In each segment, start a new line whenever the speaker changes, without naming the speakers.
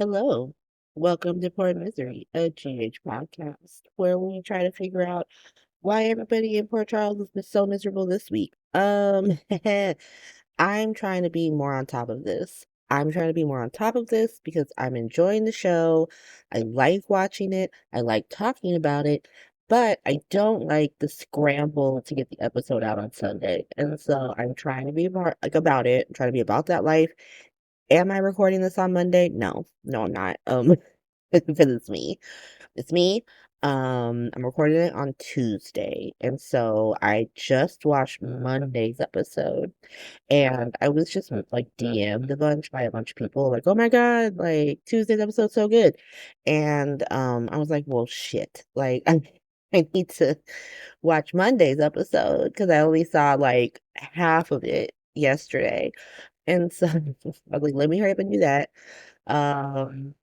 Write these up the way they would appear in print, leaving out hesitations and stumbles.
Hello. Welcome to Port Misery, a GH podcast where we try to figure out why everybody in Port Charles has been so miserable this week. I'm trying to be more on top of this. I'm trying to be more on top of this because I'm enjoying the show. I like watching it. I like talking about it, but I don't like the scramble to get the episode out on Sunday. And so I'm trying to be more like about it. I'm trying to be about that life. Am I recording this on Monday? No, no, I'm not. Because it's me. It's me. I'm recording it on Tuesday. And so I just watched Monday's episode and I was just like DM'd a bunch by a bunch of people, like, oh my God, like Tuesday's episode's so good. And I was like, well shit. Like I need to watch Monday's episode because I only saw like half of it yesterday. And so I was like, let me hurry up and do that. Um,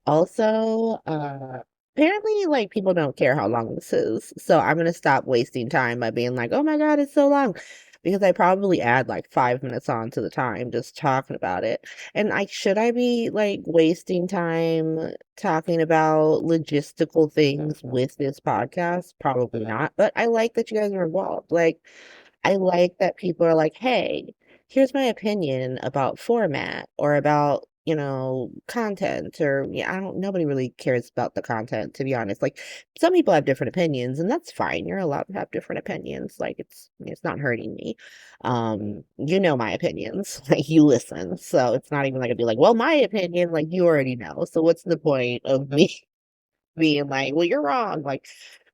also, apparently, like, people don't care how long this is. So I'm gonna stop wasting time by being like, oh my God, it's so long. Because I probably add like 5 minutes on to the time just talking about it. And should I be like wasting time talking about logistical things with this podcast? Probably not. But I like that you guys are involved. Like, I like that people are like, hey, here's my opinion about format or about, content or yeah, nobody really cares about the content, to be honest. Like some people have different opinions and that's fine. You're allowed to have different opinions. Like it's not hurting me. My opinions. Like you listen. So it's not even like I'd be like, well, my opinion, like you already know. So what's the point of me being like, well, you're wrong. Like,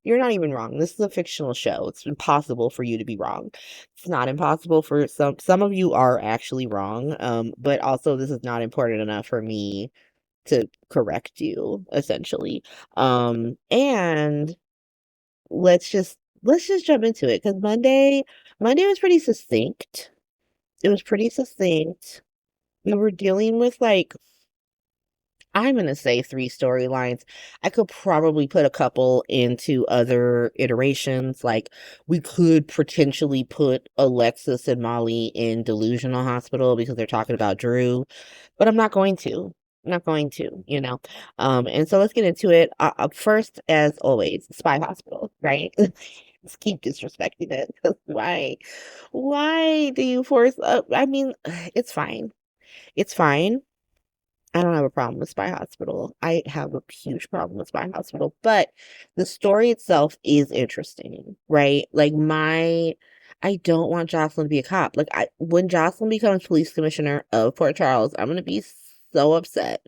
you're not even wrong. This is a fictional show. It's impossible for you to be wrong. It's not impossible for some of you are actually wrong. But also this is not important enough for me to correct you, essentially. And let's just jump into it because Monday was pretty succinct. It was pretty succinct. We were dealing with like I'm gonna say three storylines. I could probably put a couple into other iterations. Like we could potentially put Alexis and Molly in delusional hospital because they're talking about Drew, but I'm not going to. I'm not going to. And so let's get into it. First, as always, Spy Hospital, right? Let's keep disrespecting it. 'Cause why? Why do you force up? I mean, it's fine. It's fine. I don't have a problem with Spy Hospital. I have a huge problem with Spy Hospital, but the story itself is interesting, right? I don't want Jocelyn to be a cop. When Jocelyn becomes police commissioner of Port Charles, I'm gonna be so upset.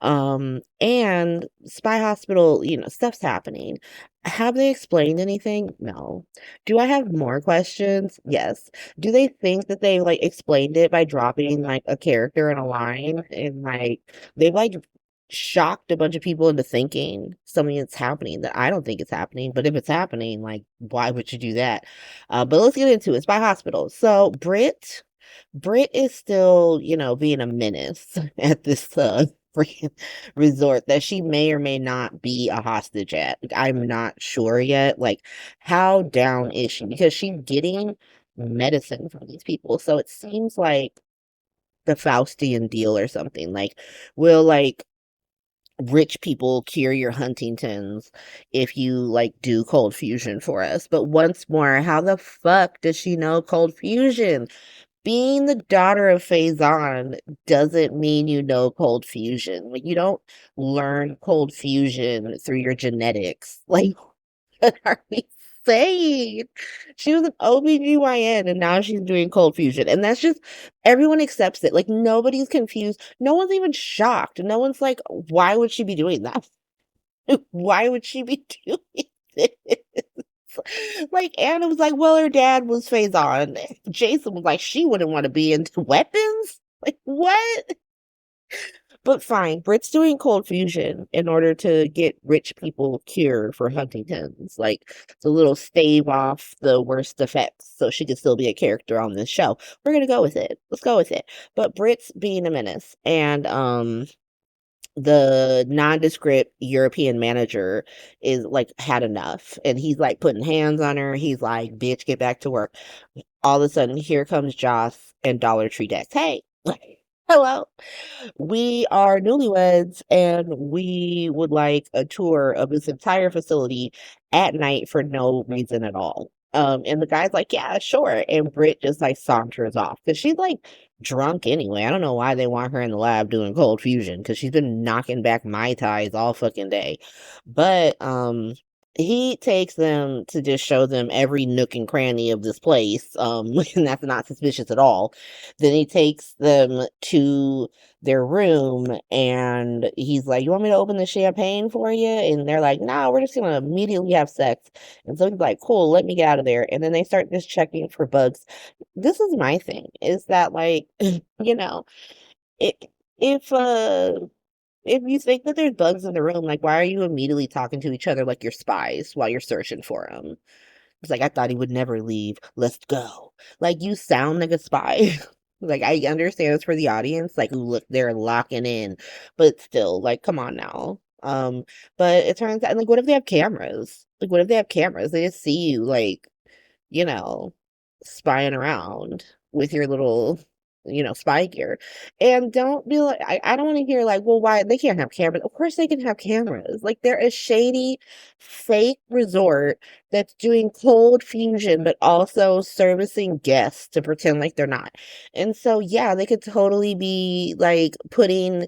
And Spy Hospital, stuff's happening. Have they explained anything? No. Do I have more questions? Yes. Do they think that they like explained it by dropping like a character in a line and like they've like shocked a bunch of people into thinking something that's happening that I don't think it's happening, but if it's happening, like why would you do that? But let's get into it. Spy Hospital. So Britt is still, being a menace at this freaking resort that she may or may not be a hostage at. Like, I'm not sure yet. Like, how down is she? Because she's getting medicine from these people. So it seems like the Faustian deal or something. Like, will like rich people cure your Huntingtons if you like do cold fusion for us. But once more, how the fuck does she know cold fusion? Being the daughter of Faison doesn't mean you know cold fusion. Like you don't learn cold fusion through your genetics. Like what are we saying? She was an OBGYN and now she's doing cold fusion. And that's just everyone accepts it. Like nobody's confused. No one's even shocked. No one's like, why would she be doing that? Why would she be doing this? Like Anna was like, well, her dad was Faison. Jason was like, she wouldn't want to be into weapons. Like what? But fine, Brit's doing cold fusion in order to get rich people cured for Huntington's. Like it's a little stave off the worst effects, so she could still be a character on this show. We're gonna go with it. Let's go with it. But Brit's being a menace, and the nondescript European manager is like had enough and he's like putting hands on her. He's like, bitch, get back to work. All of a sudden, here comes Joss and Dollar Tree Dex. Hey, Hello. We are newlyweds and we would like a tour of this entire facility at night for no reason at all. And the guy's like, yeah, sure. And Britt just like saunters off because she's like drunk anyway. I don't know why they want her in the lab doing cold fusion because she's been knocking back Mai Tais all fucking day. But he takes them to just show them every nook and cranny of this place. And that's not suspicious at all. Then he takes them to their room and he's like, you want me to open the champagne for you? And they're like, no, we're just gonna immediately have sex. And so he's like, cool, let me get out of there. And then they start just checking for bugs. This is my thing, is that like, you know, it, if if you think that there's bugs in the room, like why are you immediately talking to each other like you're spies while you're searching for them? It's like, I thought he would never leave. Let's go. Like, you sound like a spy. Like, I understand it's for the audience, like, who look, they're locking in, but still, like, come on now. But it turns out, like, what if they have cameras? Like, what if they have cameras? They just see you, like, you know, spying around with your little, spy gear. And don't be like, I don't want to hear like, well, why they can't have cameras. Of course they can have cameras. Like they're a shady, fake resort that's doing cold fusion, but also servicing guests to pretend like they're not. And so, yeah, they could totally be like putting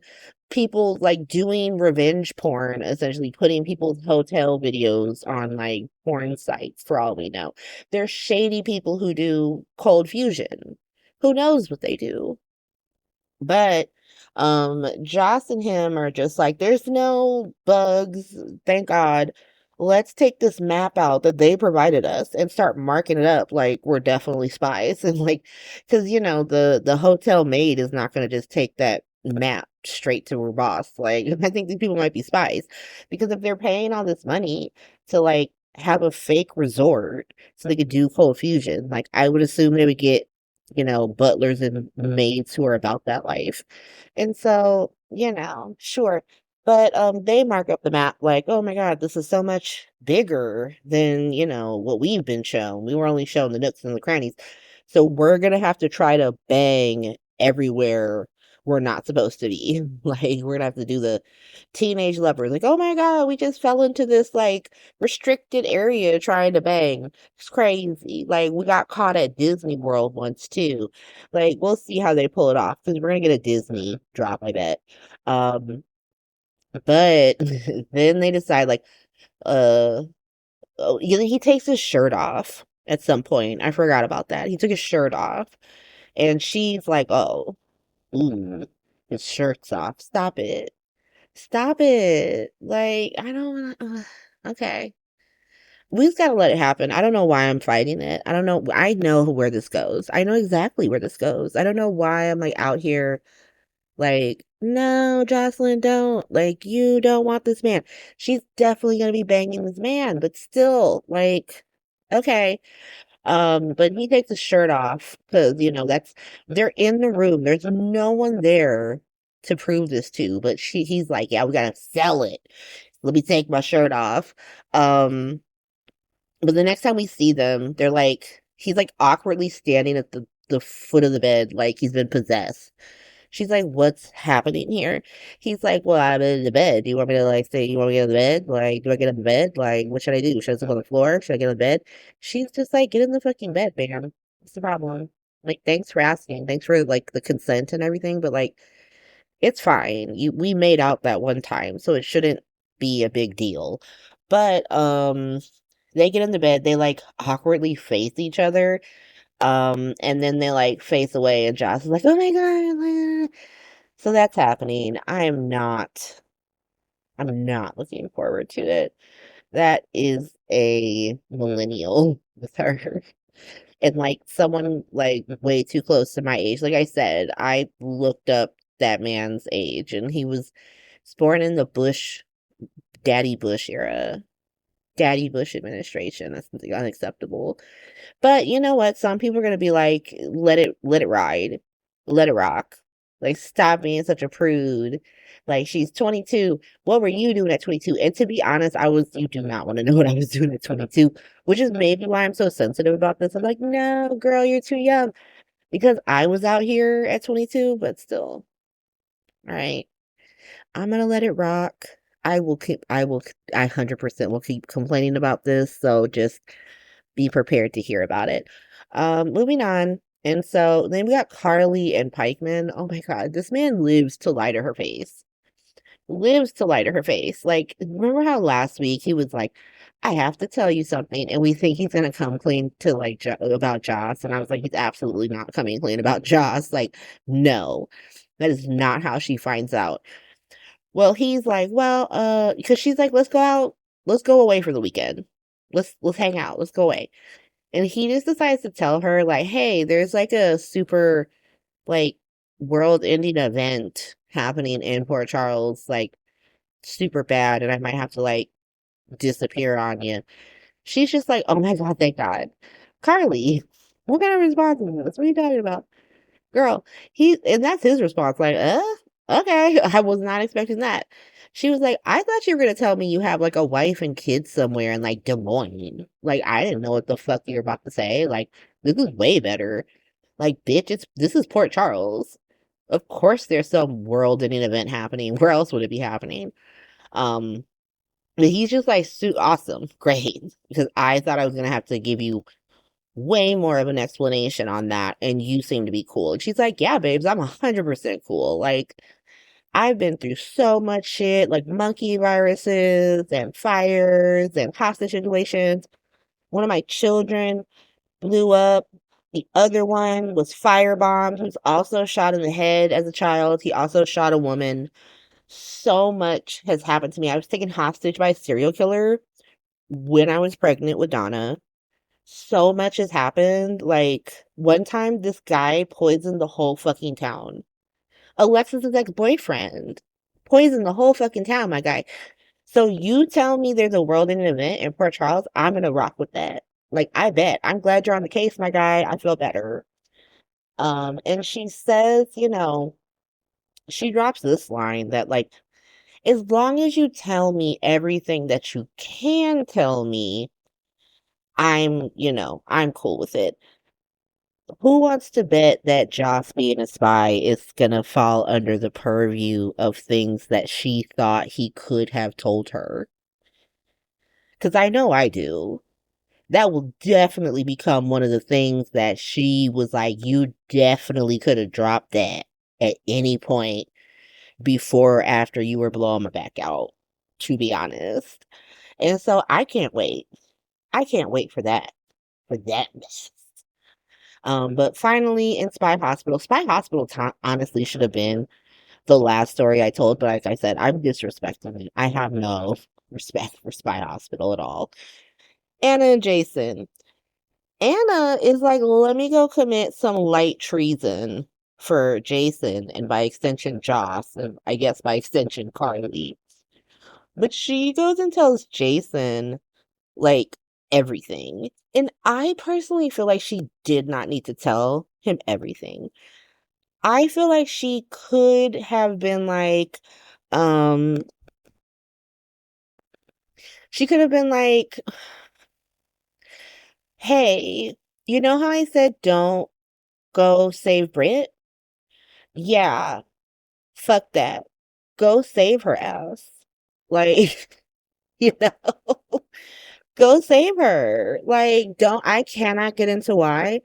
people like doing revenge porn, essentially putting people's hotel videos on like porn sites for all we know. There's shady people who do cold fusion. Who knows what they do? But Joss and him are just like, there's no bugs, thank God. Let's take this map out that they provided us and start marking it up like we're definitely spies. And like, because the hotel maid is not going to just take that map straight to her boss. Like, I think these people might be spies because if they're paying all this money to like have a fake resort so they could do cold fusion, like I would assume they would get butlers and maids who are about that life. And so, sure. But they mark up the map like, oh my God, this is so much bigger than, what we've been shown. We were only shown the nooks and the crannies. So we're gonna have to try to bang everywhere we're not supposed to be. Like we're gonna have to do the teenage lovers. Like, oh my God, we just fell into this like restricted area trying to bang. It's crazy. Like we got caught at Disney World once too. Like we'll see how they pull it off because we're gonna get a Disney drop, I bet. Um, but then they decide like, uh, oh, he takes his shirt off at some point. I forgot about that. He took his shirt off, and she's like, oh, ooh, his shirt's off. Stop it. Stop it. Like, I don't want okay. We just gotta let it happen. I don't know why I'm fighting it. I don't know. I know where this goes. I know exactly where this goes. I don't know why I'm like out here like, no, Jocelyn, don't. Like, you don't want this man. She's definitely gonna be banging this man, but still, like, okay. But he takes his shirt off because, they're in the room. There's no one there to prove this to, but he's like, yeah, we gotta sell it. Let me take my shirt off. Um, but the next time we see them, they're like, he's like awkwardly standing at the foot of the bed, like he's been possessed. She's like, what's happening here? He's like, well, I'm in the bed. Do you want me to like say, you want me to get in the bed? Like, do I get in the bed? Like, what should I do? Should I sleep on the floor? Should I get in the bed? She's just like, get in the fucking bed, man. What's the problem? Like, thanks for asking. Thanks for like the consent and everything, but like, it's fine. We made out that one time, so it shouldn't be a big deal. But they get in the bed, they like awkwardly face each other. And then they like face away and Joss is like, oh my God. So that's happening. I'm not looking forward to it. That is a millennial with her. And like someone like way too close to my age. Like I said, I looked up that man's age and he was born in the Daddy Bush era. Daddy Bush administration. That's unacceptable. But you know what? Some people are gonna be like, let it ride. Let it rock. Like, stop being such a prude. Like, she's 22. What were you doing at 22? And to be honest, you do not want to know what I was doing at 22, which is maybe why I'm so sensitive about this. I'm like, no, girl, you're too young. because I was out here at 22, but still. All right. I'm gonna let it rock. I 100% will keep complaining about this, so just be prepared to hear about it. Moving on. And so then we got Carly and Pikeman. Oh my God, this man lives to lie to her face. Lives to lie to her face. Like, remember how last week he was like, I have to tell you something, and we think he's gonna come clean to like about Joss, and I was like, he's absolutely not coming clean about Joss. Like, no, that is not how she finds out. Well, he's like, well, because she's like, let's go away for the weekend. Let's hang out, let's go away. And he just decides to tell her, like, hey, there's like a super like world ending event happening in Port Charles, like super bad, and I might have to like disappear on you. She's just like, oh my God, thank God. Carly, what kind of response is this? What are you talking about? Girl, and that's his response, like, okay. I was not expecting that. She was like, I thought you were gonna tell me you have like a wife and kids somewhere in like Des Moines. Like, I didn't know what the fuck you were about to say. Like, this is way better. Like, bitch, this is Port Charles. Of course there's some world-ending event happening. Where else would it be happening? Um, but he's just like awesome, great. Because I thought I was gonna have to give you way more of an explanation on that, and you seem to be cool. And she's like, yeah, babes, I'm 100% cool. Like, I've been through so much shit, like monkey viruses and fires and hostage situations. One of my children blew up. The other one was firebombed. He was also shot in the head as a child. He also shot a woman. So much has happened to me. I was taken hostage by a serial killer when I was pregnant with Donna. So much has happened. Like, one time, this guy poisoned the whole fucking town. Alexis's ex-boyfriend poisoned the whole fucking town, my guy. So you tell me there's a world-ending event in Port Charles, I'm gonna rock with that. Like, I bet. I'm glad you're on the case, my guy. I feel better. And she says, she drops this line that, like, as long as you tell me everything that you can tell me, I'm cool with it. Who wants to bet that Joss being a spy is gonna fall under the purview of things that she thought he could have told her? Because I know I do. That will definitely become one of the things that she was like, you definitely could have dropped that at any point before or after you were blowing my back out, to be honest. And so I can't wait. I can't wait for that mess. But finally, in Spy Hospital honestly should have been the last story I told, but like I said, I'm disrespecting it. I have no respect for Spy Hospital at all. Anna and Jason. Anna is like, let me go commit some light treason for Jason and by extension Joss, and I guess by extension Carly. But she goes and tells Jason like everything. And I personally feel like she did not need to tell him everything. I feel like she could have been like, um, she could have been like, hey, you know how I said don't go save Brit? Yeah, fuck that. Go save her ass. Like, you know, go save her. Like, I cannot get into why.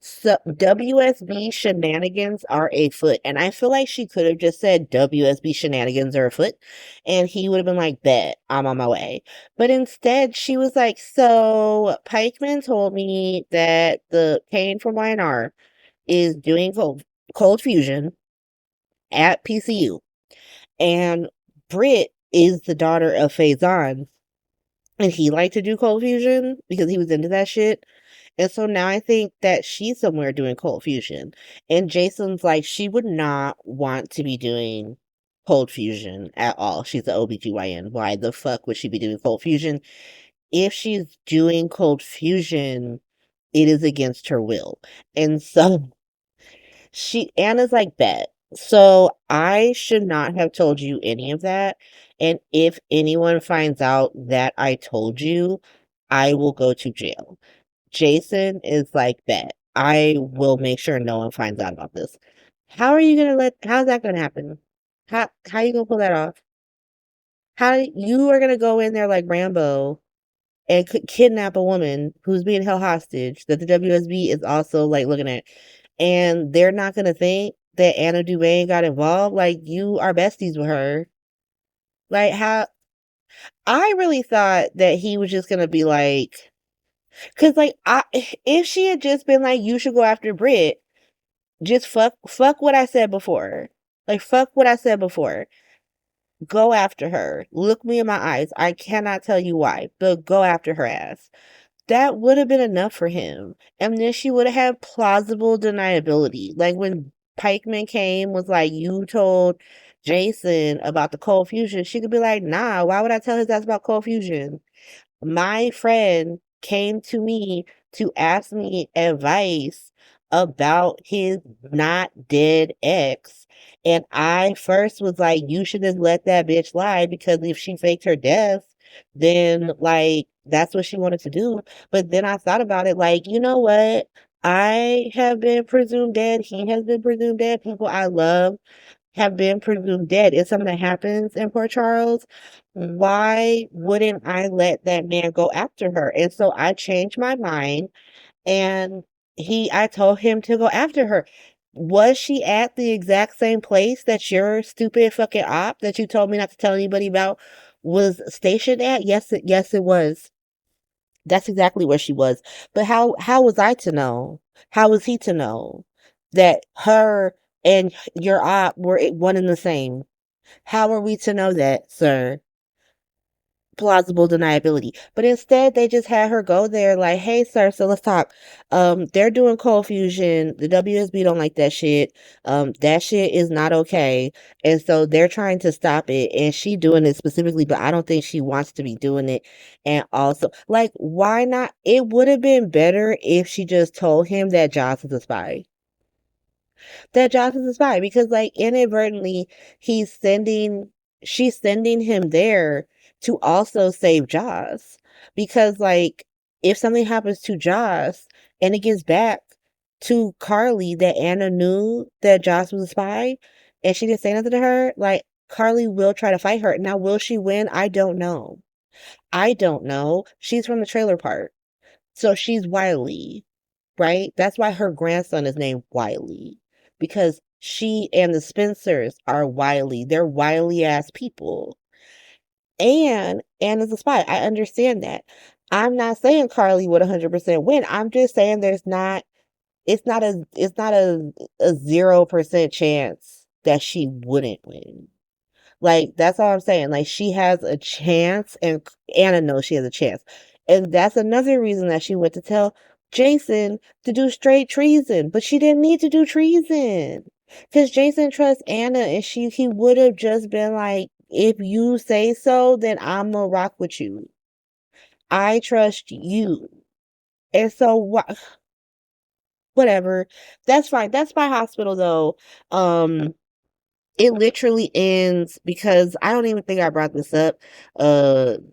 So WSB shenanigans are afoot. And I feel like she could have just said WSB shenanigans are afoot. And he would have been like, bet, I'm on my way. But instead, she was like, so Pikeman told me that the Cain from YNR is doing cold fusion at PCU. And Britt is the daughter of Faison. And he liked to do cold fusion because he was into that shit. And so now I think that she's somewhere doing cold fusion. And Jason's like, she would not want to be doing cold fusion at all. She's the OBGYN. Why the fuck would she be doing cold fusion? If she's doing cold fusion, it is against her will. And so Anna's like, bet. So I should not have told you any of that. And if anyone finds out that I told you, I will go to jail. Jason is like, bet. I will make sure no one finds out about this. How's that gonna happen? How you gonna pull that off? How you are gonna go in there like Rambo and kidnap a woman who's being held hostage that the WSB is also like looking at, and they're not gonna think that Anna Duvane got involved? Like, you are besties with her. Like, how? I really thought that he was just gonna be like, cause like if she had just been like, you should go after Brit, just fuck what I said before. Like, fuck what I said before. Go after her. Look me in my eyes. I cannot tell you why, but go after her ass. That would have been enough for him. And then she would have had plausible deniability. Like when Pikeman came, was like, you told Jason about the cold fusion. She could be like, nah, why would I tell his ass about cold fusion? My friend came to me to ask me advice about his not dead ex. And I first was like, you should have let that bitch lie, because if she faked her death, then like that's what she wanted to do. But then I thought about it, like, you know what? I have been presumed dead. He has been presumed dead. People I love have been presumed dead. If something happens in Port Charles, why wouldn't I let that man go after her? And so I changed my mind, and I told him to go after her. Was she at the exact same place that your stupid fucking op that you told me not to tell anybody about was stationed at? Yes, it was. That's exactly where she was. But how was I to know? How was he to know that her and your op were one and the same? How are we to know that, sir? Plausible deniability. But instead they just had her go there like, hey sir, so let's talk. They're doing cold fusion. The WSB don't like that shit. That shit is not okay. And so they're trying to stop it. And she doing it specifically, but I don't think she wants to be doing it. And also, like, why not? It would have been better if she just told him that Joss is a spy. That Joss is a spy, because like inadvertently she's sending him there to also save Joss, because like if something happens to Joss and it gets back to Carly that Anna knew that Joss was a spy and she didn't say nothing to her, like Carly will try to fight her. Now, will she win? I don't know. I don't know. She's from the trailer park, so she's wily, right? That's why her grandson is named Wiley, because she and the Spencers are wily. They're wily ass people. And Anna's a spy. I understand that. I'm not saying Carly would 100% win. I'm just saying it's not a 0% chance that she wouldn't win. Like, that's all I'm saying. Like, she has a chance, and Anna knows she has a chance. And that's another reason that she went to tell Jason to do straight treason. But she didn't need to do treason. Because Jason trusts Anna, and he would have just been like, if you say so, then I'm gonna rock with you. I trust you. And so, whatever. That's fine. That's my hospital, though. It literally ends because I don't even think I brought this up.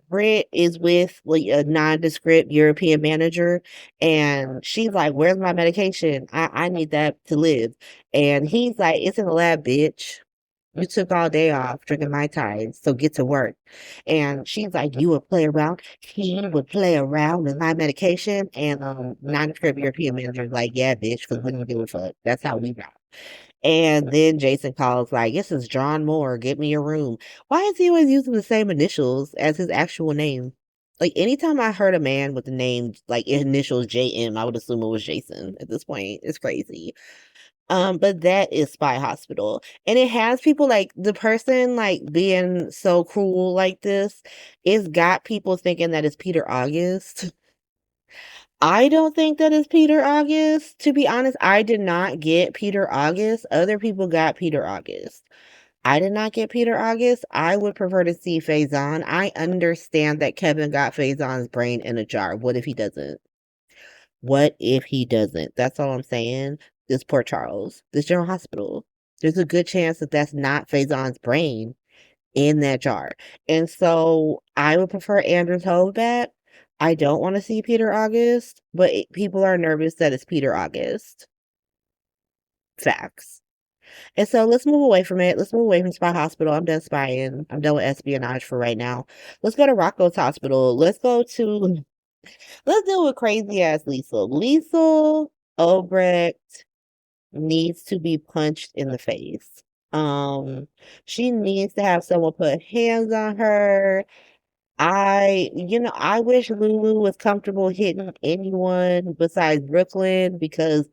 Britt is with like a nondescript European manager, and she's like, "Where's my medication? I need that to live." And he's like, "It's in the lab, bitch. You took all day off drinking my ties, so get to work." And she's like, "You would play around." He would play around with my medication, and nondescript European manager is like, "Yeah, bitch, because we don't give a fuck. That's how we rock." And then Jason calls like, "This is John Moore. Get me a room." Why is he always using the same initials as his actual name? Like, anytime I heard a man with the name like initials JM, I would assume it was Jason at this point. It's crazy. But that is Spy Hospital. And it has people like the person like being so cruel like this, it's got people thinking that it's Peter August. I don't think that is Peter August. To be honest, I did not get Peter August. Other people got Peter August. I did not get Peter August. I would prefer to see Faison. I understand that Kevin got Faison's brain in a jar. What if he doesn't? What if he doesn't? That's all I'm saying. This Port Charles, this General Hospital. There's a good chance that that's not Faison's brain in that jar. And so I would prefer Andrew Toad back. I don't want to see Peter August, but people are nervous that it's Peter August. Facts. And so let's move away from it. Let's move away from Spy Hospital. I'm done spying. I'm done with espionage for right now. Let's go to Rocco's hospital. Let's deal with crazy ass Liesel. Liesel Obrecht needs to be punched in the face. She needs to have someone put hands on her. I wish Lulu was comfortable hitting anyone besides Brooklyn, because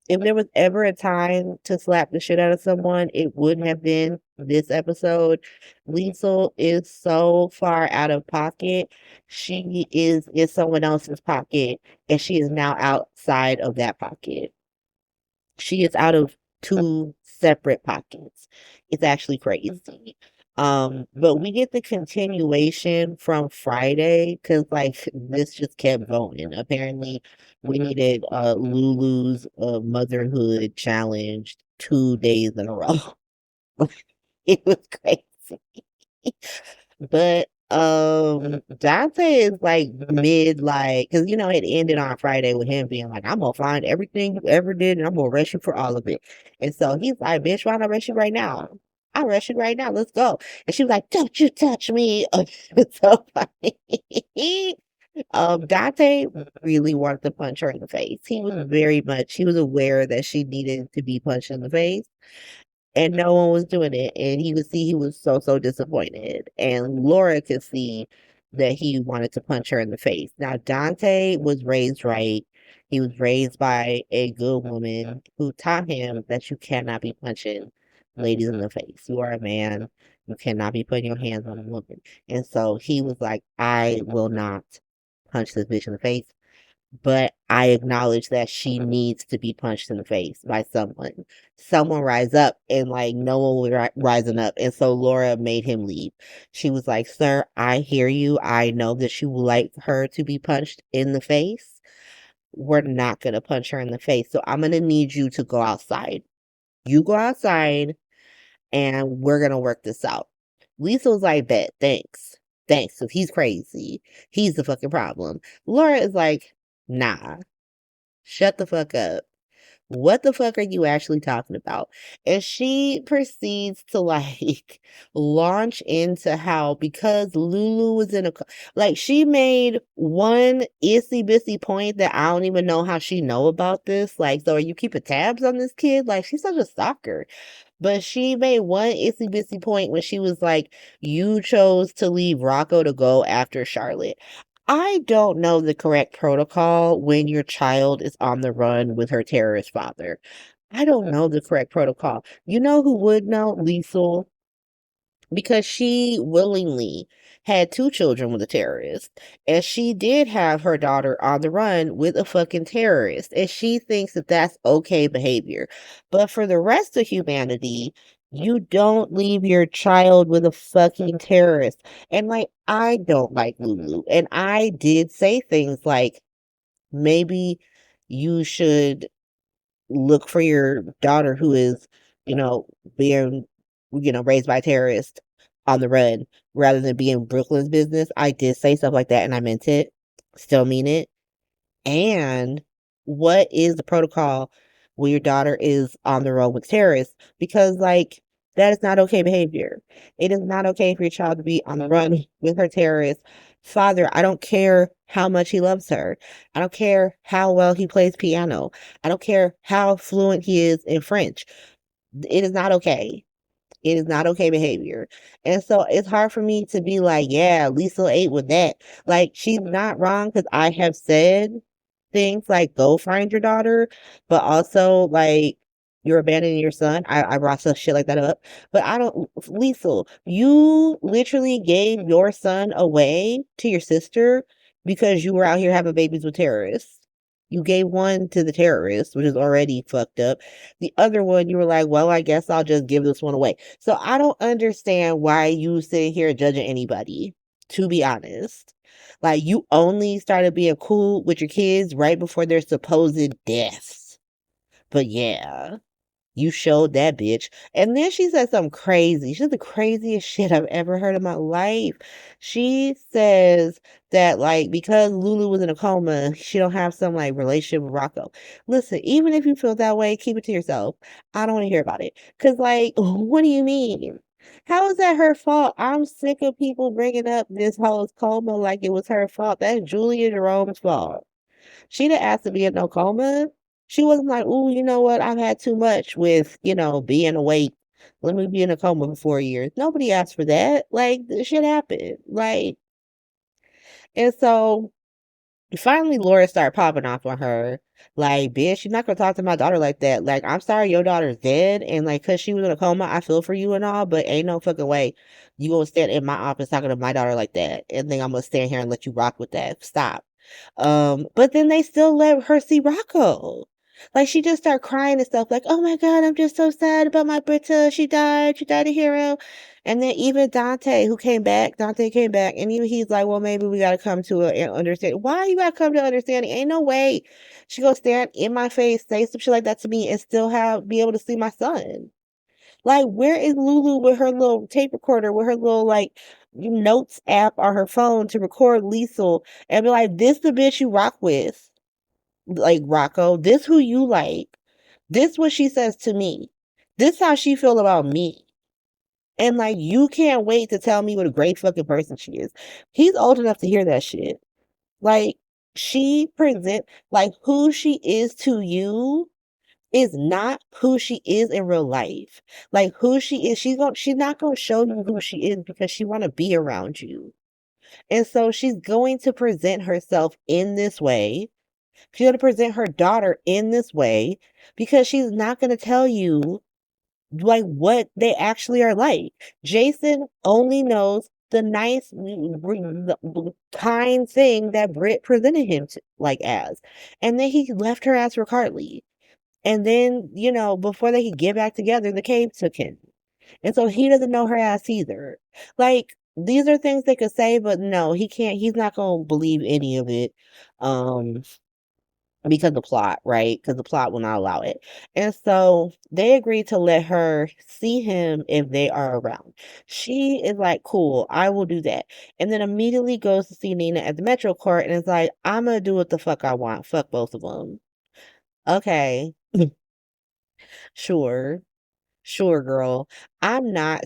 if there was ever a time to slap the shit out of someone, it wouldn't have been this episode. Liesel is so far out of pocket. She is in someone else's pocket, and she is now outside of that pocket. She is out of two separate pockets. It's actually crazy. But we get the continuation from Friday because like this just kept going. Apparently, we needed Lulu's motherhood challenge 2 days in a row. It was crazy. But Dante is like mid, like, because it ended on Friday with him being like, I'm gonna find everything you ever did and I'm gonna arrest you for all of it. And so he's like, bitch, why not arrest you right now? I'll arrest you right now. Let's go. And she was like, don't you touch me. It's so funny. Dante really wanted to punch her in the face. He was aware that she needed to be punched in the face, and no one was doing it. And he could see he was so disappointed. And Laura could see that he wanted to punch her in the face. Now, Dante was raised right. He was raised by a good woman who taught him that you cannot be punching ladies in the face. You are a man. You cannot be putting your hands on a woman. And so he was like, I will not punch this bitch in the face, but I acknowledge that she needs to be punched in the face by someone. Someone rise up, and like no one was rising up. And so Laura made him leave. She was like, sir, I hear you. I know that you would like her to be punched in the face. We're not going to punch her in the face. So I'm going to need you to go outside. You go outside and we're going to work this out. Lisa was like, bet, thanks. Thanks, because he's crazy. He's the fucking problem. Laura is like, nah, shut the fuck up. What the fuck are you actually talking about? And she proceeds to like launch into how, because Lulu was in like, she made one itsy bitsy point that I don't even know how she know about this. Like, so are you keeping tabs on this kid? Like, she's such a stalker. But she made one itsy bitsy point when she was like, you chose to leave Rocco to go after Charlotte. I don't know the correct protocol when your child is on the run with her terrorist father. I don't know the correct protocol. You know who would know? Liesel, because she willingly had two children with a terrorist, and she did have her daughter on the run with a fucking terrorist, and she thinks that that's okay behavior. But for the rest of humanity, you don't leave your child with a fucking terrorist. And like, I don't like Lulu, and I did say things like, maybe you should look for your daughter who is, you know, being, raised by terrorists on the run rather than being Brooklyn's business. I did say stuff like that and I meant it. Still mean it. And what is the protocol when your daughter is on the road with terrorists? Because, like, that is not okay behavior. It is not okay for your child to be on the run with her terrorist father. I don't care how much he loves her. I don't care how well he plays piano. I don't care how fluent he is in French. It is not okay. It is not okay behavior. And so it's hard for me to be like, yeah, Lisa ate with that. Like, she's not wrong, because I have said things like, go find your daughter, but also like, you're abandoning your son. I brought some shit like that up. But I don't, Lisa, you literally gave your son away to your sister because you were out here having babies with terrorists. You gave one to the terrorist, which is already fucked up. The other one, you were like, well, I guess I'll just give this one away. So I don't understand why you sit here judging anybody, to be honest. Like, you only started being cool with your kids right before their supposed deaths. But yeah. You showed that bitch. And then she said something crazy. She's the craziest shit I've ever heard in my life. She says that like because Lulu was in a coma, she don't have some like relationship with Rocco. Listen, even if you feel that way, keep it to yourself. I don't want to hear about it. Cause like, what do you mean? How is that her fault? I'm sick of people bringing up this whole coma like it was her fault. That's Julia Jerome's fault. She didn't ask to be in no coma. She wasn't like, "Ooh, you know what? I've had too much with, being awake. Let me be in a coma for 4 years." Nobody asked for that. Like, this shit happened. Like, and so finally Laura started popping off on her. Like, bitch, you're not gonna talk to my daughter like that. Like, I'm sorry your daughter's dead, and like, cause she was in a coma, I feel for you and all, but ain't no fucking way you gonna stand in my office talking to my daughter like that, and then I'm gonna stand here and let you rock with that. Stop. But then they still let her see Rocco. Like she just started crying and stuff, like, "Oh my God, I'm just so sad about my Britta. She died a hero." And then even Dante came back, and even he's like, "Well, maybe we gotta come to an understanding." Why you gotta come to understanding? Ain't no way she gonna stand in my face, say some shit like that to me, and still be able to see my son. Like, where is Lulu with her little tape recorder, with her little like notes app on her phone to record Liesel and be like, "This the bitch you rock with, like Rocco. This who you like. This what she says to me. This how she feel about me." And like, you can't wait to tell me what a great fucking person she is. He's old enough to hear that shit. Like, she present like who she is to you is not who she is in real life. Like who she is, she's not gonna show you who she is because she wanna be around you. And so she's going to present herself in this way. She's gonna present her daughter in this way because she's not gonna tell you like what they actually are like. Jason only knows the nice, kind thing that Britt presented him to, like as, and then he left her as for Carly. And then, before they could get back together, the cave took him. And so he doesn't know her ass either. Like, these are things they could say, but no, he can't, he's not gonna believe any of it. Um, because the plot, right? Because the plot will not allow it. And so they agreed to let her see him if they are around. She is like, "Cool, I will do that." And then immediately goes to see Nina at the Metro Court and is like, "I'm gonna do what the fuck I want. Fuck both of them." Okay, sure. Sure, girl. I'm not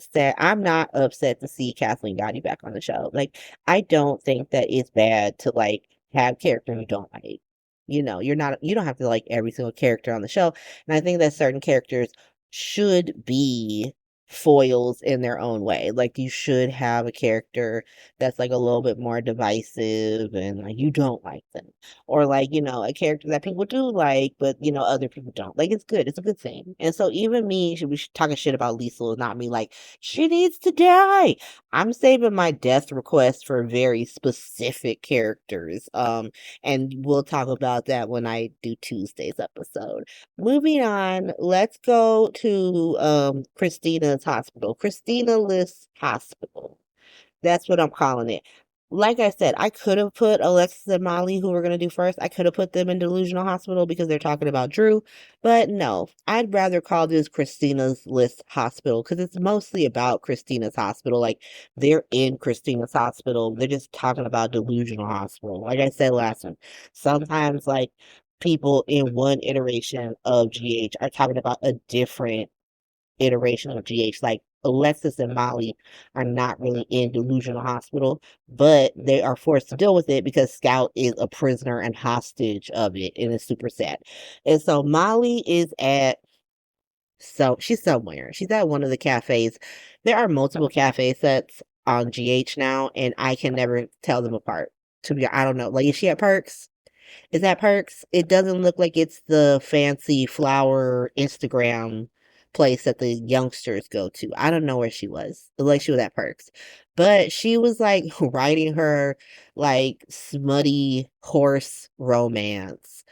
upset to see Kathleen Gotti back on the show. Like, I don't think that it's bad to like have character you don't like. You don't have to like every single character on the show. And I think that certain characters should be foils in their own way. Like you should have a character that's like a little bit more divisive and like you don't like them. Or like, a character that people do like, but other people don't. Like it's good. It's a good thing. And so even me should be talking shit about Lisa is not me like, she needs to die. I'm saving my death request for very specific characters. And we'll talk about that when I do Tuesday's episode. Moving on, let's go to Christina's hospital. Christina List Hospital. That's what I'm calling it. Like I said, I could have put Alexis and Molly, who we're going to do first, I could have put them in Delusional Hospital because they're talking about Drew. But no, I'd rather call this Christina's List Hospital because it's mostly about Christina's hospital. Like, they're in Christina's hospital. They're just talking about Delusional Hospital. Like I said last time, sometimes, like, people in one iteration of GH are talking about a different iteration of GH. Like Alexis and Molly are not really in Delusional Hospital, but they are forced to deal with it because Scout is a prisoner and hostage of it, and it's super sad. And so Molly is she's somewhere. She's at one of the cafes. There are multiple cafe sets on GH now, and I can never tell them apart. I don't know. Like, is she at Perks? Is that Perks? It doesn't look like it's the fancy flower Instagram place that the youngsters go to. I don't know where she was. It looked like she was at Perks. But she was like writing her like smutty horse romance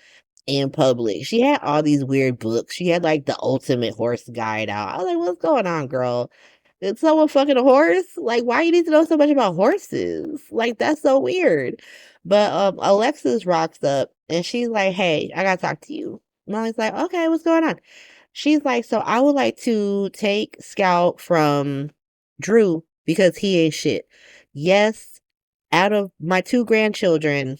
in public. She had all these weird books. She had like the ultimate horse guide out. I was like, what's going on, girl? Is someone fucking a horse? Like, why you need to know so much about horses? Like, that's so weird. But Alexis rocks up and she's like, "Hey, I gotta talk to you." Molly's like, "Okay, what's going on?" She's like, so I would like to take Scout from Drew because he ain't shit. Yes, out of my two grandchildren,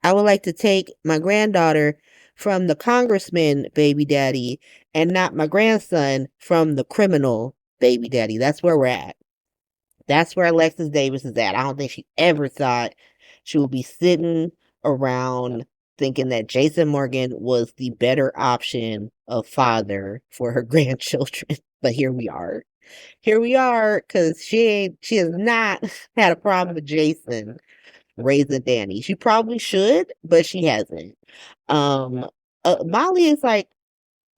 I would like to take my granddaughter from the congressman baby daddy and not my grandson from the criminal baby daddy. That's where we're at. That's where Alexis Davis is at. I don't think she ever thought she would be sitting around thinking that Jason Morgan was the better option of father for her grandchildren. But here we are. Here we are, because she has not had a problem with Jason raising Danny. She probably should, but she hasn't. Um Molly is like,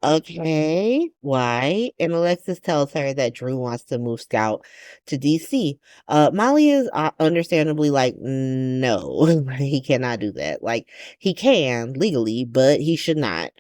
okay, why? And Alexis tells her that Drew wants to move Scout to DC. Molly is understandably like, no, he cannot do that. Like, he can legally, but he should not.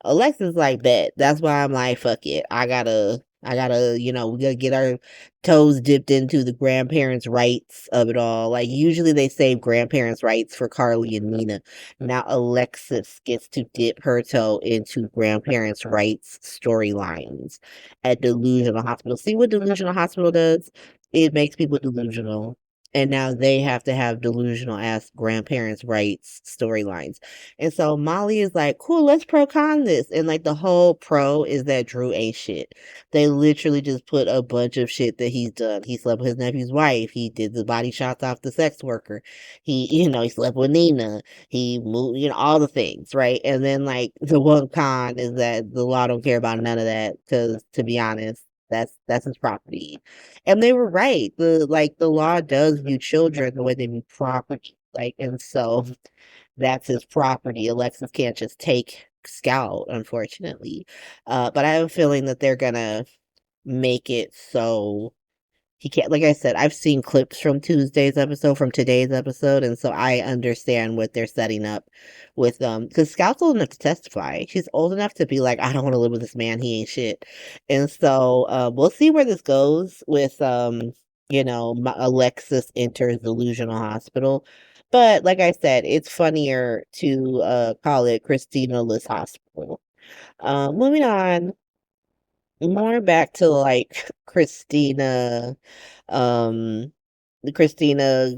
Alexis like, bet. That's why I'm like, fuck it. I gotta, we gotta get our toes dipped into the grandparents' rights of it all. Like, usually they save grandparents' rights for Carly and Nina. Now Alexis gets to dip her toe into grandparents' rights storylines at Delusional Hospital. See what Delusional Hospital does? It makes people delusional. And now they have to have delusional ass grandparents' rights storylines. And so Molly is like, cool, let's pro con this. And like the whole pro is that Drew ain't shit. They literally just put a bunch of shit that he's done. He slept with his nephew's wife. He did the body shots off the sex worker. He slept with Nina. He moved, all the things, right? And then like the one con is that the law don't care about none of that because, to be honest, that's his property. And they were right. The law does view children the way they view property. Like, and so that's his property. Alexis can't just take Scout, unfortunately. But I have a feeling that they're gonna make it so he can't. Like I said, I've seen clips from today's episode, and so I understand what they're setting up with because Scout's old enough to testify. She's old enough to be like, I don't want to live with this man. He ain't shit. And so we'll see where this goes with Alexis enters delusional hospital. But like I said, it's funnier to call it Christina-less hospital. Moving on, more back to like um, Christina,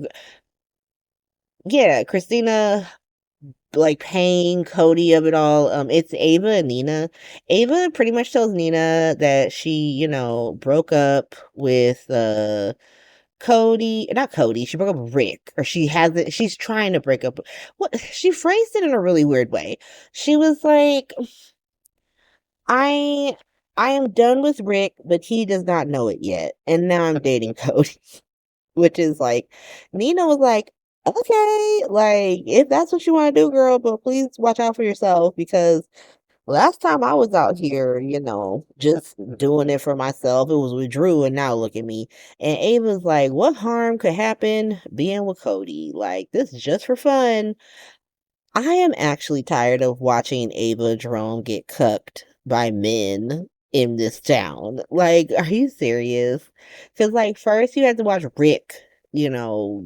yeah, Christina, like paying Cody of it all. It's Ava and Nina. Ava pretty much tells Nina that she, broke up with Cody, not Cody. She broke up with Rick, or she hasn't. She's trying to break up. What she phrased it in a really weird way. She was like, I I am done with Rick, but he does not know it yet. And now I'm dating Cody. Which is like, Nina was like, okay, like, if that's what you want to do, girl, but please watch out for yourself because last time I was out here, just doing it for myself, it was with Drew, and now look at me. And Ava's like, what harm could happen being with Cody? Like, this is just for fun. I am actually tired of watching Ava Jerome get cucked by men in this town. Like, are you serious? Because, like, first you had to watch Rick, you know,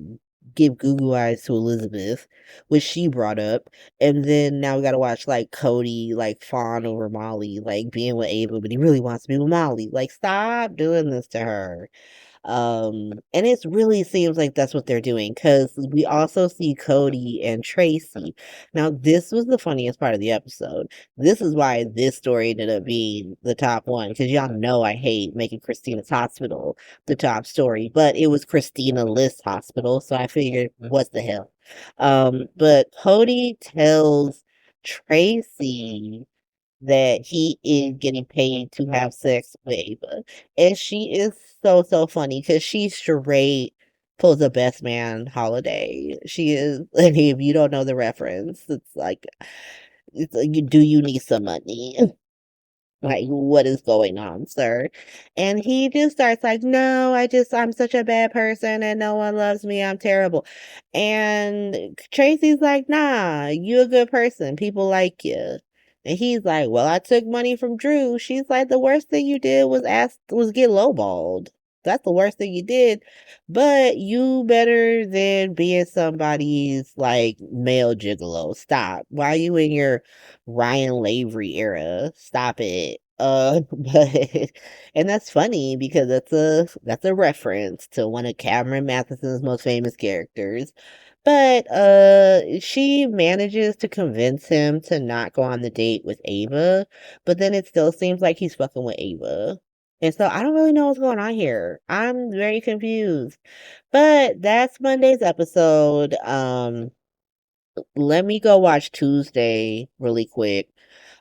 give goo goo eyes to Elizabeth, which she brought up. And then now we gotta watch, like, Cody, like, fawn over Molly, like, being with Ava, but he really wants to be with Molly. Like, stop doing this to her. And it really seems like that's what they're doing because we also see Cody and Tracy. Now, this was the funniest part of the episode. This is why this story ended up being the top one because y'all know I hate making Christina's Hospital the top story, but it was Christina List Hospital, so I figured, what the hell? But Cody tells Tracy that he is getting paid to have sex with Ava. And she is so funny because she straight pulls a best man holiday. She is, and if you don't know the reference, it's like, do you need some money? Like, what is going on, sir? And he just starts like, no, I'm such a bad person and no one loves me. I'm terrible. And Tracy's like, nah, you a good person. People like you. And he's like, well, I took money from Drew. She's like, the worst thing you did was get lowballed. That's the worst thing you did. But you better than being somebody's like male gigolo. Stop. Why are you in your Ryan Lavery era? Stop it. but and that's funny because that's a reference to one of Cameron Matheson's most famous characters. But she manages to convince him to not go on the date with Ava, but then it still seems like he's fucking with Ava. And so I don't really know what's going on here. I'm very confused. But that's Monday's episode. Let me go watch Tuesday really quick.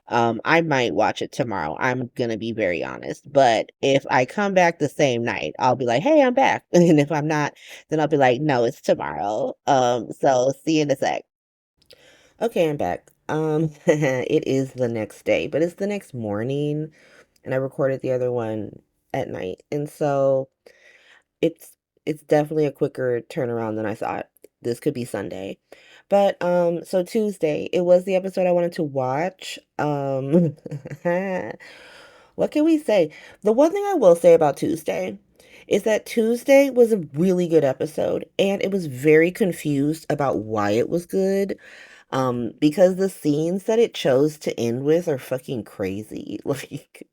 I might watch it tomorrow. I'm gonna be very honest. But if I come back the same night, I'll be like, hey, I'm back. And if I'm not, then I'll be like, no, it's tomorrow. So see you in a sec. Okay, I'm back. It is the next day, but it's the next morning, and I recorded the other one at night. And so it's it's definitely a quicker turnaround than I thought. This could be Sunday. But so Tuesday, it was the episode I wanted to watch. What can we say? The one thing I will say about Tuesday is that Tuesday was a really good episode and it was very confused about why it was good. Because the scenes that it chose to end with are fucking crazy. Like,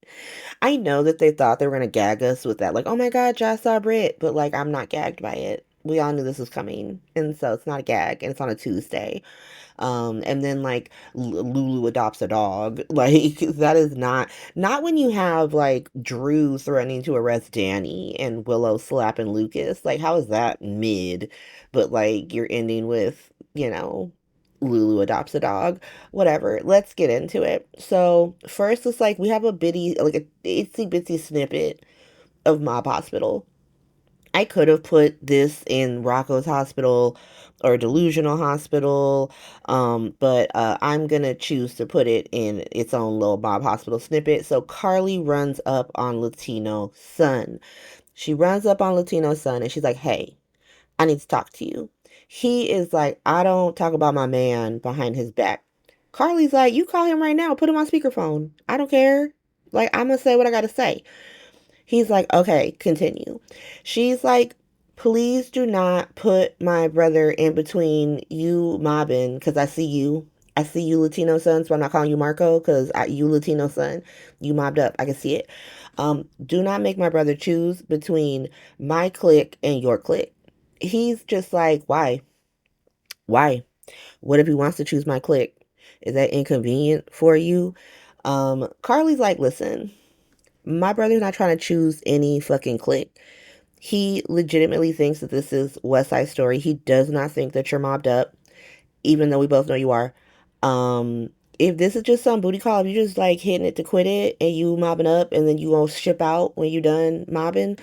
I know that they thought they were gonna gag us with that, like, oh my God, Josh saw Brit, but like, I'm not gagged by it. We all knew this was coming, and so it's not a gag, and it's on a Tuesday. And then like Lulu adopts a dog. Like that is not when you have like Drew threatening to arrest Danny and Willow slapping Lucas. Like how is that mid? But like you're ending with, Lulu adopts a dog. Whatever. Let's get into it. So first it's like we have a bitty like a itsy bitsy snippet of Mob Hospital. I could have put this in Rocco's hospital or delusional hospital, but I'm gonna choose to put it in its own little Bob Hospital snippet. So Carly runs up on Latino Son. She runs up on Latino Son and she's like, "Hey, I need to talk to you." He is like, "I don't talk about my man behind his back." Carly's like, "You call him right now. Put him on speakerphone. I don't care. Like I'm gonna say what I gotta say." He's like, okay, continue. She's like, please do not put my brother in between you mobbing because I see you. I see you, Latino son, so I'm not calling you Marco because you, Latino son, you mobbed up. I can see it. Do not make my brother choose between my clique and your clique. He's just like, why? Why? What if he wants to choose my clique? Is that inconvenient for you? Carly's like, listen, my brother's not trying to choose any fucking clique. He legitimately thinks that this is West Side Story. He does not think that you're mobbed up, even though we both know you are. If this is just some booty call, if you just like hitting it to quit it and you mobbing up and then you gonna ship out when you done mobbing,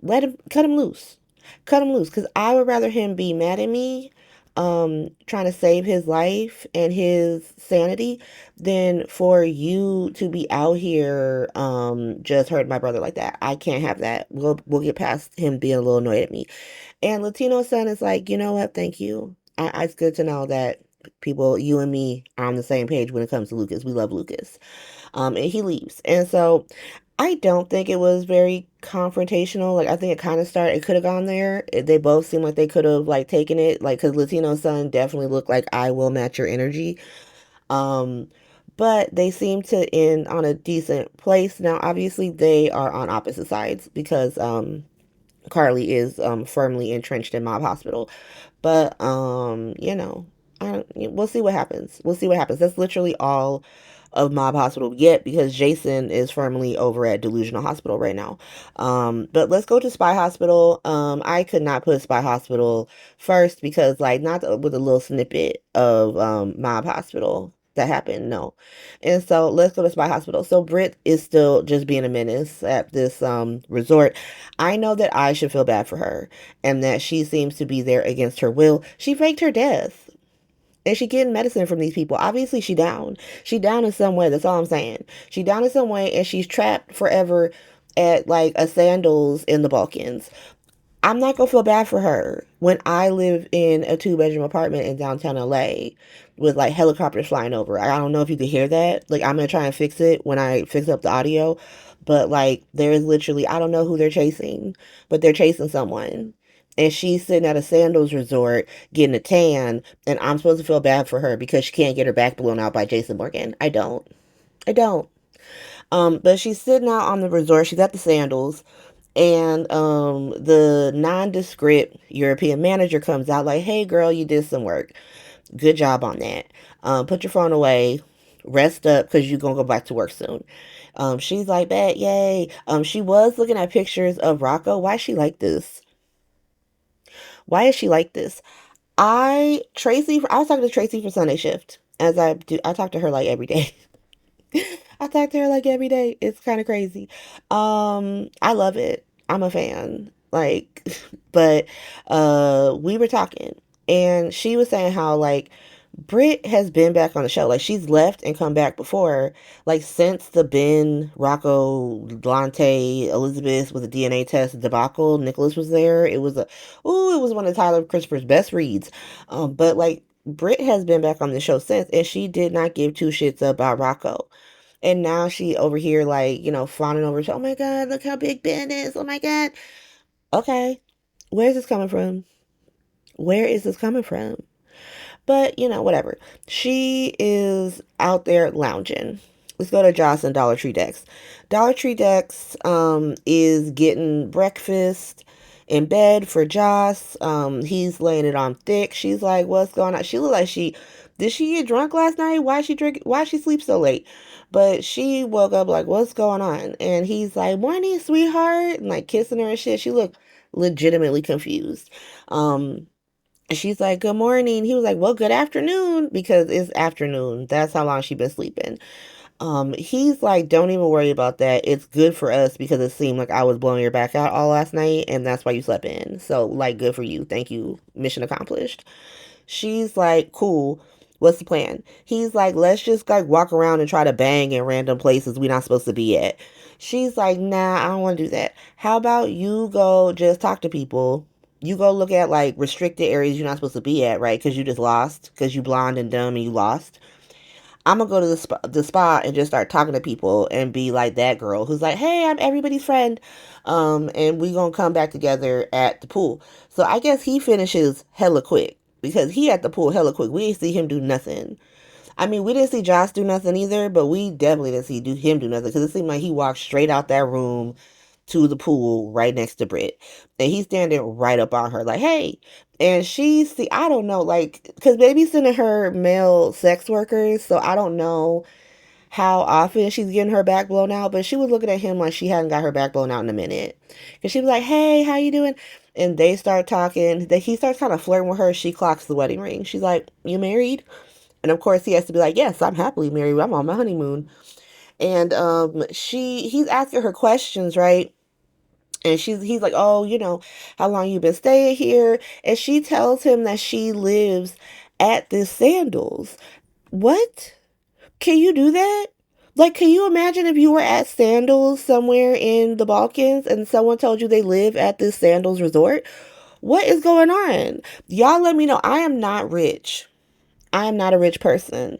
cut him loose. Cut him loose. Cause I would rather him be mad at me, trying to save his life and his sanity than for you to be out here, just hurting my brother like that. I can't have that. We'll get past him being a little annoyed at me. And Latino son is like, you know what? Thank you. It's good to know that people, you and me, are on the same page when it comes to Lucas. We love Lucas. And he leaves. And so I don't think it was very confrontational. Like I think it could have gone there. They both seem like they could have like taken it, like because Latino son definitely looked like I will match your energy. Um, but they seem to end on a decent place. Now, obviously, they are on opposite sides because Carly is firmly entrenched in Mob Hospital. But we'll see what happens. We'll see what happens. That's literally all of Mob Hospital yet because Jason is firmly over at Delusional Hospital right now. But let's go to Spy Hospital. I could not put Spy Hospital first because like not with a little snippet of Mob Hospital that happened. No. And so let's go to Spy Hospital. So Britt is still just being a menace at this resort. I know that I should feel bad for her and that she seems to be there against her will. She faked her death. And she getting medicine from these people. Obviously, she down. She down in some way. That's all I'm saying. She down in some way, and she's trapped forever at like a Sandals in the Balkans. I'm not gonna feel bad for her when I live in a 2-bedroom apartment in downtown LA with like helicopters flying over. I don't know if you could hear that. Like I'm gonna try and fix it when I fix up the audio. But like there is literally I don't know who they're chasing, but they're chasing someone. And she's sitting at a Sandals resort getting a tan, and I'm supposed to feel bad for her because she can't get her back blown out by Jason Morgan. I don't. I don't. But she's sitting out on the resort. She's at the Sandals, and the nondescript European manager comes out like, "Hey, girl, you did some work. Good job on that. Put your phone away. Rest up because you're gonna go back to work soon." She's like, "Bet, yay." She was looking at pictures of Rocco. Why is she like this? Why is she like this? I was talking to Tracy for Sunday Shift, as I do. I talk to her like every day. I talk to her like every day. It's kind of crazy. I love it. I'm a fan. Like, but we were talking, and she was saying how like Britt has been back on the show. Like she's left and come back before. Like since the Ben, Rocco, Lante, Elizabeth with a DNA test debacle, Nicholas was there. It was one of Tyler Christopher's best reads. But like Britt has been back on the show since, and she did not give two shits about Rocco. And now she over here like, fawning over, oh my God, look how big Ben is. Oh my God. Okay. Where's this coming from? Where is this coming from? But, whatever. She is out there lounging. Let's go to Joss and Dollar Tree Dex. Dollar Tree Dex is getting breakfast in bed for Joss. He's laying it on thick. She's like, what's going on? She looked like did she get drunk last night? Why she sleep so late? But she woke up like, what's going on? And he's like, morning, sweetheart. And like kissing her and shit. She looked legitimately confused. She's like, good morning. He was like, well, good afternoon, because it's afternoon. That's how long she been sleeping. He's like, don't even worry about that. It's good for us because it seemed like I was blowing your back out all last night, and that's why you slept in. So, like, good for you. Thank you. Mission accomplished. She's like, cool. What's the plan? He's like, let's just like walk around and try to bang in random places we're not supposed to be at. She's like, nah, I don't want to do that. How about you go just talk to people? You go look at like restricted areas you're not supposed to be at, right? Because you just lost, because you blonde and dumb and you lost. I'm gonna go to the spa and just start talking to people and be like that girl who's like, hey, I'm everybody's friend. And we gonna come back together at the pool. So I guess he finishes hella quick because he at the pool hella quick. We didn't see him do nothing. I mean, we didn't see Josh do nothing either, but we definitely didn't see him do nothing because it seemed like he walked straight out that room to the pool right next to Britt. And he's standing right up on her, like, hey. And I don't know, like, because baby's sending her male sex workers, so I don't know how often she's getting her back blown out, but she was looking at him like she hadn't got her back blown out in a minute. Because she was like, hey, how you doing? And they start talking. He starts kind of flirting with her. She clocks the wedding ring. She's like, you married? And of course, he has to be like, yes, I'm happily married. I'm on my honeymoon. And he's asking her questions, right? And he's like, oh, how long you been staying here? And she tells him that she lives at this Sandals. What? Can you do that? Like, can you imagine if you were at Sandals somewhere in the Balkans and someone told you they live at this Sandals resort? What is going on? Y'all let me know. I am not rich. I am not a rich person.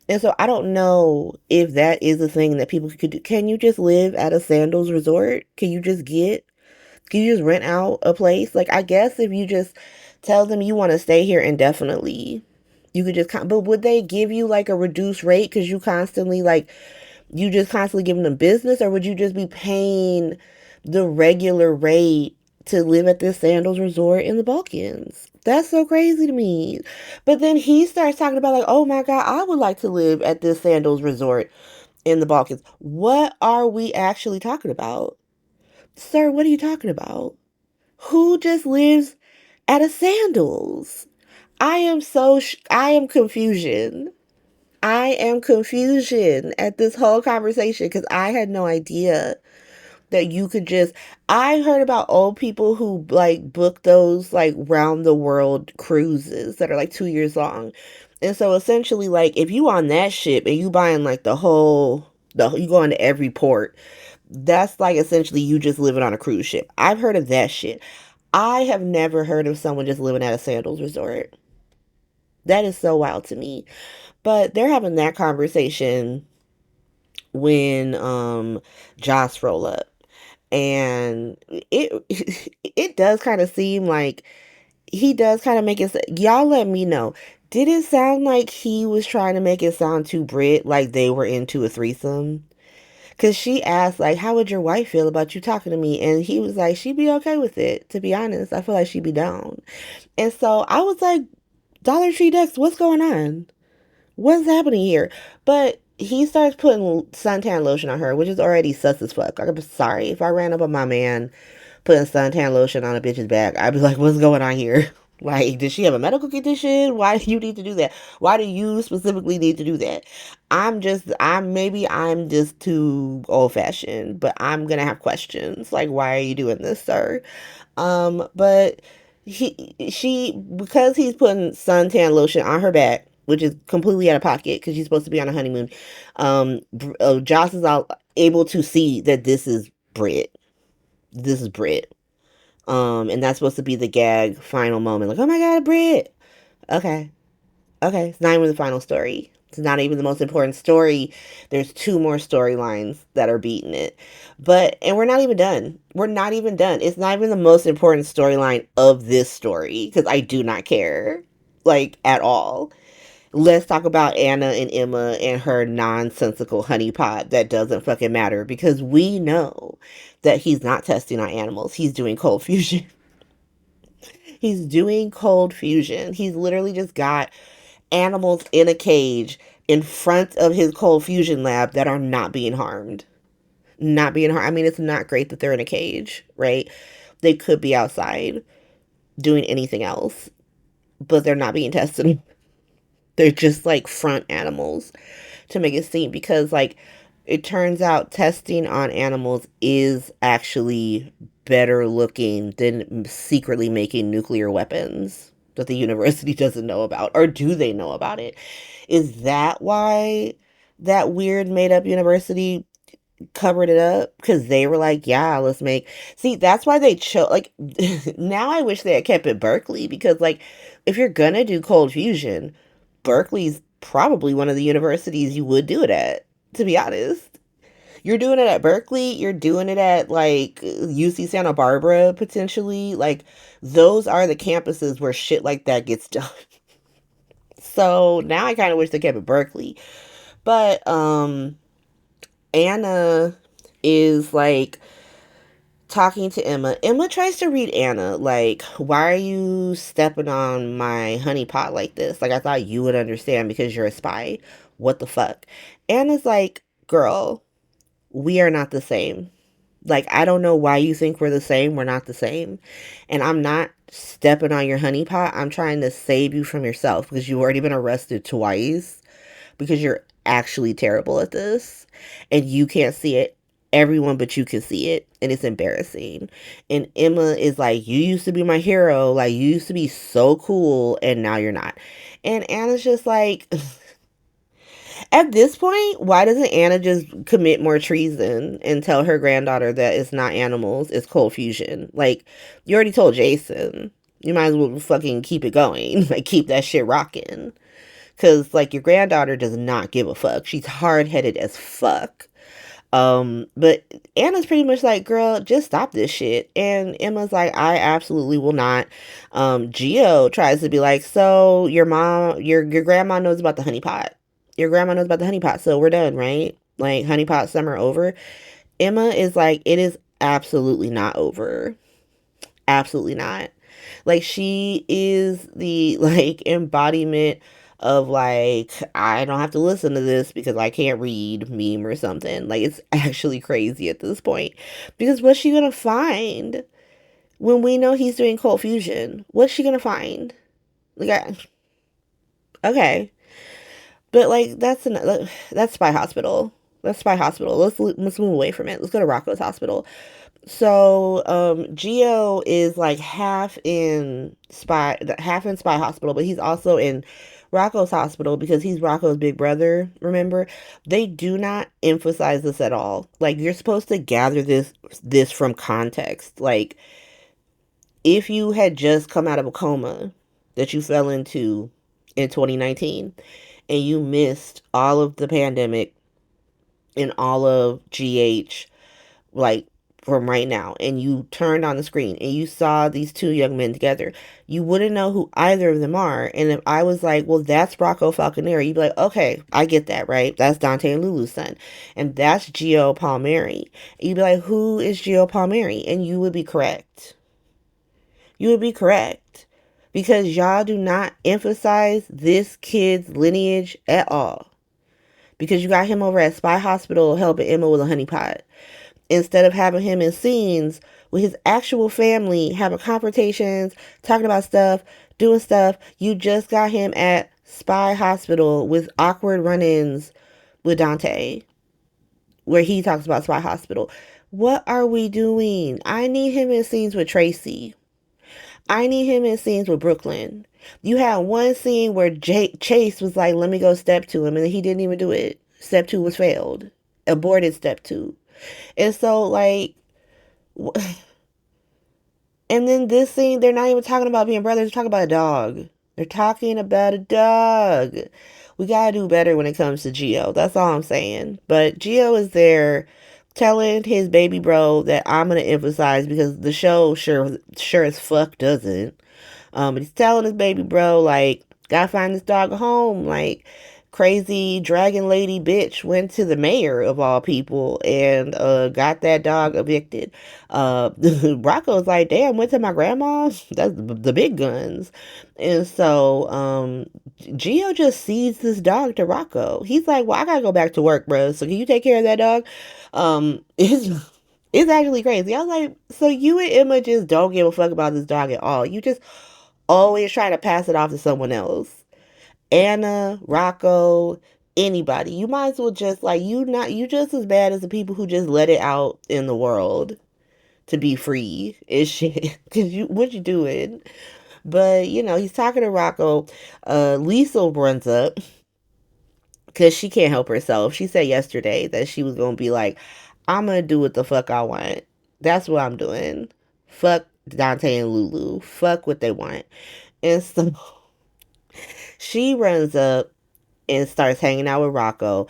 And so I don't know if that is a thing that people could do. Can you just live at a Sandals resort? Can you just rent out a place? Like, I guess if you just tell them you want to stay here indefinitely, you could just, but would they give you like a reduced rate because you just constantly giving them business, or would you just be paying the regular rate to live at this Sandals resort in the Balkans? That's so crazy to me. But then he starts talking about like, oh my God, I would like to live at this Sandals resort in the Balkans. What are we actually talking about? Sir, what are you talking about? Who just lives at a Sandals? I am confusion. I am confusion at this whole conversation because I had no idea that you could just. I heard about old people who like book those like round the world cruises that are like 2 years long. And so essentially, like if you on that ship and you buying like you go into every port, that's like essentially you just living on a cruise ship. I've heard of that shit. I have never heard of someone just living at a Sandals resort. That is so wild to me. But they're having that conversation when Joss roll up. And it it does kind of seem like he does kind of make it, y'all let me know. Did it sound like he was trying to make it sound to Brit like they were into a threesome? Because she asked, like, how would your wife feel about you talking to me? And he was like, she'd be okay with it, to be honest. I feel like she'd be down. And so I was like, Dollar Tree Dex, what's going on? What's happening here? But he starts putting suntan lotion on her, which is already sus as fuck. I'm sorry. If I ran up on my man putting suntan lotion on a bitch's back, I'd be like, what's going on here? Like, did she have a medical condition? Why do you need to do that? Why do you specifically need to do that? Maybe I'm just too old fashioned, but I'm gonna have questions. Like, why are you doing this, sir? But because he's putting suntan lotion on her back, which is completely out of pocket because she's supposed to be on a honeymoon. Joss is able to see that this is Brit. This is Brit. And that's supposed to be the gag final moment. Like, oh my god, Brit. Okay. Okay. It's not even the final story. It's not even the most important story. There's two more storylines that are beating it. And we're not even done. We're not even done. It's not even the most important storyline of this story because I do not care, like, at all. Let's talk about Anna and Emma and her nonsensical honeypot that doesn't fucking matter because we know that he's not testing on animals. He's doing cold fusion. He's doing cold fusion. He's literally just got animals in a cage in front of his cold fusion lab that are not being harmed. Not being harmed. I mean, it's not great that they're in a cage, right? They could be outside doing anything else, but they're not being tested. They're just like front animals to make it seem because like it turns out testing on animals is actually better looking than secretly making nuclear weapons that the university doesn't know about. Or do they know about it? Is that why that weird made up university covered it up? Because they were like, yeah, let's make. See, that's why they chose. Like, now I wish they had kept it Berkeley because, like, if you're gonna do cold fusion, Berkeley's probably one of the universities you would do it at, to be honest. You're doing it at Berkeley, you're doing it at like UC Santa Barbara potentially. Like those are the campuses where shit like that gets done. So now I kind of wish they kept it Berkeley. But Anna is like talking to Emma. Emma tries to read Anna like, why are you stepping on my honey pot like this? Like I thought you would understand because you're a spy. What the fuck? Anna's like, girl, we are not the same. Like, I don't know why you think we're the same. We're not the same. And I'm not stepping on your honey pot. I'm trying to save you from yourself because you've already been arrested twice because you're actually terrible at this and you can't see it. Everyone but you can see it and it's embarrassing. And Emma is like, you used to be my hero. Like, you used to be so cool and now you're not. And Anna's just like, at this point, why doesn't Anna just commit more treason and tell her granddaughter that it's not animals, it's cold fusion? Like, you already told Jason. You might as well fucking keep it going. Like, keep that shit rocking. Because, like, your granddaughter does not give a fuck. She's hard-headed as fuck. But Anna's pretty much like, girl, just stop this shit. And Emma's like, I absolutely will not. Gio tries to be like, so your grandma knows about the honeypot. Your grandma knows about the honeypot, so we're done, right? Like, honeypot summer over. Emma is like, it is absolutely not over. Absolutely not. Like, she is the like embodiment of like, I don't have to listen to this because I can't read meme or something. Like, it's actually crazy at this point. Because what's she gonna find when we know he's doing cold fusion? What's she gonna find? Like, okay. But like that's Spy Hospital. That's Spy Hospital. Let's move away from it. Let's go to Rocco's hospital. So Geo is like half in Spy Hospital, but he's also in Rocco's hospital because he's Rocco's big brother, remember? They do not emphasize this at all. Like, you're supposed to gather this from context. Like, if you had just come out of a coma that you fell into in 2019 and you missed all of the pandemic and all of GH, like from right now and you turned on the screen and you saw these two young men together, you wouldn't know who either of them are. And if I was like, well, that's Rocco Falconeri, you'd be like, okay, I get that, right? That's Dante and Lulu's son. And that's Gio Palmieri. And you'd be like, who is Gio Palmieri? And you would be correct. You would be correct. Because y'all do not emphasize this kid's lineage at all. Because you got him over at Spy Hospital helping Emma with a honeypot, instead of having him in scenes with his actual family, having confrontations, talking about stuff, doing stuff. You just got him at Spy Hospital with awkward run-ins with Dante, where he talks about Spy Hospital. What are we doing? I need him in scenes with Tracy. I need him in scenes with Brooklyn. You had one scene where Chase was like, let me go step to him, and he didn't even do it. Step two was failed. Aborted step two. And so, like, and then this scene, they're not even talking about being brothers. They're talking about a dog. They're talking about a dog. We gotta do better when it comes to Gio. That's all I'm saying. But Gio is there telling his baby bro that I'm gonna emphasize, because the show sure as fuck doesn't. But he's telling his baby bro, like, gotta find this dog a home. Like, crazy dragon lady bitch went to the mayor of all people and got that dog evicted. Rocco's like, damn, went to my grandma's. That's the big guns. And so Gio just sees this dog to Rocco. He's like, well, I gotta go back to work, bro. So can you take care of that dog? It's actually crazy. I was like, so you and Emma just don't give a fuck about this dog at all. You just always try to pass it off to someone else. Anna, Rocco, anybody. You might as well just like, you just as bad as the people who just let it out in the world to be free and shit. Cause what you doing? But he's talking to Rocco. Lisa runs up because she can't help herself. She said yesterday that she was gonna be like, I'm gonna do what the fuck I want. That's what I'm doing. Fuck Dante and Lulu. Fuck what they want. And so she runs up and starts hanging out with Rocco.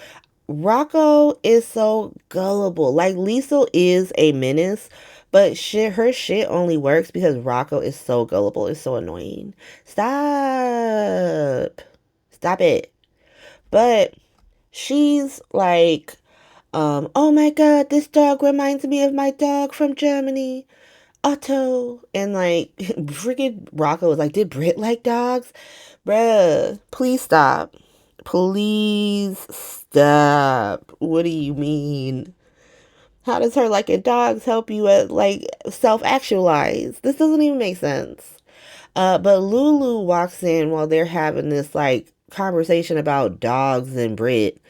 Rocco is so gullible. Like, Lisa is a menace, but her shit only works because Rocco is so gullible. It's so annoying. Stop. Stop it. But she's like, oh my god, this dog reminds me of my dog from Germany, Otto. And like, freaking Rocco was like, did Brit like dogs? Bruh, please stop. Please stop. What do you mean? How does her liking dogs help you like self-actualize? This doesn't even make sense. But Lulu walks in while they're having this like conversation about dogs and Brit.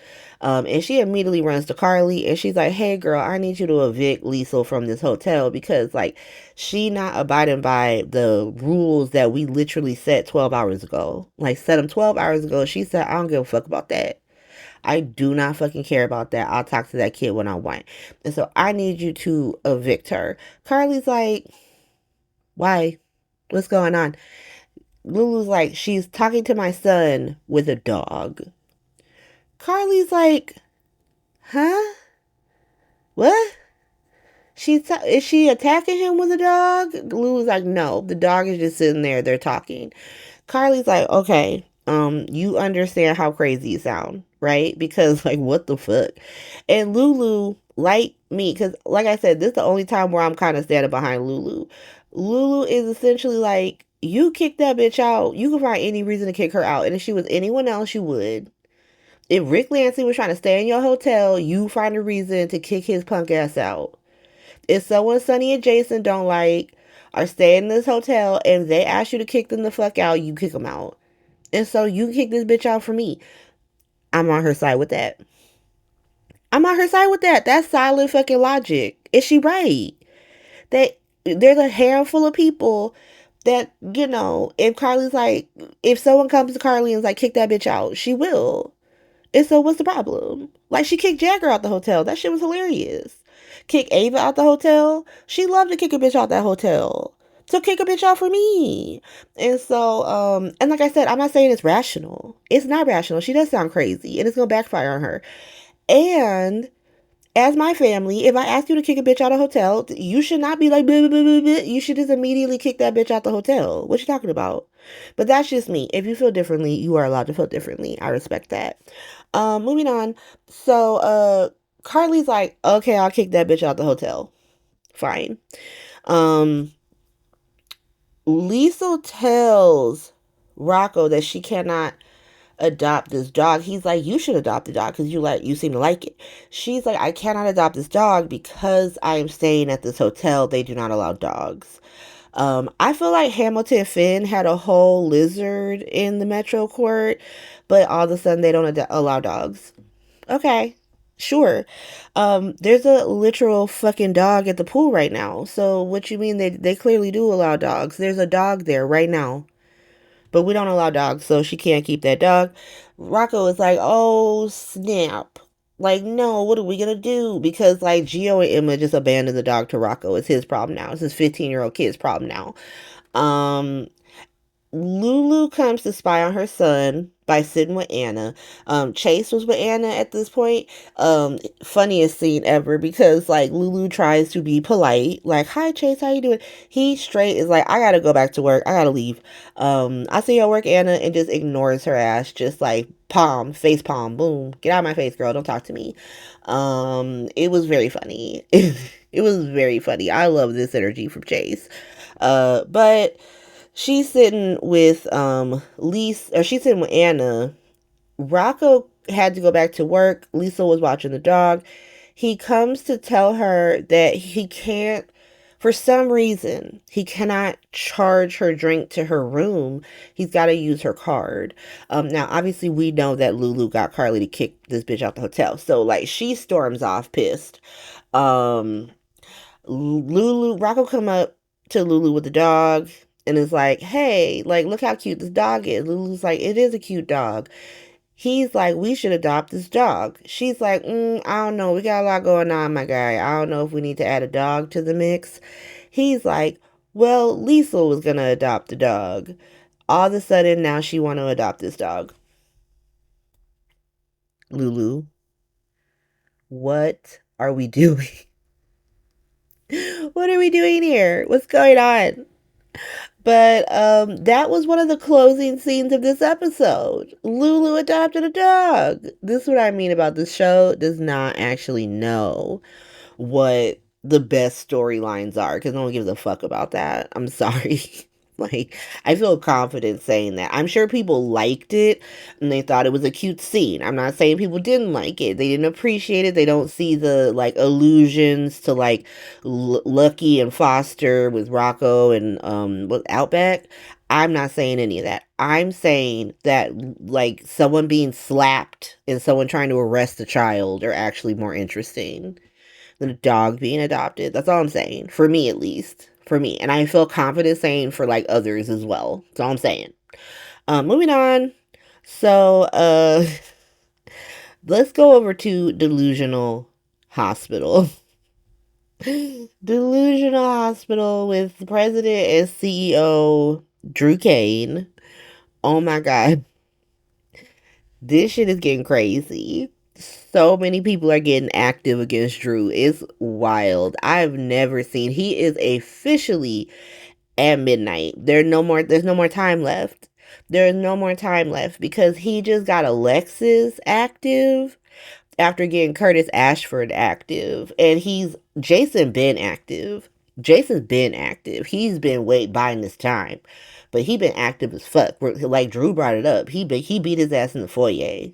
And she immediately runs to Carly and she's like, hey girl, I need you to evict Liesl from this hotel because like she not abiding by the rules that we literally set 12 hours ago. Like, set them 12 hours ago. She said, I don't give a fuck about that. I do not fucking care about that. I'll talk to that kid when I want. And so I need you to evict her. Carly's like, why? What's going on? Lulu's like, she's talking to my son with a dog. Carly's like, huh? What? Is she attacking him with a dog? Lulu's like, no, the dog is just sitting there. They're talking. Carly's like, okay, you understand how crazy you sound, right? Because like, what the fuck? And Lulu, like me, because like I said, this is the only time where I'm kind of standing behind Lulu. Lulu is essentially like, you kick that bitch out. You can find any reason to kick her out. And if she was anyone else, you would. If Rick Lansing was trying to stay in your hotel, you find a reason to kick his punk ass out. If someone Sonny and Jason don't like are staying in this hotel and they ask you to kick them the fuck out, you kick them out. And so you kick this bitch out for me. I'm on her side with that. I'm on her side with that. That's solid fucking logic. Is she right? That there's a handful of people that, if Carly's like, if someone comes to Carly and is like, kick that bitch out, she will. And so what's the problem? Like, she kicked Jagger out the hotel. That shit was hilarious. Kick Ava out the hotel. She loved to kick a bitch out that hotel. So kick a bitch out for me. And so, and like I said, I'm not saying it's rational. It's not rational. She does sound crazy and it's gonna backfire on her. And As my family, if I ask you to kick a bitch out of a hotel, you should not be like, "Bleh, bleh, bleh, bleh." You should just immediately kick that bitch out the hotel. What you talking about? But that's just me. If you feel differently, you are allowed to feel differently. I respect that. Moving on. So, Carly's like, okay, I'll kick that bitch out the hotel. Fine. Um, Lisa tells Rocco that she cannot adopt this dog. He's like, you should adopt the dog because you seem to like it. She's like, I cannot adopt this dog because I am staying at this hotel. They do not allow dogs. I feel like Hamilton Finn had a whole lizard in the Metro Court, but all of a sudden they don't allow dogs. Okay, sure. There's a literal fucking dog at the pool right now. So what you mean they clearly do allow dogs? There's a dog there right now. But we don't allow dogs, so she can't keep that dog. Rocco is like, oh snap. Like, no, what are we gonna do? Because like Gio and Emma just abandoned the dog to Rocco. It's his problem now. It's his 15-year-old kid's problem now. Um, Lulu comes to spy on her son by sitting with Anna. Chase was with Anna at this point. Funniest scene ever because like Lulu tries to be polite, like, "Hi Chase, how you doing?" He straight is like, "I gotta go back to work. I gotta leave. I see you at work, Anna," and just ignores her ass, just like palm, face palm, boom, get out of my face, girl. Don't talk to me. It was very funny. It was very funny. I love this energy from Chase. But she's sitting with Lisa, or she's sitting with Anna. Rocco had to go back to work. Lisa was watching the dog. He comes to tell her that he can't, for some reason, he cannot charge her drink to her room. He's got to use her card. Now, obviously, we know that Lulu got Carly to kick this bitch out the hotel. So, like, she storms off pissed. Um, Rocco come up to Lulu with the dog and is like, "Hey, like, look how cute this dog is." Lulu's like, "It is a cute dog." He's like, "We should adopt this dog." She's like, "I don't know. We got a lot going on, my guy. I don't know if we need to add a dog to the mix." He's like, "Well, Lisa was gonna adopt the dog. All of a sudden, now she want to adopt this dog." Lulu, what are we doing? What are we doing here? What's going on? But that was one of the closing scenes of this episode. Lulu adopted a dog. This is what I mean about this show does not actually know what the best storylines are because no one gives a fuck about that. I'm sorry. Like, I feel confident saying that. I'm sure people liked it and they thought it was a cute scene. I'm not saying people didn't like it. They didn't appreciate it. They don't see the like allusions to like Lucky and Foster with Rocco and with Outback. I'm not saying any of that. I'm saying that like someone being slapped and someone trying to arrest a child are actually more interesting than a dog being adopted. That's all I'm saying. For me, at least. For me. And I feel confident saying for like others as well. That's all I'm saying. Moving on. So, let's go over to Delusional Hospital. Delusional Hospital with the president and CEO Drew Cain. Oh my god. This shit is getting crazy. So many people are getting active against Drew. It's wild. I've never seen. He is officially at midnight. There's no more time left. There's no more time left because he just got Alexis active after getting Curtis Ashford active. And Jason been active. Jason's been active. He's been buying this time. But he been active as fuck. Like Drew brought it up. He beat his ass in the foyer.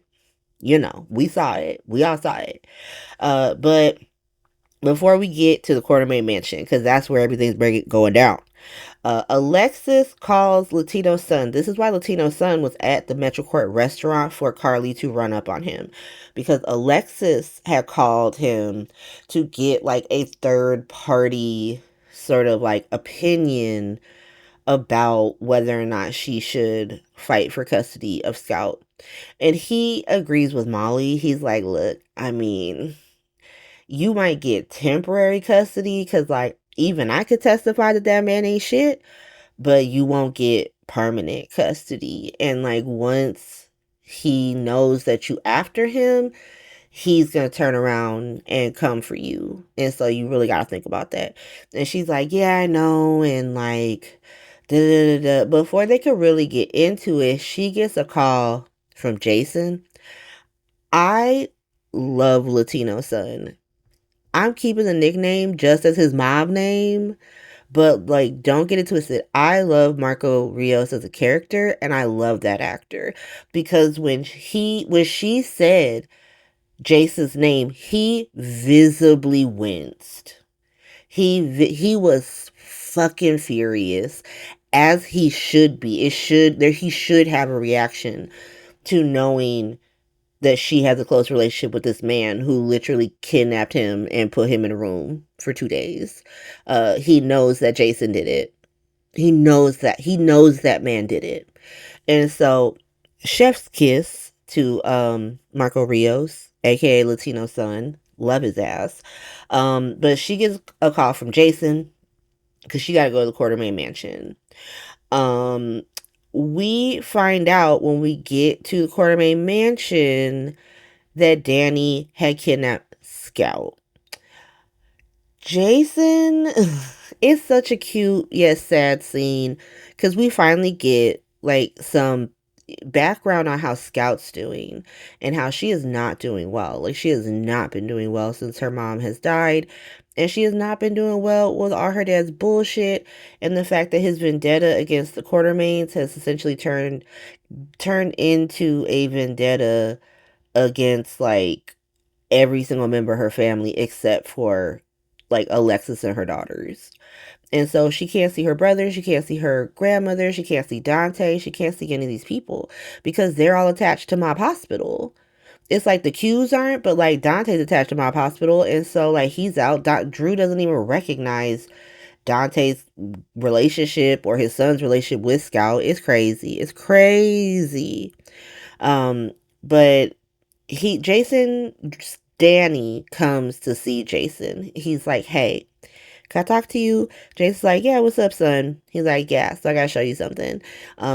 You know, we saw it. We all saw it. But before we get to the Quartermain Mansion, because that's where everything's going down, Alexis calls Latino Son. This is why Latino Son was at the Metro Court restaurant for Carly to run up on him. Because Alexis had called him to get like a third party sort of like opinion about whether or not she should fight for custody of Scout. And he agrees with Molly. He's like, look, I mean, you might get temporary custody because, like, even I could testify that that man ain't shit, but you won't get permanent custody. And, like, once he knows that you after him, he's gonna turn around and come for you. And so you really gotta think about that. And she's like, yeah, I know. And like, da da da da. Before they could really get into it, she gets a call from Jason. I love Latino Son. I'm keeping the nickname just as his mob name, but like, don't get it twisted. I love Marco Rios as a character, and I love that actor because when she said Jason's name, he visibly winced. He was fucking furious, as he should be. He should have a reaction to knowing that she has a close relationship with this man who literally kidnapped him and put him in a room for 2 days. He knows that Jason did it. He knows that man did it. And so, chef's kiss to Marco Rios, aka Latino Son. Love his ass. But she gets a call from Jason because she got to go to the Quartermain Mansion. Um, we find out when we get to the Quartermain Mansion that Danny had kidnapped Scout. Jason, it's such a cute yet sad scene because we finally get like some background on how Scout's doing and how she is not doing well. Like, she has not been doing well since her mom has died, and she has not been doing well with all her dad's bullshit and the fact that his vendetta against the Quartermains has essentially turned into a vendetta against like every single member of her family except for like Alexis and her daughters. And so she can't see her brother, she can't see her grandmother, she can't see Dante, she can't see any of these people because they're all attached to Mob Hospital. It's like the Q's aren't, but like Dante's attached to Mob Hospital, and so like he's out. Drew doesn't even recognize Dante's relationship or his son's relationship with Scout. It's crazy. It's crazy. But Jason, Danny comes to see Jason. He's like, hey, can I talk to you? Jason's like, yeah, what's up, son? He's like, yeah, so I gotta show you something.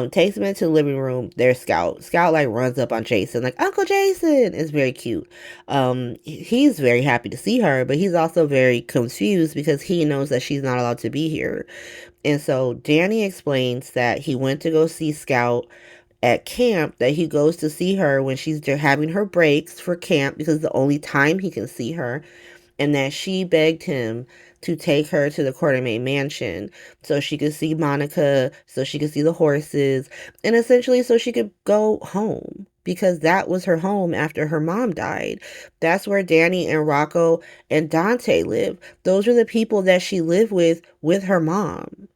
Takes him into the living room. There's Scout. Scout like runs up on Jason, like, Uncle Jason. It's very cute. He's very happy to see her, but he's also very confused because he knows that she's not allowed to be here. And so Danny explains that he went to go see Scout at camp, that he goes to see her when she's having her breaks for camp because the only time he can see her, and that she begged him to take her to the Quartermain Mansion so she could see Monica, so she could see the horses, and essentially so she could go home because that was her home after her mom died. That's where Danny and Rocco and Dante live. Those are the people that she lived with her mom.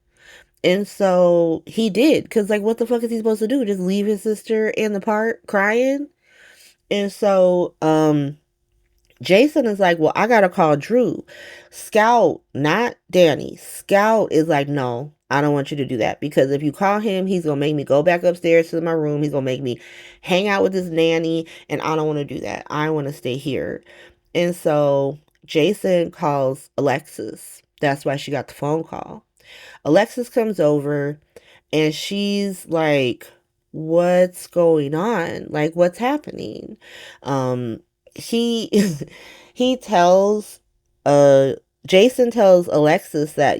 And so he did, because like, what the fuck is he supposed to do? Just leave his sister in the park crying? And so Jason is like, well, I gotta call Drew. Scout, not Danny. Scout is like, no, I don't want you to do that because if you call him, he's gonna make me go back upstairs to my room. He's gonna make me hang out with his nanny, and I don't want to do that. I want to stay here. And so Jason calls Alexis. That's why she got the phone call. Alexis comes over and she's like, what's going on? Like, what's happening? He he tells uh Jason tells Alexis that,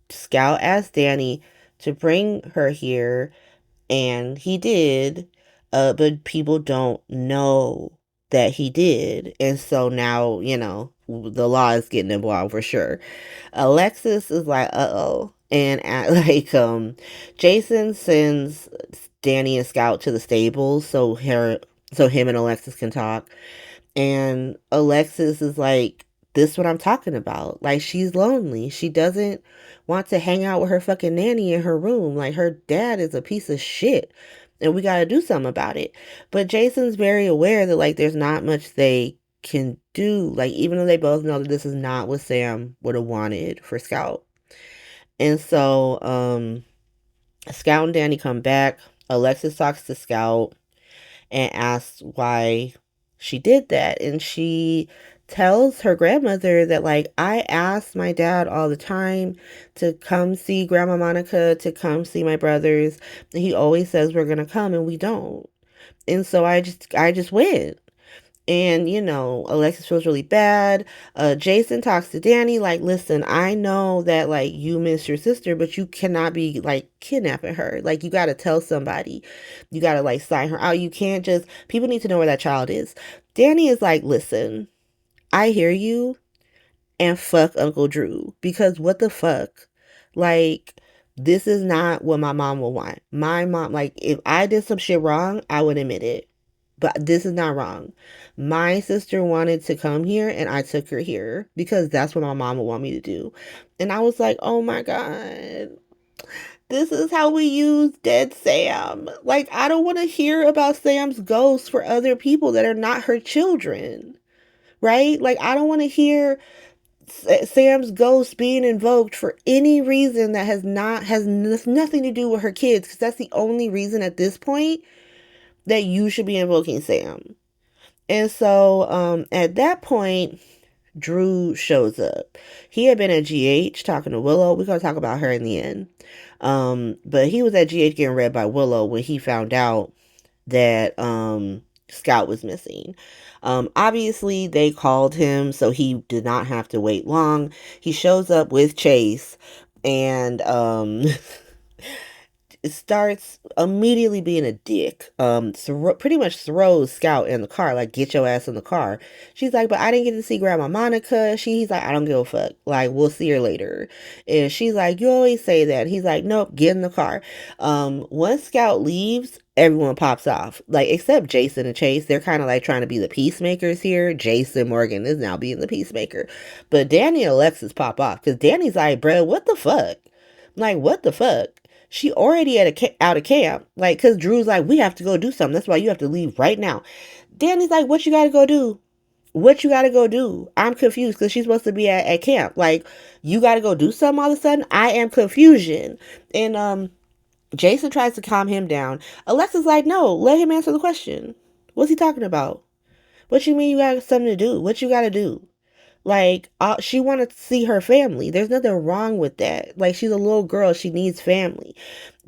Scout asked Danny to bring her here, and he did, but people don't know that he did. And so now, the law is getting involved for sure. Alexis is like, uh-oh. And Jason sends Danny and Scout to the stables so him and Alexis can talk. And Alexis is like, this is what I'm talking about. Like, she's lonely. She doesn't want to hang out with her fucking nanny in her room. Like, her dad is a piece of shit. And we got to do something about it. But Jason's very aware that, like, there's not much they can do. Like, even though they both know that this is not what Sam would have wanted for Scout. And so, Scout and Danny come back. Alexis talks to Scout and asks why she did that. And she tells her grandmother that, like, I asked my dad all the time to come see Grandma Monica, to come see my brothers. And he always says we're going to come and we don't. And so I just went. And, Alexis feels really bad. Jason talks to Danny, like, listen, I know that, like, you miss your sister, but you cannot be, like, kidnapping her. Like, you got to tell somebody. You got to, like, sign her out. You can't just, people need to know where that child is. Danny is like, listen, I hear you, and fuck Uncle Drew. Because what the fuck? Like, this is not what my mom would want. My mom, like, if I did some shit wrong, I would admit it. But this is not wrong. My sister wanted to come here and I took her here because that's what my mom would want me to do. And I was like, oh my God, this is how we use dead Sam. Like, I don't want to hear about Sam's ghost for other people that are not her children. Right? Like, I don't want to hear Sam's ghost being invoked for any reason that has nothing to do with her kids, because that's the only reason at this point that you should be invoking Sam. And so at that point, Drew shows up. He had been at GH talking to Willow. We're gonna talk about her in the end. But he was at GH getting read by Willow when he found out that Scout was missing. Obviously they called him, so he did not have to wait long. He shows up with Chase, and starts immediately being a dick. Pretty much throws Scout in the car, like, get your ass in the car. She's like, but I didn't get to see Grandma Monica. He's like, I don't give a fuck. Like, we'll see her later. And she's like, you always say that. He's like, nope, get in the car. Once Scout leaves, everyone pops off, like, except Jason and Chase. They're kind of like trying to be the peacemakers here. Jason Morgan is now being the peacemaker, but Danny and Alexis pop off because Danny's like, bro, what the fuck? Like, what the fuck? She already out of camp, like, because Drew's like, we have to go do something. That's why you have to leave right now. Danny's like, what you got to go do? What you got to go do? I'm confused because she's supposed to be at camp. Like, you got to go do something all of a sudden? I am confusion. And Jason tries to calm him down. Alexa's like, no, let him answer the question. What's he talking about? What you mean you got something to do? What you got to do? Like, she wanted to see her family. There's nothing wrong with that. Like, she's a little girl. She needs family.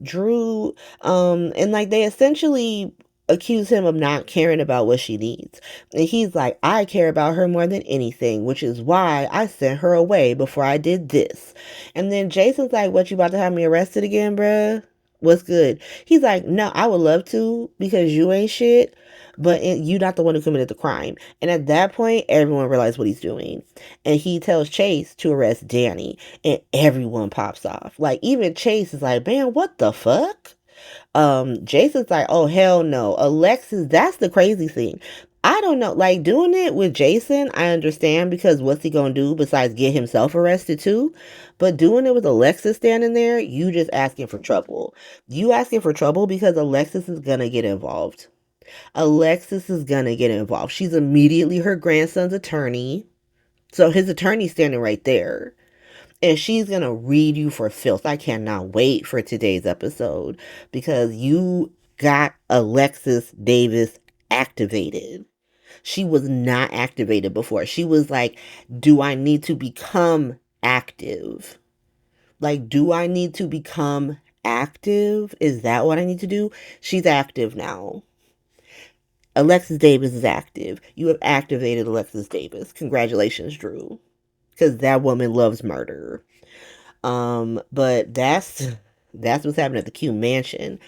Drew, and like they essentially accuse him of not caring about what she needs. And he's like, I care about her more than anything, which is why I sent her away before I did this. And then Jason's like, what, you about to have me arrested again, bruh? What's good? He's like, no, I would love to because you ain't shit, but you not the one who committed the crime. And at that point, everyone realized what he's doing. And he tells Chase to arrest Danny, and everyone pops off. Like, even Chase is like, man, what the fuck? Jason's like, oh, hell no. Alexis, that's the crazy thing. I don't know, like, doing it with Jason, I understand, because what's he gonna do besides get himself arrested too? But doing it with Alexis standing there, you just asking for trouble. You asking for trouble because Alexis is gonna get involved. Alexis is gonna get involved. She's immediately her grandson's attorney. So his attorney's standing right there. And she's gonna read you for filth. I cannot wait for today's episode because you got Alexis Davis activated. She was not activated before. She was like, do I need to become active? Like, do I need to become active? Is that what I need to do? She's active now. Alexis Davis is active. You have activated Alexis Davis. Congratulations, Drew. Because that woman loves murder. But that's what's happening at the Q Mansion.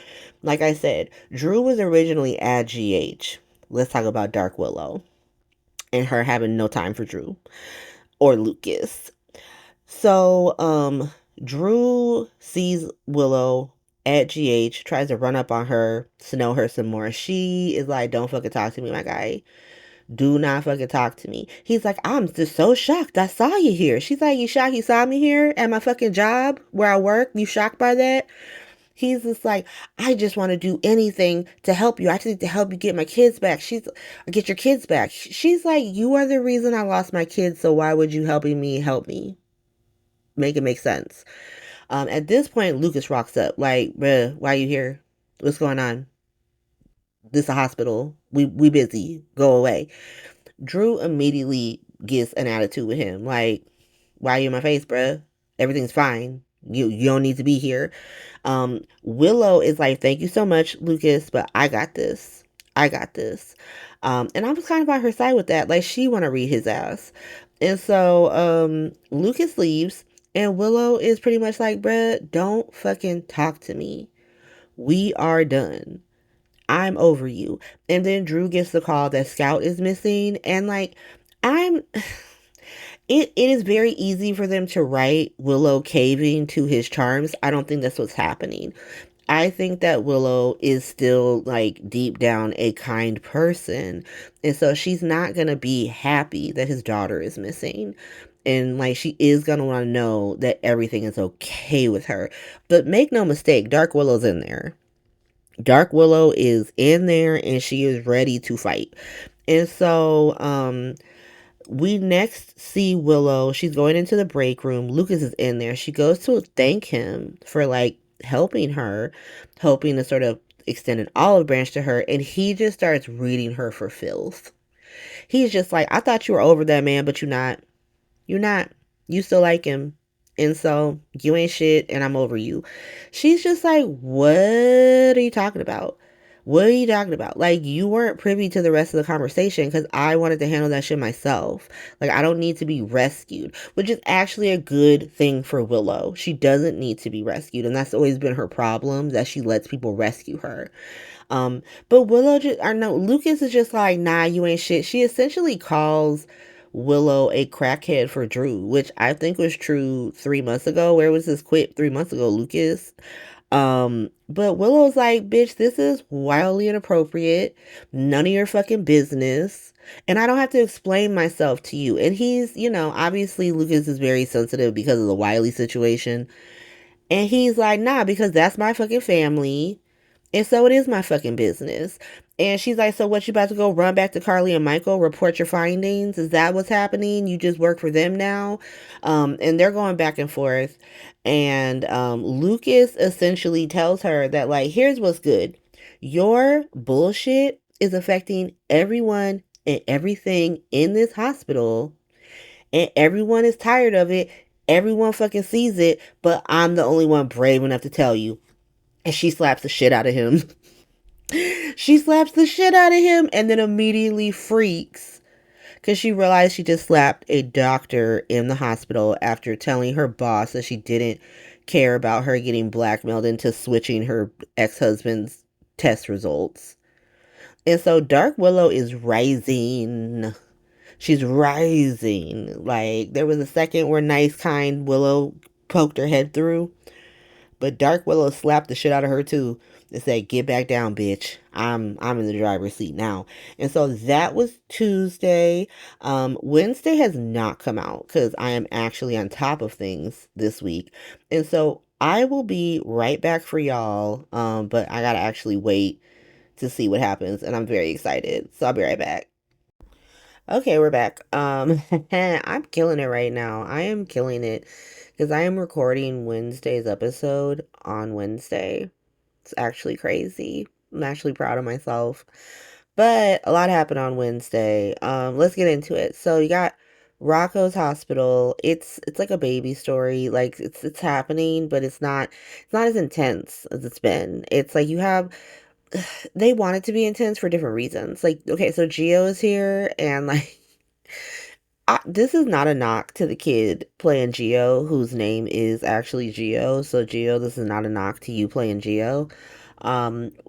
Like I said, Drew was originally at GH. Let's talk about Dark Willow and her having no time for Drew or Lucas. So, Drew sees Willow at GH, tries to run up on her, to know her some more. She is like, don't fucking talk to me, my guy. Do not fucking talk to me. He's like, I'm just so shocked. I saw you here. She's like, you shocked you saw me here at my fucking job where I work? You shocked by that? He's just like, I just want to do anything to help you. I just need to help you get my kids back. Get your kids back. She's like, you are the reason I lost my kids, so why would you helping me help me? Make it make sense. At this point, Lucas rocks up. Like, bruh, why are you here? What's going on? This is a hospital. We busy. Go away. Drew immediately gets an attitude with him. Like, why are you in my face, bruh? Everything's fine. You don't need to be here. Willow is like, thank you so much, Lucas, but I got this. I got this. And I was kind of on her side with that. Like, she want to read his ass. And so Lucas leaves, and Willow is pretty much like, bruh, don't fucking talk to me. We are done. I'm over you. And then Drew gets the call that Scout is missing. And like, I'm it is very easy for them to write Willow caving to his charms. I don't think that's what's happening. I think that Willow is still like deep down a kind person. And so she's not going to be happy that his daughter is missing. And like she is going to want to know that everything is okay with her. But make no mistake, Dark Willow's in there. Dark Willow is in there and she is ready to fight. And so we next see Willow. She's going into the break room. Lucas is in there. She goes to thank him for like helping her, hoping to sort of extend an olive branch to her. And he just starts reading her for filth. He's just like, I thought you were over that man, but you're not. You're not. You still like him. And so you ain't shit and I'm over you. She's just like, what are you talking about? What are you talking about? Like, you weren't privy to the rest of the conversation because I wanted to handle that shit myself. Like, I don't need to be rescued, which is actually a good thing for Willow. She doesn't need to be rescued. And that's always been her problem, that she lets people rescue her. But Willow just, I know Lucas is just like, nah, you ain't shit. She essentially calls Willow a crackhead for Drew, which I think was true 3 months ago. Where was this quit 3 months ago, Lucas? But Willow's like, bitch, this is wildly inappropriate. None of your fucking business. And I don't have to explain myself to you. And he's, obviously Lucas is very sensitive because of the Wiley situation. And he's like, nah, because that's my fucking family. And so it is my fucking business. And she's like, so what, you about to go run back to Carly and Michael, report your findings? Is that what's happening? You just work for them now? And they're going back and forth. And Lucas essentially tells her that, like, here's what's good. Your bullshit is affecting everyone and everything in this hospital. And everyone is tired of it. Everyone fucking sees it. But I'm the only one brave enough to tell you. And she slaps the shit out of him. She slaps the shit out of him and then immediately freaks because she realized she just slapped a doctor in the hospital after telling her boss that she didn't care about her getting blackmailed into switching her ex-husband's test results. And so Dark Willow is rising. She's rising. Like, there was a second where nice, kind Willow poked her head through. But Dark Willow slapped the shit out of her too and said, "Get back down, bitch. I'm in the driver's seat now." And so that was Tuesday. Wednesday has not come out because I am actually on top of things this week. And so I will be right back for y'all. But I gotta actually wait to see what happens, and I'm very excited. So I'll be right back. Okay, we're back. I'm killing it right now. I am killing it because I am recording Wednesday's episode on Wednesday. It's actually crazy. I'm actually proud of myself. But a lot happened on Wednesday. Let's get into it. So you got Rocco's hospital. It's like a baby story. Like it's happening, but it's not as intense as it's been. It's like you have they want it to be intense for different reasons. Like, okay, so Gio is here, and like, this is not a knock to the kid playing Gio, whose name is actually Gio. So, Gio, this is not a knock to you playing Gio.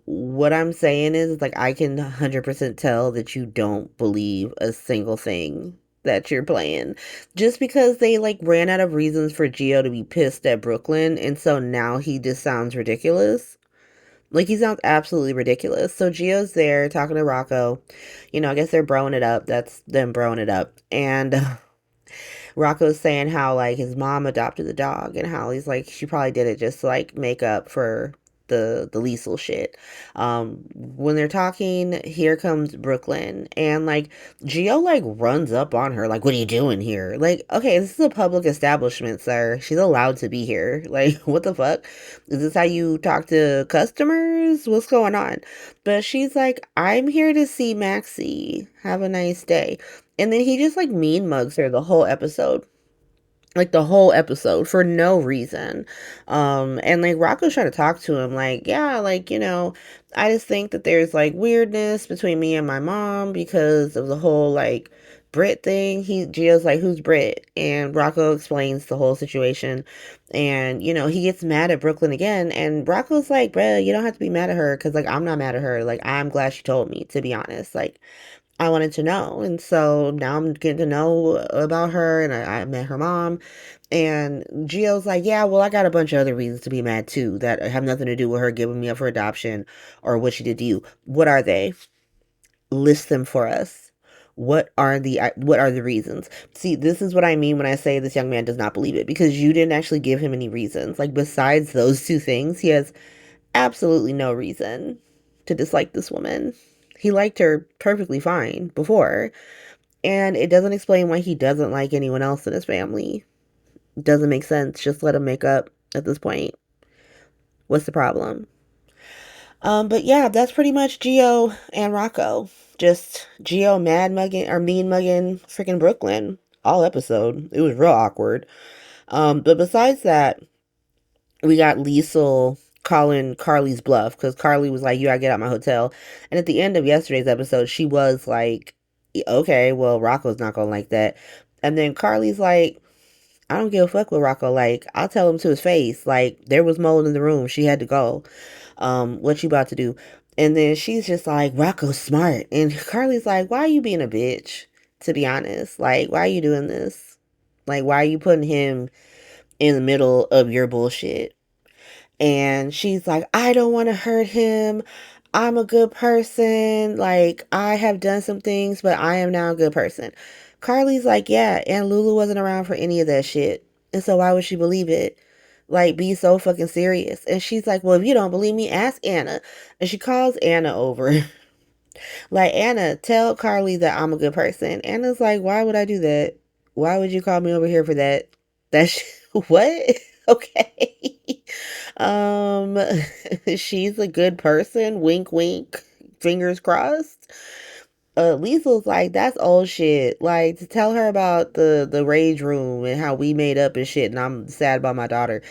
What I'm saying is, like, I can 100% tell that you don't believe a single thing that you're playing just because they like ran out of reasons for Gio to be pissed at Brooklyn, and so now he just sounds ridiculous. Like, he sounds absolutely ridiculous. So Gio's there talking to Rocco. I guess they're broing it up. That's them broing it up. And Rocco's saying how like his mom adopted the dog and how he's like she probably did it just to like make up for the Liesel shit. When they're talking, here comes Brooklyn and like Gio like runs up on her like, what are you doing here? Like, okay, this is a public establishment, sir. She's allowed to be here. Like, what the fuck? Is this how you talk to customers? What's going on? But she's like, I'm here to see Maxie. Have a nice day. And then he just like mean mugs her the whole episode. like the whole episode for no reason. And like Rocco's trying to talk to him, like, yeah, like, I just think that there's like weirdness between me and my mom because of the whole like Brit thing. Gio's like, who's Brit? And Rocco explains the whole situation. And, he gets mad at Brooklyn again. And Rocco's like, bruh, you don't have to be mad at her because like I'm not mad at her. Like, I'm glad she told me, to be honest. Like, I wanted to know. And so now I'm getting to know about her, and I met her mom. And Gio's like, yeah, well, I got a bunch of other reasons to be mad too that have nothing to do with her giving me up for adoption or what she did to you. What are they? List them for us. What are the reasons? See, this is what I mean when I say this young man does not believe it, because you didn't actually give him any reasons. Like, besides those two things, he has absolutely no reason to dislike this woman. He liked her perfectly fine before, and it doesn't explain why he doesn't like anyone else in his family. It doesn't make sense. Just let him make up at this point. What's the problem? But yeah, that's pretty much Geo and Rocco. Just Geo mad mugging or mean mugging freaking Brooklyn all episode. It was real awkward. But besides that, we got Liesel calling Carly's bluff because Carly was like, "You gotta get out my hotel." And at the end of yesterday's episode, she was like, "Okay, well, Rocco's not gonna like that." And then Carly's like, "I don't give a fuck with Rocco. Like, I'll tell him to his face. Like, there was mold in the room. She had to go. What you about to do?" And then she's just like, "Rocco's smart." And Carly's like, "Why are you being a bitch? To be honest, like, why are you doing this? Like, why are you putting him in the middle of your bullshit?" And she's like, "I don't want to hurt him. I'm a good person. Like, I have done some things, but I am now a good person." Carly's like, "Yeah, and Lulu wasn't around for any of that shit. And so why would she believe it? Like, be so fucking serious." And she's like, "Well, if you don't believe me, ask Anna." And she calls Anna over. Like, "Anna, tell Carly that I'm a good person." Anna's like, "Why would I do that? Why would you call me over here for that?" That's what? Okay. Um, she's a good person. Wink, wink. Fingers crossed. Liesel's like, "That's old shit. Like, to tell her about the rage room and how we made up and shit, and I'm sad about my daughter."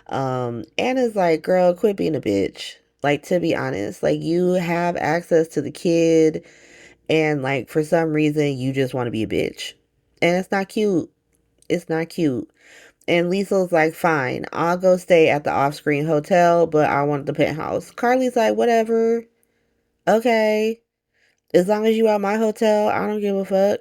Anna's like, "Girl, quit being a bitch. Like, to be honest, like, you have access to the kid, and like for some reason you just want to be a bitch, and it's not cute. It's not cute." And Liesel's like, "Fine, I'll go stay at the off-screen hotel, but I want the penthouse." Carly's like, "Whatever. Okay. As long as you at my hotel, I don't give a fuck."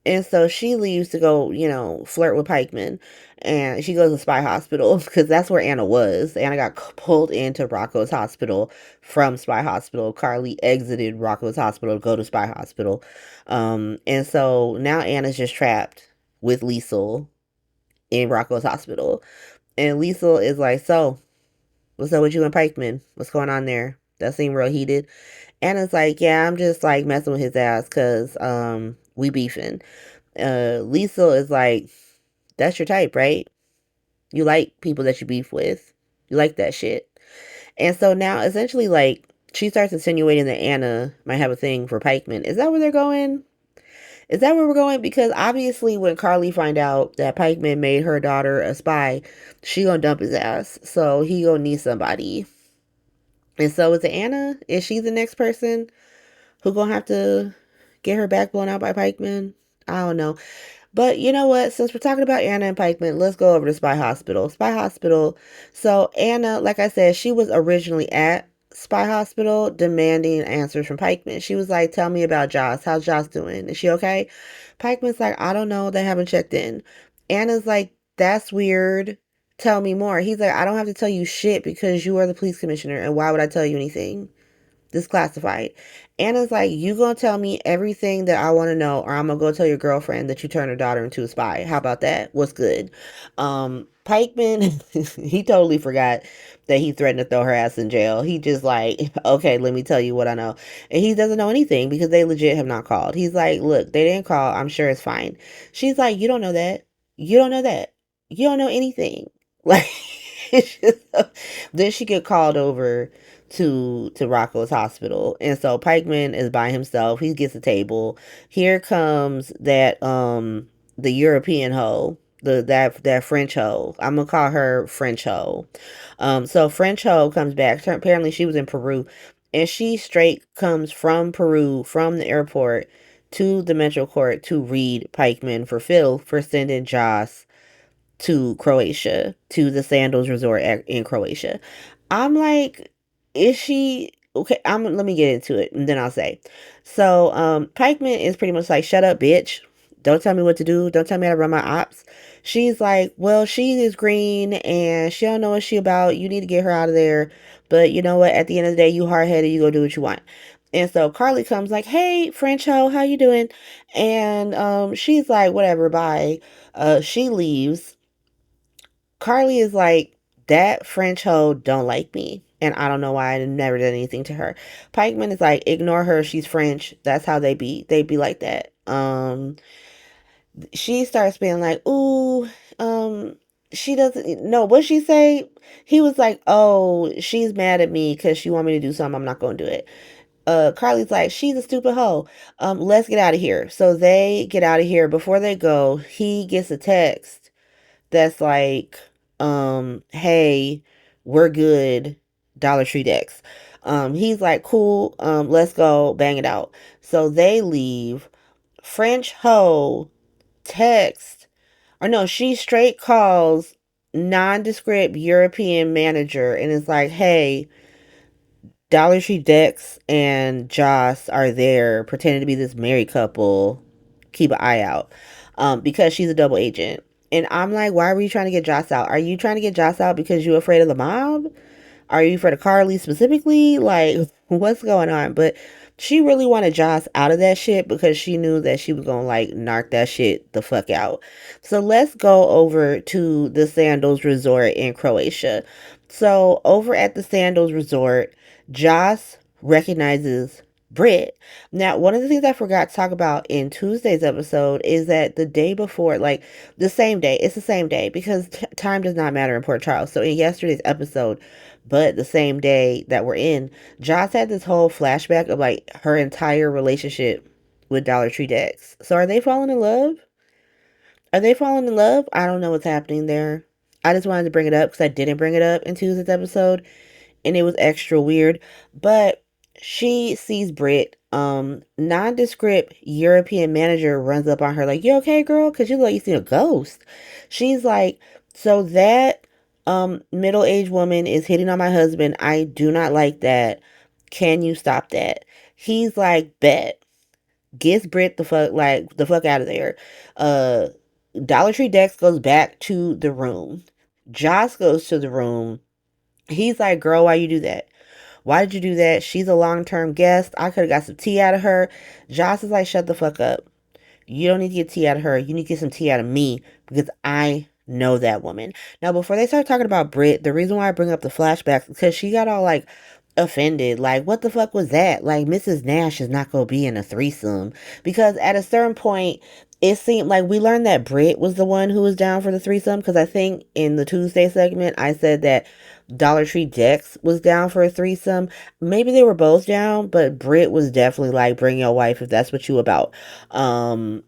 And so she leaves to go, flirt with Pikeman. And she goes to Spy Hospital because that's where Anna was. Anna got pulled into Rocco's hospital from Spy Hospital. Carly exited Rocco's hospital to go to Spy Hospital. And so now Anna's just trapped with Liesel in Rocco's hospital. And Liesel is like, "So, what's up with you and Pikeman? What's going on there? That seemed real heated." Anna's like, "Yeah, I'm just like messing with his ass because we beefing." Liesel is like, "That's your type, right? You like people that you beef with. You like that shit." And so now essentially like she starts insinuating that Anna might have a thing for Pikeman. Is that where they're going? Is that where we're going? Because obviously when Carly find out that Pikeman made her daughter a spy, she gonna dump his ass. So he gonna need somebody. And so is it Anna? Is she the next person who gonna have to get her back blown out by Pikeman? I don't know. But you know what? Since we're talking about Anna and Pikeman, let's go over to Spy Hospital. Spy Hospital. So Anna, like I said, she was originally at Spy Hospital demanding answers from Pikeman. She was like, "Tell me about Joss. How's Joss doing? Is she okay?" Pikeman's like, "I don't know. They haven't checked in." Anna's like, "That's weird. Tell me more." He's like, "I don't have to tell you shit because you are the police commissioner, and why would I tell you anything? This classified." Anna's like, "You gonna tell me everything that I want to know, or I'm gonna go tell your girlfriend that you turned her daughter into a spy. How about that? What's good?" Pikeman, he totally forgot that he threatened to throw her ass in jail. He just like, "Okay, let me tell you what I know." And he doesn't know anything because they legit have not called. He's like, "Look, they didn't call. I'm sure it's fine." She's like, "You don't know that. You don't know that. You don't know anything." Like, it's just, then she get called over to Rocco's hospital. And so Pikeman is by himself. He gets a table. Here comes that the European hoe. that French hoe. I'm gonna call her French hoe. So French hoe comes back. Apparently she was in Peru, and she straight comes from Peru, from the airport to the Metro Court to read Pikeman for Phil for sending Joss to Croatia, to the Sandals Resort in Croatia. I'm like, is she okay? Let me get into it and then I'll say. So, Pikeman is pretty much like, shut up, bitch. Don't tell me what to do. Don't tell me how to run my ops. She's like, well, she is green and she don't know what she about. You need to get her out of there. But you know what? At the end of the day, you hard headed. You go do what you want. And so Carly comes like, hey, French hoe, how you doing? And she's like, whatever, bye. She leaves. Carly is like, that French hoe don't like me. And I don't know why I never did anything to her. Pikeman is like, ignore her. She's French. That's how they be. They be like that. She starts being like, ooh, she doesn't know what she say. He was like, oh, she's mad at me because she want me to do something. I'm not going to do it. Carly's like, she's a stupid hoe. Let's get out of here. So they get out of here. Before they go, he gets a text that's like, hey, we're good, Dollar Tree Dex. He's like, cool, let's go bang it out. So they leave. French hoe text, or no, she straight calls nondescript European manager and is like, hey, Dollar Tree Dex and Joss are there pretending to be this married couple. Keep an eye out. Because she's a double agent. And I'm like, why were you trying to get Joss out? Are you trying to get Joss out because you're afraid of the mob? Are you afraid of Carly specifically? Like, what's going on? But she really wanted Joss out of that shit because she knew that she was gonna like narc that shit the fuck out. So let's go over to the Sandals Resort in Croatia. So over at the Sandals Resort, Joss recognizes Britt. Now, one of the things I forgot to talk about in Tuesday's episode is that the day before, like the same day, it's the same day because time does not matter in Port Charles. So in yesterday's episode, but the same day that we're in, Joss had this whole flashback of like her entire relationship with Dollar Tree Dex. So are they falling in love? Are they falling in love? I don't know what's happening there. I just wanted to bring it up because I didn't bring it up in Tuesday's episode and it was extra weird. But she sees Britt. Nondescript European manager runs up on her like, "You okay, girl? Cause you look like you seen a ghost." She's like, "So that middle-aged woman is hitting on my husband. I do not like that. Can you stop that?" He's like, "Bet." Gets Britt the fuck out of there. Uh, Dollar Tree Dex goes back to the room. Joss goes to the room. He's like, girl, why you do that? Why did you do that? She's a long-term guest. I could have got some tea out of her. Joss is like, shut the fuck up. You don't need to get tea out of her. You need to get some tea out of me because I know that woman. Now, before they start talking about Britt, the reason why I bring up the flashbacks is because she got all like offended. Like, what the fuck was that? Like, Mrs. Nash is not going to be in a threesome. Because at a certain point, it seemed like we learned that Britt was the one who was down for the threesome. Because I think in the Tuesday segment, I said that Dollar Tree Dex was down for a threesome. Maybe they were both down, but Britt was definitely like, bring your wife if that's what you about. And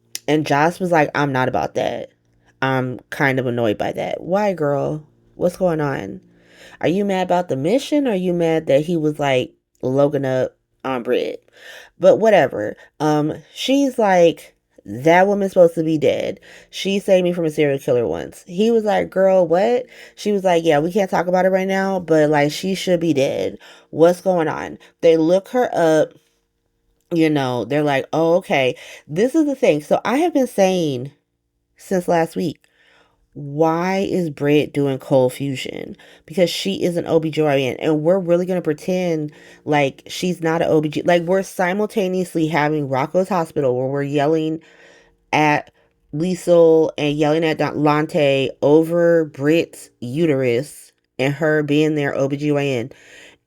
Joss was like, I'm not about that. I'm kind of annoyed by that. Why, girl? What's going on? Are you mad about the mission? Or are you mad that he was like Logan up on Britt? But whatever. She's like, that woman's supposed to be dead. She saved me from a serial killer once. He was like, girl, what? She was like, yeah, we can't talk about it right now, but like she should be dead. What's going on? They look her up. They're like, oh, okay. This is the thing. So I have been saying since last week, why is Britt doing cold fusion? Because she is an OBGYN and we're really going to pretend like she's not an OBG. Like we're simultaneously having Rocco's Hospital where we're yelling at Liesel and yelling at Lante over Britt's uterus and her being their OBGYN.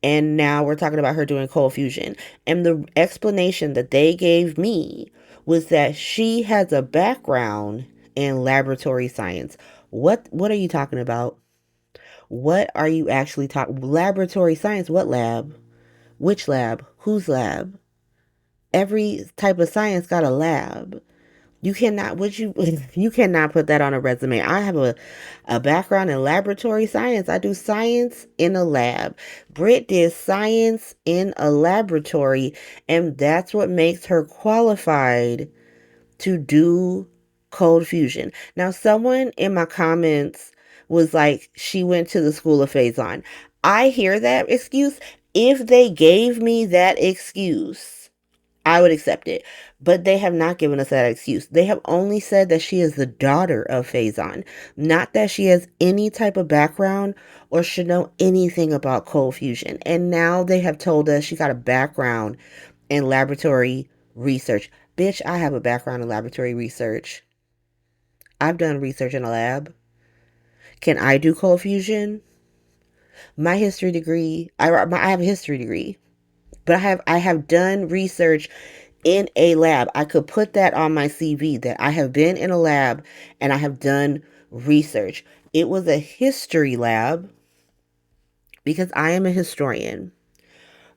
And now we're talking about her doing cold fusion. And the explanation that they gave me was that she has a background in laboratory science. What are you talking about? What are you actually talking? Laboratory science? What lab? Which lab? Whose lab? Every type of science got a lab. You cannot, would you, you cannot put that on a resume. I have a background in laboratory science. I do science in a lab. Britt did science in a laboratory, and that's what makes her qualified to do cold fusion. Now, someone in my comments was like, she went to the School of Phazon. I hear that excuse. If they gave me that excuse, I would accept it. But they have not given us that excuse. They have only said that she is the daughter of Phazon, not that she has any type of background or should know anything about cold fusion. And now they have told us she got a background in laboratory research. Bitch, I have a background in laboratory research. I've done research in a lab. Can I do cold fusion? My history degree, I have a history degree, but I have done research in a lab. I could put that on my CV that I have been in a lab and I have done research. It was a history lab because I am a historian,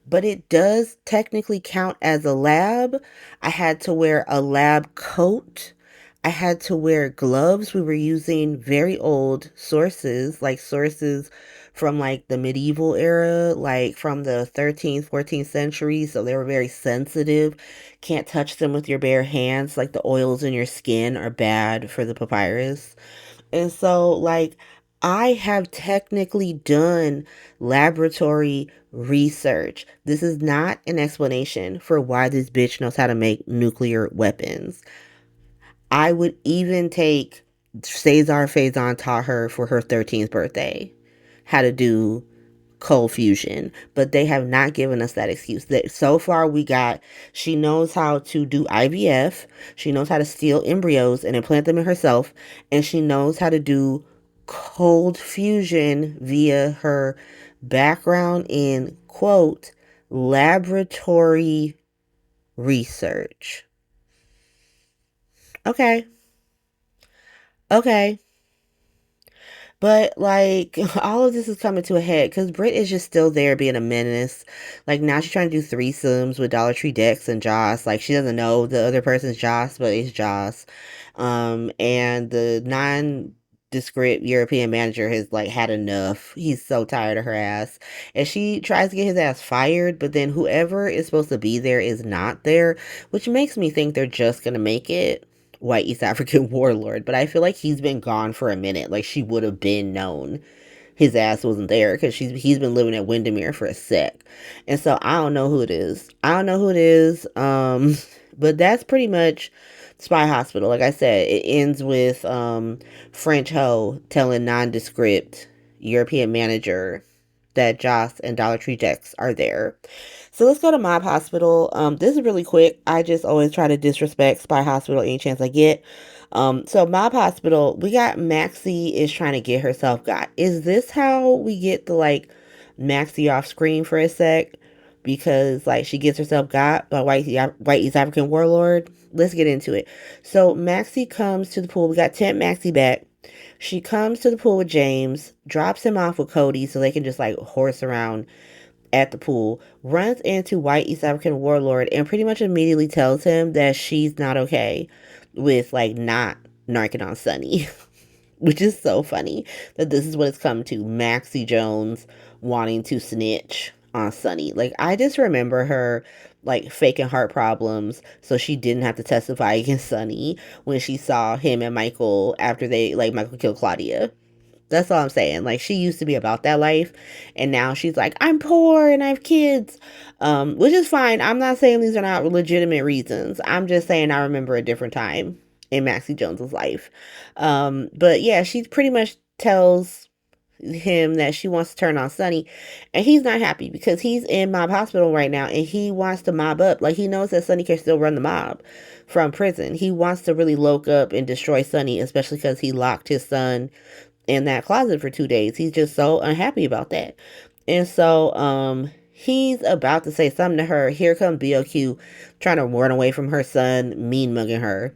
but it does technically count as a lab. I had to wear a lab coat. I had to wear gloves. We were using very old sources, like sources from like the medieval era, like from the 13th, 14th century. So they were very sensitive. Can't touch them with your bare hands. Like the oils in your skin are bad for the papyrus. And so, like, I have technically done laboratory research. This is not an explanation for why this bitch knows how to make nuclear weapons. I would even take Cesar Faison taught her for her 13th birthday how to do cold fusion, but they have not given us that excuse. That so far we got, she knows how to do IVF, she knows how to steal embryos and implant them in herself, and she knows how to do cold fusion via her background in quote laboratory research. Okay. Okay. But like all of this is coming to a head because Britt is just still there being a menace. Like now she's trying to do threesomes with Dollar Tree Dex and Joss. Like she doesn't know the other person's Joss, but it's Joss. And the nondescript European manager has like had enough. He's so tired of her ass. And she tries to get his ass fired, but then whoever is supposed to be there is not there, which makes me think they're just gonna make it white East African warlord, but I feel like he's been gone for a minute. Like she would have been known his ass wasn't there because he's been living at Windermere for a sec. And so I don't know who it is. I don't know who it is. But that's pretty much Spy Hospital. Like I said, it ends with French Ho telling nondescript European manager that Joss and Dollar Tree Dex are there. So let's go to Mob Hospital. This is really quick. I just always try to disrespect Spy Hospital any chance I get. So Mob Hospital, we got Maxie is trying to get herself got. Is this how we get the like Maxie off screen for a sec? Because like she gets herself got by white East African warlord. Let's get into it. So Maxie comes to the pool. We got Temp Maxie back. She comes to the pool with James, drops him off with Cody so they can just like horse around at the pool, runs into white East African warlord and pretty much immediately tells him that she's not okay with like not narking on Sunny, which is so funny that this is what it's come to. Maxie Jones wanting to snitch on Sunny. Like I just remember her like faking heart problems so she didn't have to testify against Sunny when she saw him and Michael after they like Michael killed Claudia. That's all I'm saying. Like she used to be about that life and now she's like, I'm poor and I have kids. Which is fine. I'm not saying these are not legitimate reasons. I'm just saying I remember a different time in Maxie Jones's life. But yeah, she pretty much tells him that she wants to turn on Sunny and he's not happy because he's in mob hospital right now and he wants to mob up. Like he knows that Sunny can still run the mob from prison. He wants to really loke up and destroy Sunny, especially because he locked his son in that closet for 2 days. He's just so unhappy about that. And so he's about to say something to her. Here comes BOQ trying to run away from her son, mean mugging her.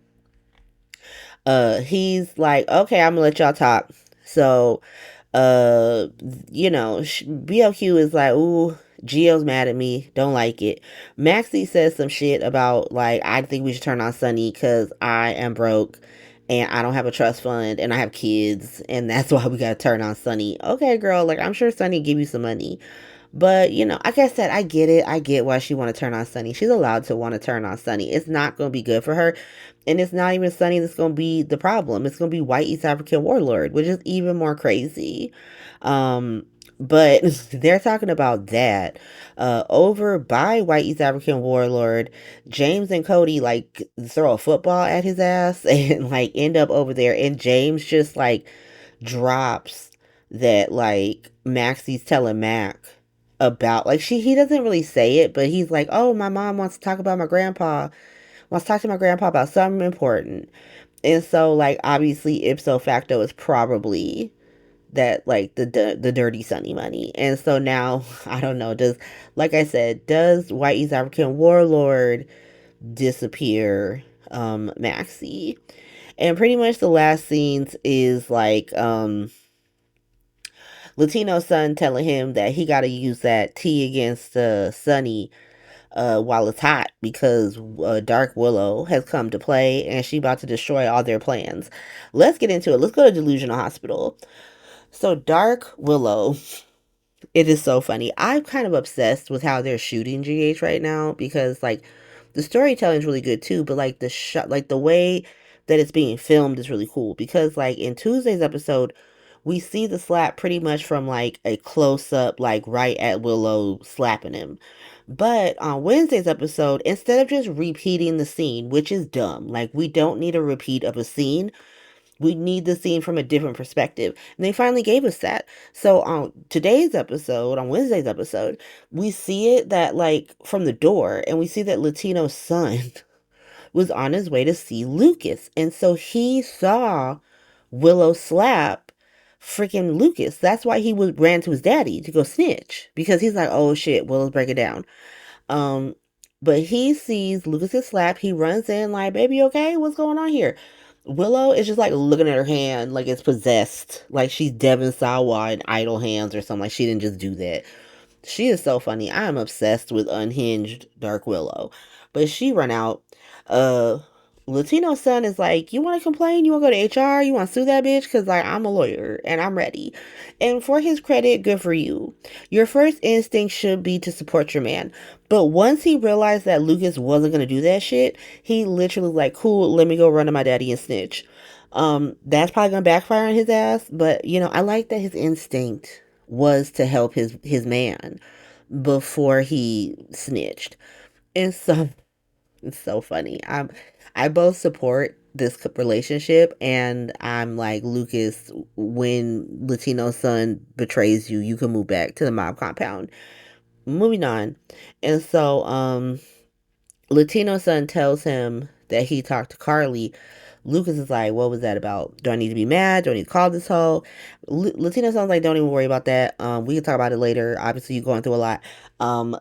He's like, okay, I'm gonna let y'all talk. So BOQ is like, ooh, Gio's mad at me. Don't like it. Maxie says some shit about, like, I think we should turn on Sunny because I am broke and I don't have a trust fund and I have kids and that's why we gotta turn on Sunny. Okay, girl, like, I'm sure Sunny give you some money. But, like I said, I get it. I get why she want to turn on Sunny. She's allowed to want to turn on Sunny. It's not going to be good for her. And it's not even Sunny that's going to be the problem. It's going to be white East African warlord, which is even more crazy. But they're talking about that. Over by white East African warlord, James and Cody like throw a football at his ass and like end up over there. And James just like drops that like Maxie's telling Mac about, like, he doesn't really say it, but he's like, oh, my mom wants to talk about my grandpa, wants to talk to my grandpa about something important. And so like obviously ipso facto is probably that like the dirty Sunny money. And so now I don't know, does, like I said, does white East African warlord disappear Maxie? And pretty much the last scenes is like Latino's son telling him that he got to use that tea against Sunny while it's hot because Dark Willow has come to play and she about to destroy all their plans. Let's get into it. Let's go to Delusional Hospital. So Dark Willow, it is so funny. I'm kind of obsessed with how they're shooting GH right now because like the storytelling is really good too, but like the shot, like the way that it's being filmed is really cool because like in Tuesday's episode, we see the slap pretty much from like a close up, like right at Willow slapping him. But on Wednesday's episode, instead of just repeating the scene, which is dumb, like we don't need a repeat of a scene, we need the scene from a different perspective. And they finally gave us that. So on today's episode, on Wednesday's episode, we see it that like from the door and we see that Latino's son was on his way to see Lucas. And so he saw Willow slap freaking Lucas. That's why he ran to his daddy to go snitch because he's like, oh shit, Willow's breaking down. Um, but he sees Lucas get slapped. He runs in like, baby, okay? What's going on here? Willow is just like looking at her hand like it's possessed. Like she's Devon Sawa in Idle Hands or something. Like she didn't just do that. She is so funny. I am obsessed with unhinged Dark Willow. But she run out. Uh Latino's son is like, you want to complain? You want to go to HR? You want to sue that bitch? Because, like, I'm a lawyer and I'm ready. And for his credit, good for you. Your first instinct should be to support your man. But once he realized that Lucas wasn't going to do that shit, he literally was like, cool, let me go run to my daddy and snitch. That's probably going to backfire on his ass. But, I like that his instinct was to help his man before he snitched. And so it's so funny. I both support this relationship and I'm like, Lucas, when Latino's son betrays you, you can move back to the mob compound. Moving on. And so Latino's son tells him that he talked to Carly. Lucas is like, what was that about? Do I need to be mad? Do I need to call this hoe? Latino sounds like, don't even worry about that. We can talk about it later. Obviously, you're going through a lot.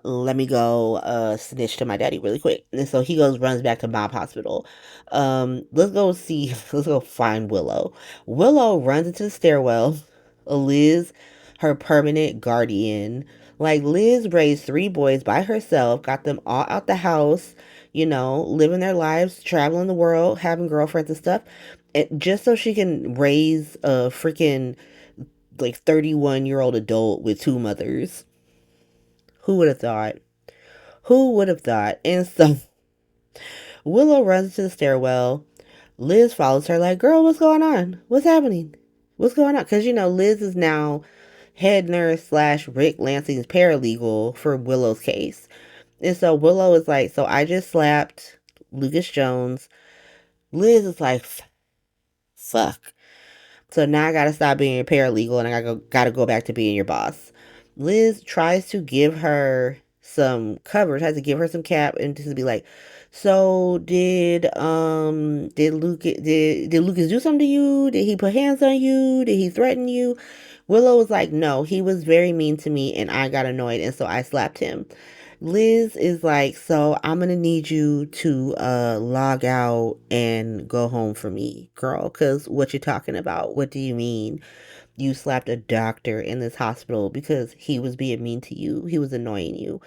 Let me go snitch to my daddy really quick. And so he runs back to Mob Hospital. Let's go find Willow. Willow runs into the stairwell. Liz, her permanent guardian. Like, Liz raised 3 boys by herself, got them all out the house, living their lives, traveling the world, having girlfriends and stuff, and just so she can raise a freaking like 31-year-old adult with 2 mothers. Who would have thought? Who would have thought? And so Willow runs to the stairwell. Liz follows her like, girl, what's going on? What's happening? What's going on? Because, Liz is now head nurse / Rick Lansing's paralegal for Willow's case. And so Willow is like, so I just slapped Lucas Jones. Liz is like, fuck. So now I gotta stop being a paralegal and I gotta go back to being your boss. Liz tries to give her some cover, tries to give her some cap, and just be like, so did Lucas do something to you? Did he put hands on you? Did he threaten you? Willow was like, no, he was very mean to me and I got annoyed and so I slapped him. Liz is like, so I'm gonna need you to log out and go home for me, girl, because what you talking about? What do you mean? You slapped a doctor in this hospital because he was being mean to you. He was annoying you.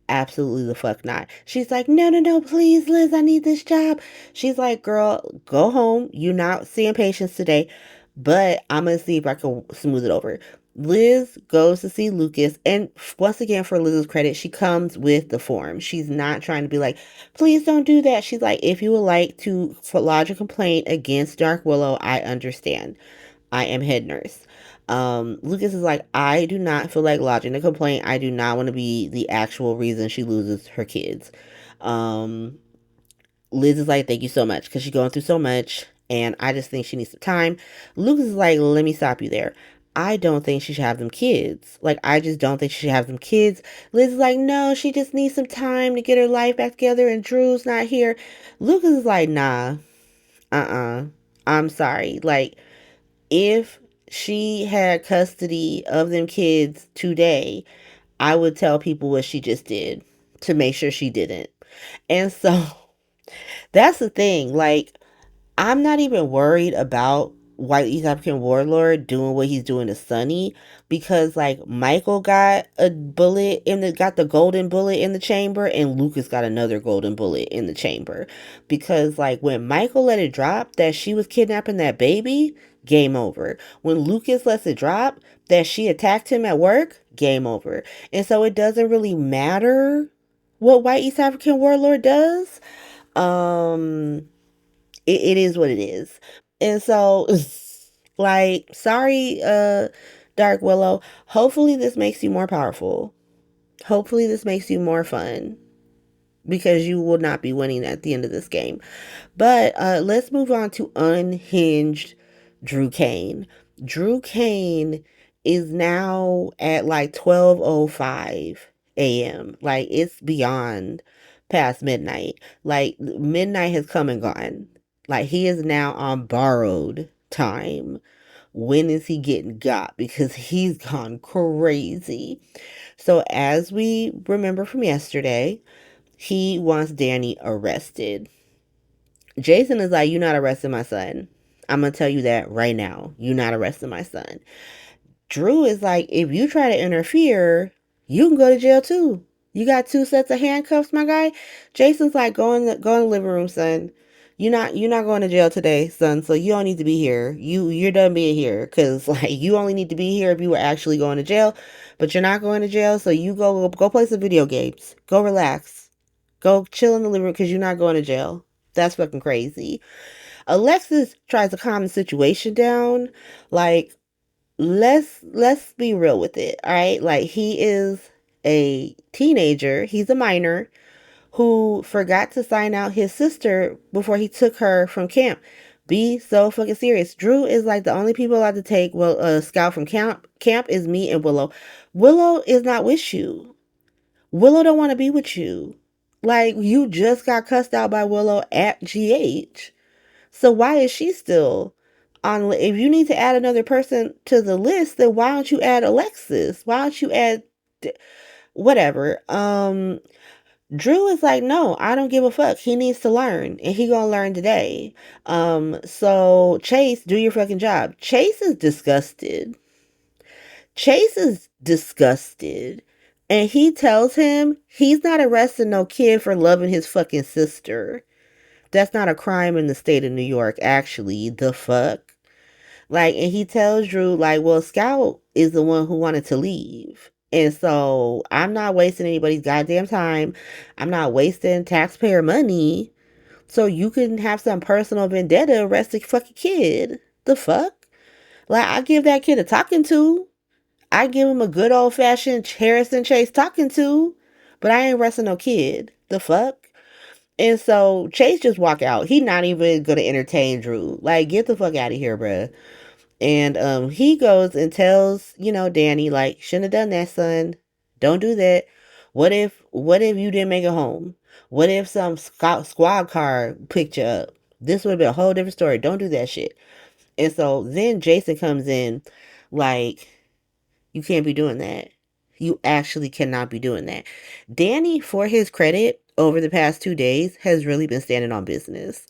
Absolutely the fuck not. She's like, no, no, no, please, Liz, I need this job. She's like, girl, go home. You're not seeing patients today, but I'm going to see if I can smooth it over. Liz goes to see Lucas, and once again, for Liz's credit, she comes with the form. She's not trying to be like, please don't do that. She's like, if you would like to lodge a complaint against Dark Willow, I understand. I am head nurse. Lucas is like, I do not feel like lodging a complaint. I do not want to be the actual reason she loses her kids. Um, Liz is like, thank you so much because she's going through so much and I just think she needs some time. Lucas is like, let me stop you there. I don't think she should have them kids. Like, I just don't think she should have them kids. Liz is like, no, she just needs some time to get her life back together and Drew's not here. Lucas is like, nah, I'm sorry. Like, if she had custody of them kids today, I would tell people what she just did to make sure she didn't. And so that's the thing. Like, I'm not even worried about white East African warlord doing what he's doing to Sonny because like Michael got a bullet in the got the golden bullet in the chamber and Lucas got another golden bullet in the chamber because like when Michael let it drop that she was kidnapping that baby, game over. When Lucas lets it drop that she attacked him at work, game over. And so it doesn't really matter what white East African warlord does. Um it is what it is. And so like sorry Dark Willow, hopefully this makes you more powerful. Hopefully this makes you more fun because you will not be winning at the end of this game. But let's move on to unhinged Drew Cain. Drew Cain is now at like 12:05 a.m. Like it's beyond past midnight. Like midnight has come and gone. Like he is now on borrowed time. When is he getting got? Because he's gone crazy. So as we remember from yesterday, he wants Danny arrested. Jason is like, you're not arresting my son. I'm going to tell you that right now. You're not arresting my son. Drew is like, if you try to interfere, you can go to jail too. You got two sets of handcuffs, my guy. Jason's like, go in the living room, son. You're not going to jail today, son. So you don't need to be here. You're done being here because like you only need to be here if you were actually going to jail, but you're not going to jail. So you go play some video games. Go relax. Go chill in the living room because you're not going to jail. That's fucking crazy. Alexis tries to calm the situation down. Like, let's be real with it, all right? Like, he is a teenager. He's a minor who forgot to sign out his sister before he took her from camp. Be so fucking serious. Drew is like the only people allowed to take scout from camp. Camp is me and Willow. Willow is not with you. Willow don't want to be with you. Like, you just got cussed out by Willow at GH. So why is she still on? If you need to add another person to the list, then why don't you add Alexis? Why don't you add whatever? Drew is like, no, I don't give a fuck. He needs to learn, and he gonna learn today. So Chase, do your fucking job. Chase is disgusted. Chase is disgusted. And he tells him he's not arresting no kid for loving his fucking sister. That's not a crime in the state of New York, actually. The fuck? Like, and he tells Drew, like, well, Scout is the one who wanted to leave. And so I'm not wasting anybody's goddamn time. I'm not wasting taxpayer money. So you can have some personal vendetta arrest a fucking kid. The fuck? Like, I give that kid a talking to. I give him a good old fashioned Harrison Chase talking to. But I ain't arresting no kid. The fuck? And so Chase just walk out. He not even gonna entertain Drew. Like, get the fuck out of here, bruh. And he goes and tells, Danny, like, shouldn't have done that, son. Don't do that. What if you didn't make it home? What if some squad car picked you up? This would have been a whole different story. Don't do that shit. And so then Jason comes in like, you can't be doing that. You actually cannot be doing that. Danny, for his credit, over the past 2 days, has really been standing on business.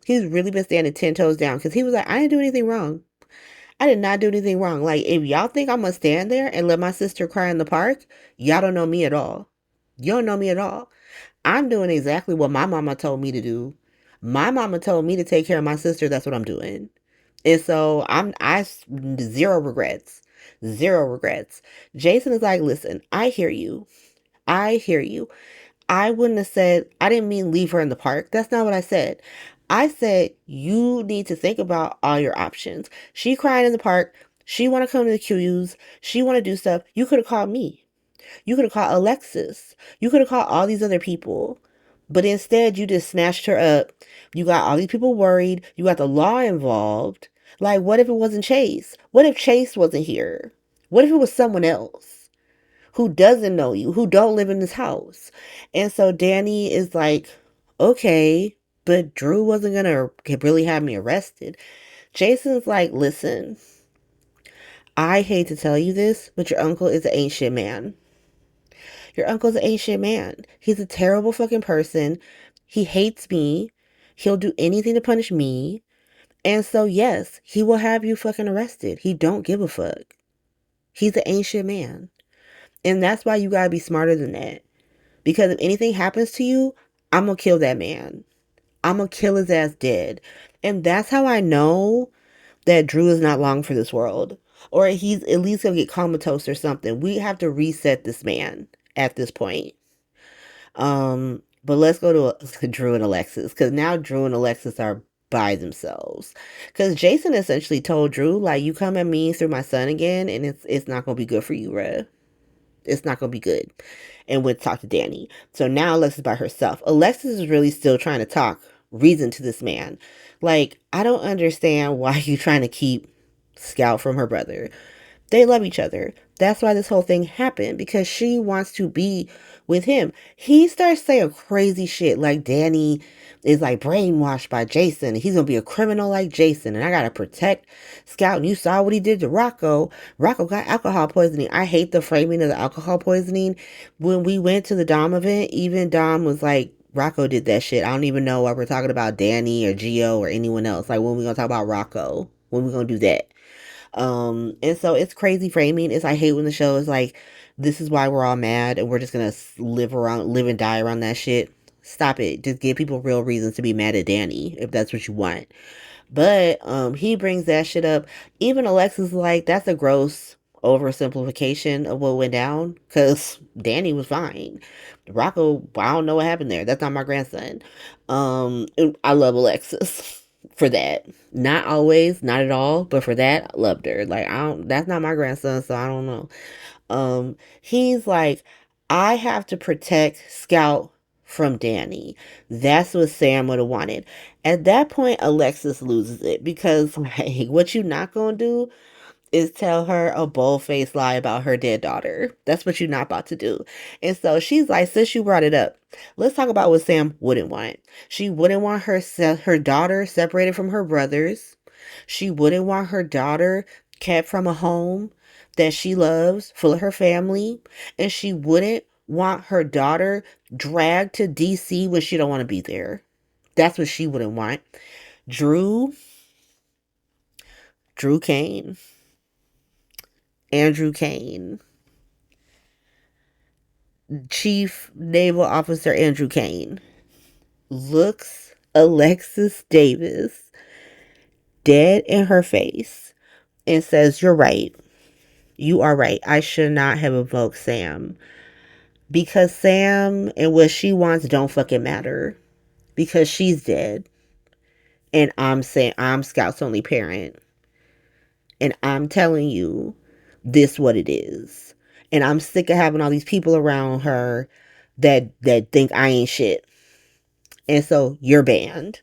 He's really been standing 10 toes down because he was like, I didn't do anything wrong. I did not do anything wrong. Like, if y'all think I'm gonna stand there and let my sister cry in the park, y'all don't know me at all. You don't know me at all. I'm doing exactly what my mama told me to do. My mama told me to take care of my sister. That's what I'm doing. And so zero regrets. Zero regrets. Jason is like, listen, I hear you. I hear you. I wouldn't have said, I didn't mean leave her in the park. That's not what I said. I said, you need to think about all your options. She crying in the park. She want to come to the queues. She want to do stuff. You could have called me. You could have called Alexis. You could have called all these other people. But instead, you just snatched her up. You got all these people worried. You got the law involved. Like, what if it wasn't Chase? What if Chase wasn't here? What if it was someone else who doesn't know you, who don't live in this house? And so Danny is like, okay, but Drew wasn't going to really have me arrested. Jason's like, listen, I hate to tell you this, but your uncle is an ancient man. Your uncle's an ancient man. He's a terrible fucking person. He hates me. He'll do anything to punish me. And so, yes, he will have you fucking arrested. He don't give a fuck. He's an ancient man. And that's why you gotta be smarter than that. Because if anything happens to you, I'm gonna kill that man. I'm gonna kill his ass dead. And that's how I know that Drew is not long for this world. Or he's at least gonna get comatose or something. We have to reset this man at this point. But let's go to Drew and Alexis, because now Drew and Alexis are by themselves. Because Jason essentially told Drew, like, you come at me through my son again, and it's not gonna be good for you, bruh. It's not gonna be good. And went to talk to Danny. So now Alexis by herself. Alexis is really still trying to talk reason to this man. Like, I don't understand why you trying to keep Scout from her brother. They love each other. That's why this whole thing happened, because she wants to be with him. He starts saying crazy shit like Danny is like brainwashed by Jason. He's going to be a criminal like Jason. And I got to protect Scout. And you saw what he did to Rocco. Rocco got alcohol poisoning. I hate the framing of the alcohol poisoning. When we went to the Dom event, even Dom was like, Rocco did that shit. I don't even know why we're talking about Danny or Gio or anyone else. Like, when we going to talk about Rocco? When we going to do that? And so it's crazy framing. I hate when the show is like, this is why we're all mad and we're just gonna live and die around that shit. Stop it. Just give people real reasons to be mad at Danny if that's what you want. But he brings that shit up. Even Alexis is like, that's a gross oversimplification of what went down, because Danny was fine. Rocco, I don't know what happened there. That's not my grandson. I love Alexis for that. Not always, not at all, but for that, I loved her. Like, I don't, that's not my grandson, so I don't know. He's like, I have to protect Scout from Danny. That's what Sam would have wanted. At that point, Alexis loses it, because like, what you not gonna do is tell her a bold-faced lie about her dead daughter. That's what you're not about to do. And so she's like, since you brought it up, let's talk about what Sam wouldn't want. She wouldn't want her daughter separated from her brothers. She wouldn't want her daughter kept from a home that she loves, full of her family. And she wouldn't want her daughter dragged to DC when she don't want to be there. That's what she wouldn't want. Drew Cain. Andrew Cain. Chief Naval Officer Andrew Cain looks Alexis Davis dead in her face and says, you're right. You are right. I should not have evoked Sam, because Sam and what she wants don't fucking matter, because she's dead. And I'm saying I'm Scout's only parent. And I'm telling you this what it is. And I'm sick of having all these people around her that think I ain't shit. And so you're banned.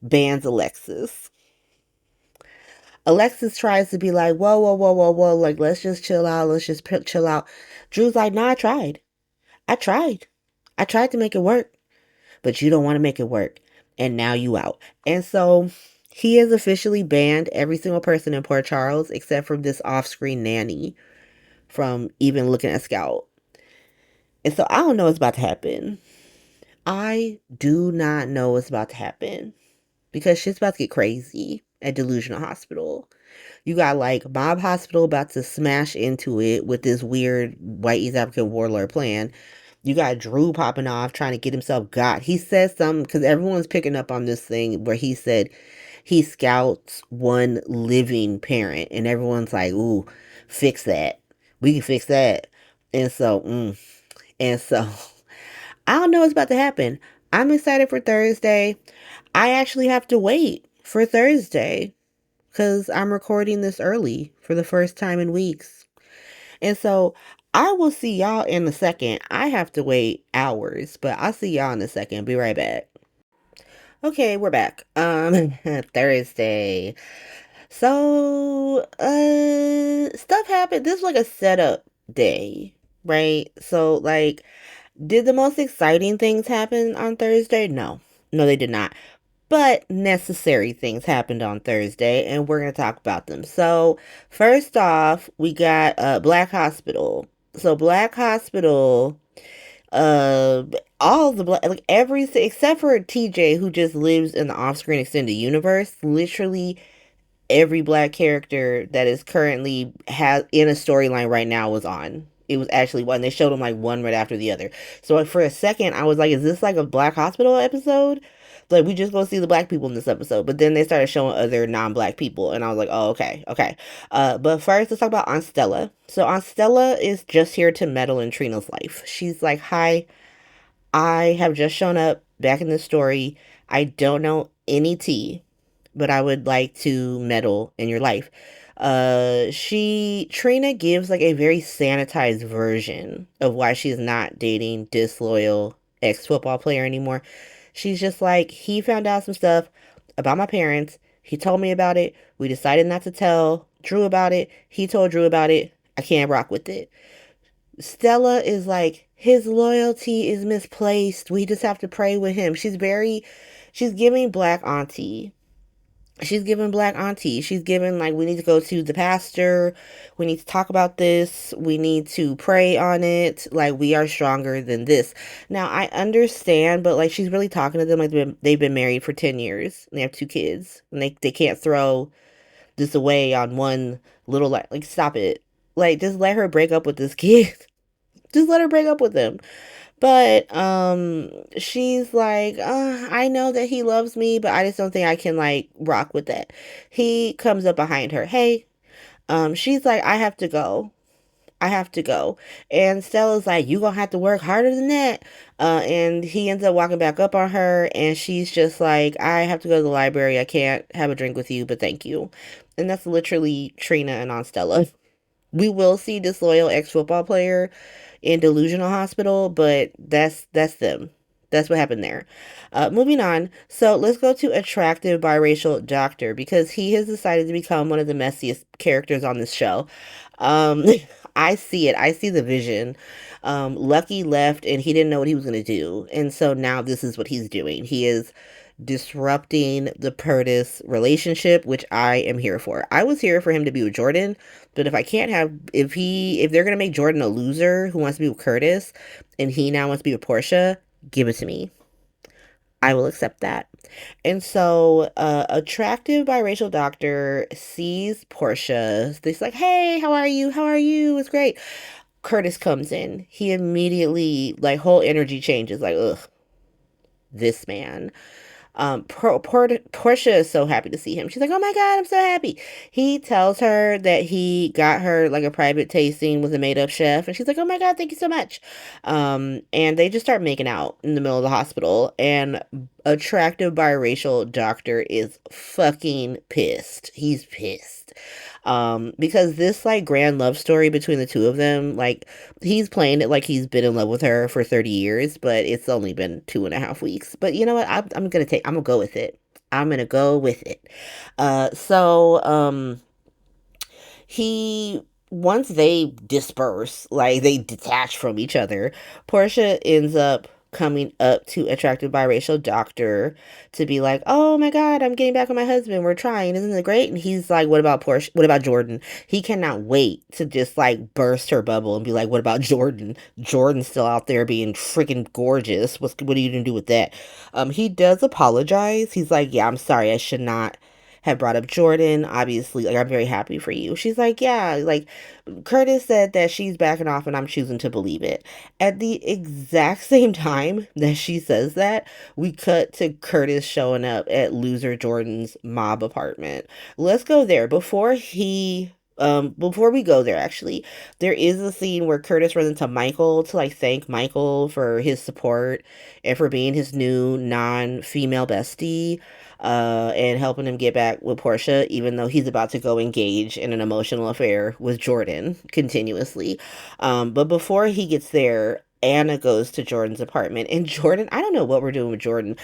Bans Alexis. Alexis tries to be like, whoa, whoa, whoa, whoa, whoa. Like, let's just chill out. Let's just chill out. Drew's like, no, I tried. I tried. I tried to make it work. But you don't want to make it work. And now you out. And so he has officially banned every single person in Port Charles except for this off-screen nanny from even looking at Scout. And so I don't know what's about to happen. I do not know what's about to happen, because shit's about to get crazy. at Delusional Hospital. You got like Mob Hospital about to smash into it with this weird white East African warlord plan. You got Drew popping off trying to get himself got. He says something because everyone's picking up on this thing where he said he scouts one living parent, and everyone's like, "Ooh, fix that. We can fix that." And so, and so, I don't know what's about to happen. I'm excited for Thursday. I actually have to wait for Thursday because I'm recording this early for the first time in weeks. And so I will see y'all in a second. I have to wait hours, but I'll see y'all in a second. Be right back. Okay, we're back. Thursday. So, stuff happened. This was like a setup day, right? So, like, did the most exciting things happen on Thursday? No. No, they did not. But necessary things happened on Thursday, and we're going to talk about them. So, first off, we got Black Hospital. So, Black Hospital, uh, all the black, like everything except for TJ, who just lives in the off-screen extended universe. Literally every black character that is currently has in a storyline right now was on. It was actually one. They showed them like one right after the other. So like, for a second, I was like, "Is this like a Black Hospital episode? Like we just gonna see the black people in this episode?" But then they started showing other non-black people, and I was like, "Oh, okay, okay." But first, let's talk about Aunt Stella. So Aunt Stella is just here to meddle in Trina's life. She's like, "Hi, I have just shown up back in the story. I don't know any tea, but I would like to meddle in your life." Trina gives like a very sanitized version of why she's not dating disloyal ex-football player anymore. She's just like, he found out some stuff about my parents. He told me about it. We decided not to tell Drew about it. He told Drew about it. I can't rock with it. Stella is like, his loyalty is misplaced. We just have to pray with him. She's giving Black Auntie. She's giving Black Auntie. She's giving, like, we need to go to the pastor. We need to talk about this. We need to pray on it. Like, we are stronger than this. Now, I understand, but, like, she's really talking to them like they've been married for 10 years. And they have 2 kids. And they can't throw this away on one little, like, stop it. Like, just let her break up with this kid. Just let her break up with him. But she's like, I know that he loves me, but I just don't think I can like rock with that. He comes up behind her. Hey, she's like, I have to go. I have to go. And Stella's like, you gonna have to work harder than that. And he ends up walking back up on her, and she's just like, I have to go to the library. I can't have a drink with you, but thank you. And that's literally Trina and Aunt Stella. We will see disloyal ex-football player in Delusional Hospital, but that's them. That's what happened there. Moving on. So let's go to attractive biracial doctor because he has decided to become one of the messiest characters on this show. Um, I see it. I see the vision. Lucky left and he didn't know what he was going to do. And so now this is what he's doing. He is disrupting the Purtis relationship, which I am here for. I was here for him to be with Jordan, but if I can't have if they're gonna make Jordan a loser who wants to be with Curtis and he now wants to be with Portia, give it to me. I will accept that. And so, attractive biracial doctor sees Portia. He's like, "Hey, how are you? How are you? It's great." Curtis comes in. He immediately, like, whole energy changes. Like, ugh, this man. Portia is so happy to see him. She's like, "Oh my God, I'm so happy." He tells her that he got her like a private tasting with a made up chef. And she's like, "Oh my God, thank you so much." And they just start making out in the middle of the hospital. And attractive biracial doctor is fucking pissed. He's pissed. Because this like grand love story between the two of them, like he's playing it like he's been in love with her for 30 years, but it's only been 2.5 weeks. But you know what? I'm gonna go with it. I'm gonna go with it. He once they disperse, like they detach from each other, Portia ends up coming up to attractive biracial doctor to be like, "Oh my God, I'm getting back with my husband. We're trying. Isn't it great?" And he's like, "What about Portia? What about Jordan?" He cannot wait to just like burst her bubble and be like, "What about Jordan? Jordan's still out there being freaking gorgeous. What are you gonna do with that?" He does apologize. He's like, "Yeah, I'm sorry. I should not had brought up Jordan. Obviously, like, I'm very happy for you. She's like, yeah, like, Curtis said that she's backing off and I'm choosing to believe it. At the exact same time that she says that, we cut to Curtis showing up at loser Jordan's mob apartment. Let's go there. Before we go there, actually, there is a scene where Curtis runs into Michael to like thank Michael for his support and for being his new non-female bestie, and helping him get back with Portia, even though he's about to go engage in an emotional affair with Jordan continuously. But before he gets there, Anna goes to Jordan's apartment, and Jordan, I don't know what we're doing with Jordan.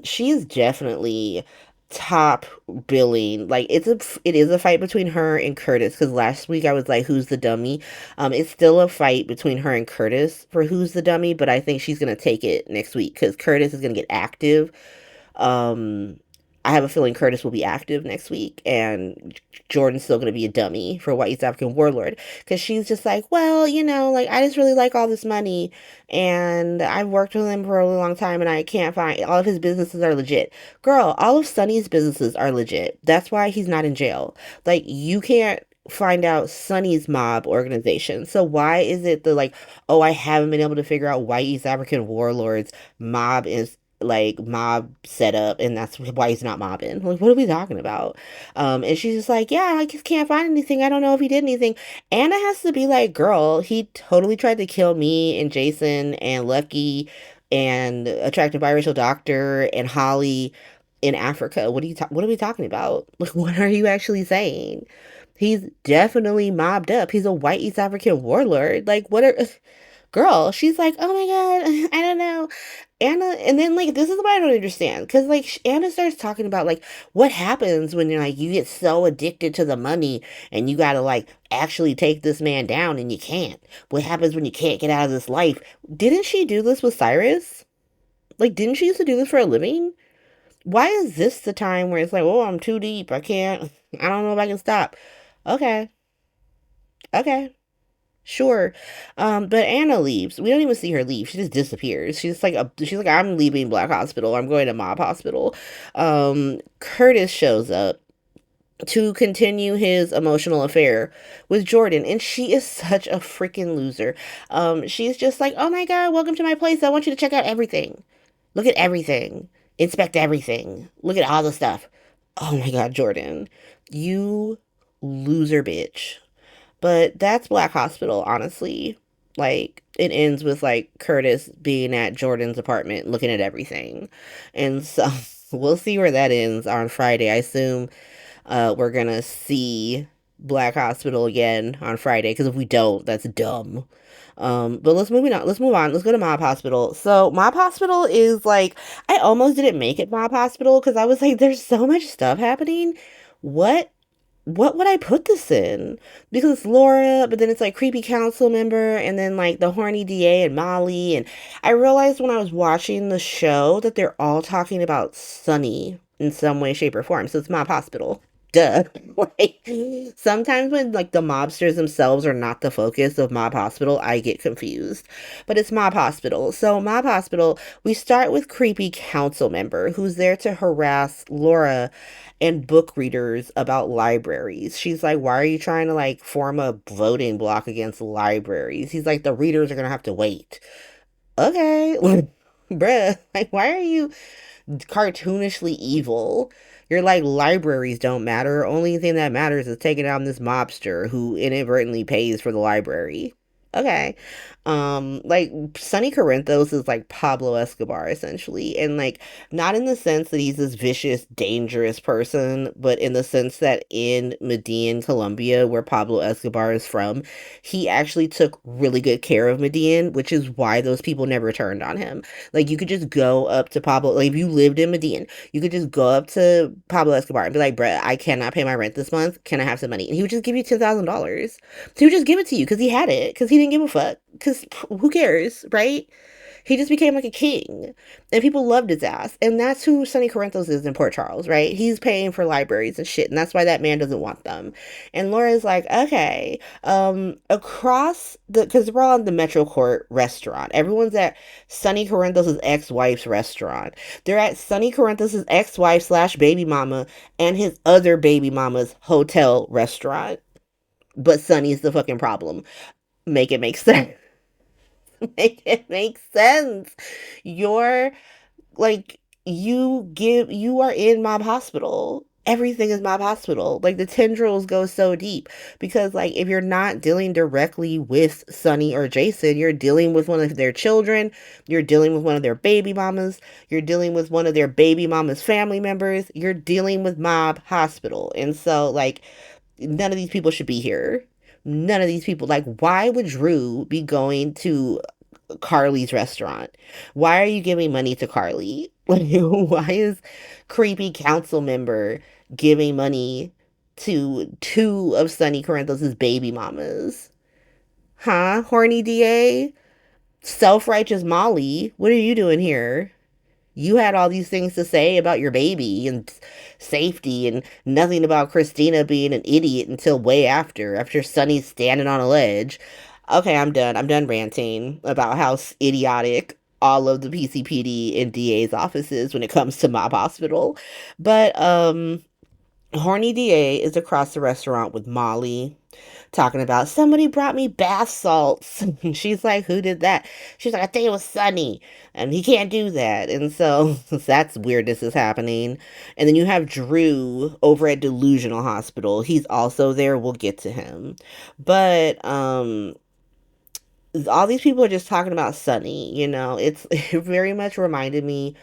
She is definitely top billing. Like, it is a fight between her and Curtis, because last week I was like, who's the dummy? It's still a fight between her and Curtis for who's the dummy, but I think she's gonna take it next week because Curtis is gonna get active. um, I have a feeling Curtis will be active next week, and Jordan's still going to be a dummy for White East African Warlord, because she's just like, well, like, I just really like all this money, and I've worked with him for a really long time, and I can't find all of his businesses are legit. Girl, all of Sonny's businesses are legit. That's why he's not in jail. Like, you can't find out Sonny's mob organization. So why is it the like, oh, I haven't been able to figure out White East African Warlord's mob is like mob setup, and that's why he's not mobbing. Like, what are we talking about? And she's just like, yeah, I just can't find anything. I don't know if he did anything. Anna has to be like, girl, he totally tried to kill me and Jason and Lucky and attractive biracial doctor and Holly in Africa. What are we talking about? Like, what are you actually saying? He's definitely mobbed up. He's a white East African warlord. Like, what are girl? She's like, oh my god, I don't know. Anna, and then like this is what I don't understand, because like Anna starts talking about like what happens when you're like you get so addicted to the money and you gotta like actually take this man down and you can't. What happens when you can't get out of this life? Didn't she do this with Cyrus? Like, didn't she used to do this for a living? Why is this the time where it's like, oh, I'm too deep, I can't, I don't know if I can stop? Okay, okay. Sure. But Anna leaves. We don't even see her leave. She just disappears. She's like, I'm leaving Black Hospital. I'm going to Mob Hospital. Curtis shows up to continue his emotional affair with Jordan, and she is such a freaking loser. She's just like, oh my god, welcome to my place. I want you to check out everything. Look at everything. Inspect everything. Look at all the stuff. Oh my god, Jordan. You loser bitch. But that's Black Hospital, honestly. Like, it ends with, like, Curtis being at Jordan's apartment looking at everything. And so we'll see where that ends on Friday. I assume we're gonna see Black Hospital again on Friday, because if we don't, that's dumb. But let's move on. Let's move on. Let's go to Mob Hospital. So Mob Hospital is like, I almost didn't make it Mob Hospital because I was like, there's so much stuff happening. What what would I put this in? Because it's Laura, but then it's like creepy council member, and then like the horny DA and Molly. And I realized when I was watching the show that they're all talking about Sunny in some way, shape, or form. So it's Mob Hospital. Duh. Like, sometimes when like the mobsters themselves are not the focus of Mob Hospital, I get confused. But it's Mob Hospital. So Mob Hospital, we start with creepy council member who's there to harass Laura and book readers about libraries. She's like, why are you trying to like form a voting block against libraries? He's like, the readers are gonna have to wait. Okay. Bruh, like, why are you cartoonishly evil? You're like, libraries don't matter. Only thing that matters is taking down this mobster who inadvertently pays for the library. Okay. Like Sonny Corinthos is like Pablo Escobar essentially, and like not in the sense that he's this vicious, dangerous person, but in the sense that in Medellin, Colombia, where Pablo Escobar is from, he actually took really good care of Medellin, which is why those people never turned on him. Like, you could just go up to Pablo, like if you lived in Medellin, you could just go up to Pablo Escobar and be like, bruh, I cannot pay my rent this month. Can I have some money? And he would just give you $10,000. He would just give it to you because he had it, because he didn't give a fuck. Because who cares, right? He just became like a king, and people loved his ass. And that's who Sonny Corinthos is in Port Charles, right? He's paying for libraries and shit, and that's why that man doesn't want them. And Laura's like, okay, across the, because we're all in the Metro Court restaurant. Everyone's at Sonny Corinthos' ex-wife's restaurant. They're at Sonny Corinthos' ex-wife slash baby mama and his other baby mama's hotel restaurant. But Sonny's the fucking problem. Make it make sense. Make it make sense. You're like, you are in mob hospital. Everything is mob hospital. Like, the tendrils go so deep because, like, if you're not dealing directly with Sonny or Jason, you're dealing with one of their children, you're dealing with one of their baby mamas, you're dealing with one of their baby mama's family members, you're dealing with mob hospital. And so, like, none of these people should be here. None of these people, like, why would Drew be going to Carly's restaurant? Why are you giving money to Carly? Like, why is creepy council member giving money to two of Sonny Corinthos' baby mamas? Huh? Horny DA? Self-righteous Molly? What are you doing here? You had all these things to say about your baby and safety and nothing about Christina being an idiot until way after Sonny's standing on a ledge. Okay, I'm done. I'm done ranting about how idiotic all of the PCPD and DA's offices when it comes to Mob Hospital. But Horny DA is across the restaurant with Molly, talking about somebody brought me bath salts. And she's like, who did that? She's like, I think it was Sonny, and he can't do that. And so that's weirdness is happening. And then you have Drew over at Delusional Hospital. He's also there. We'll get to him. But all these people are just talking about Sonny, it very much reminded me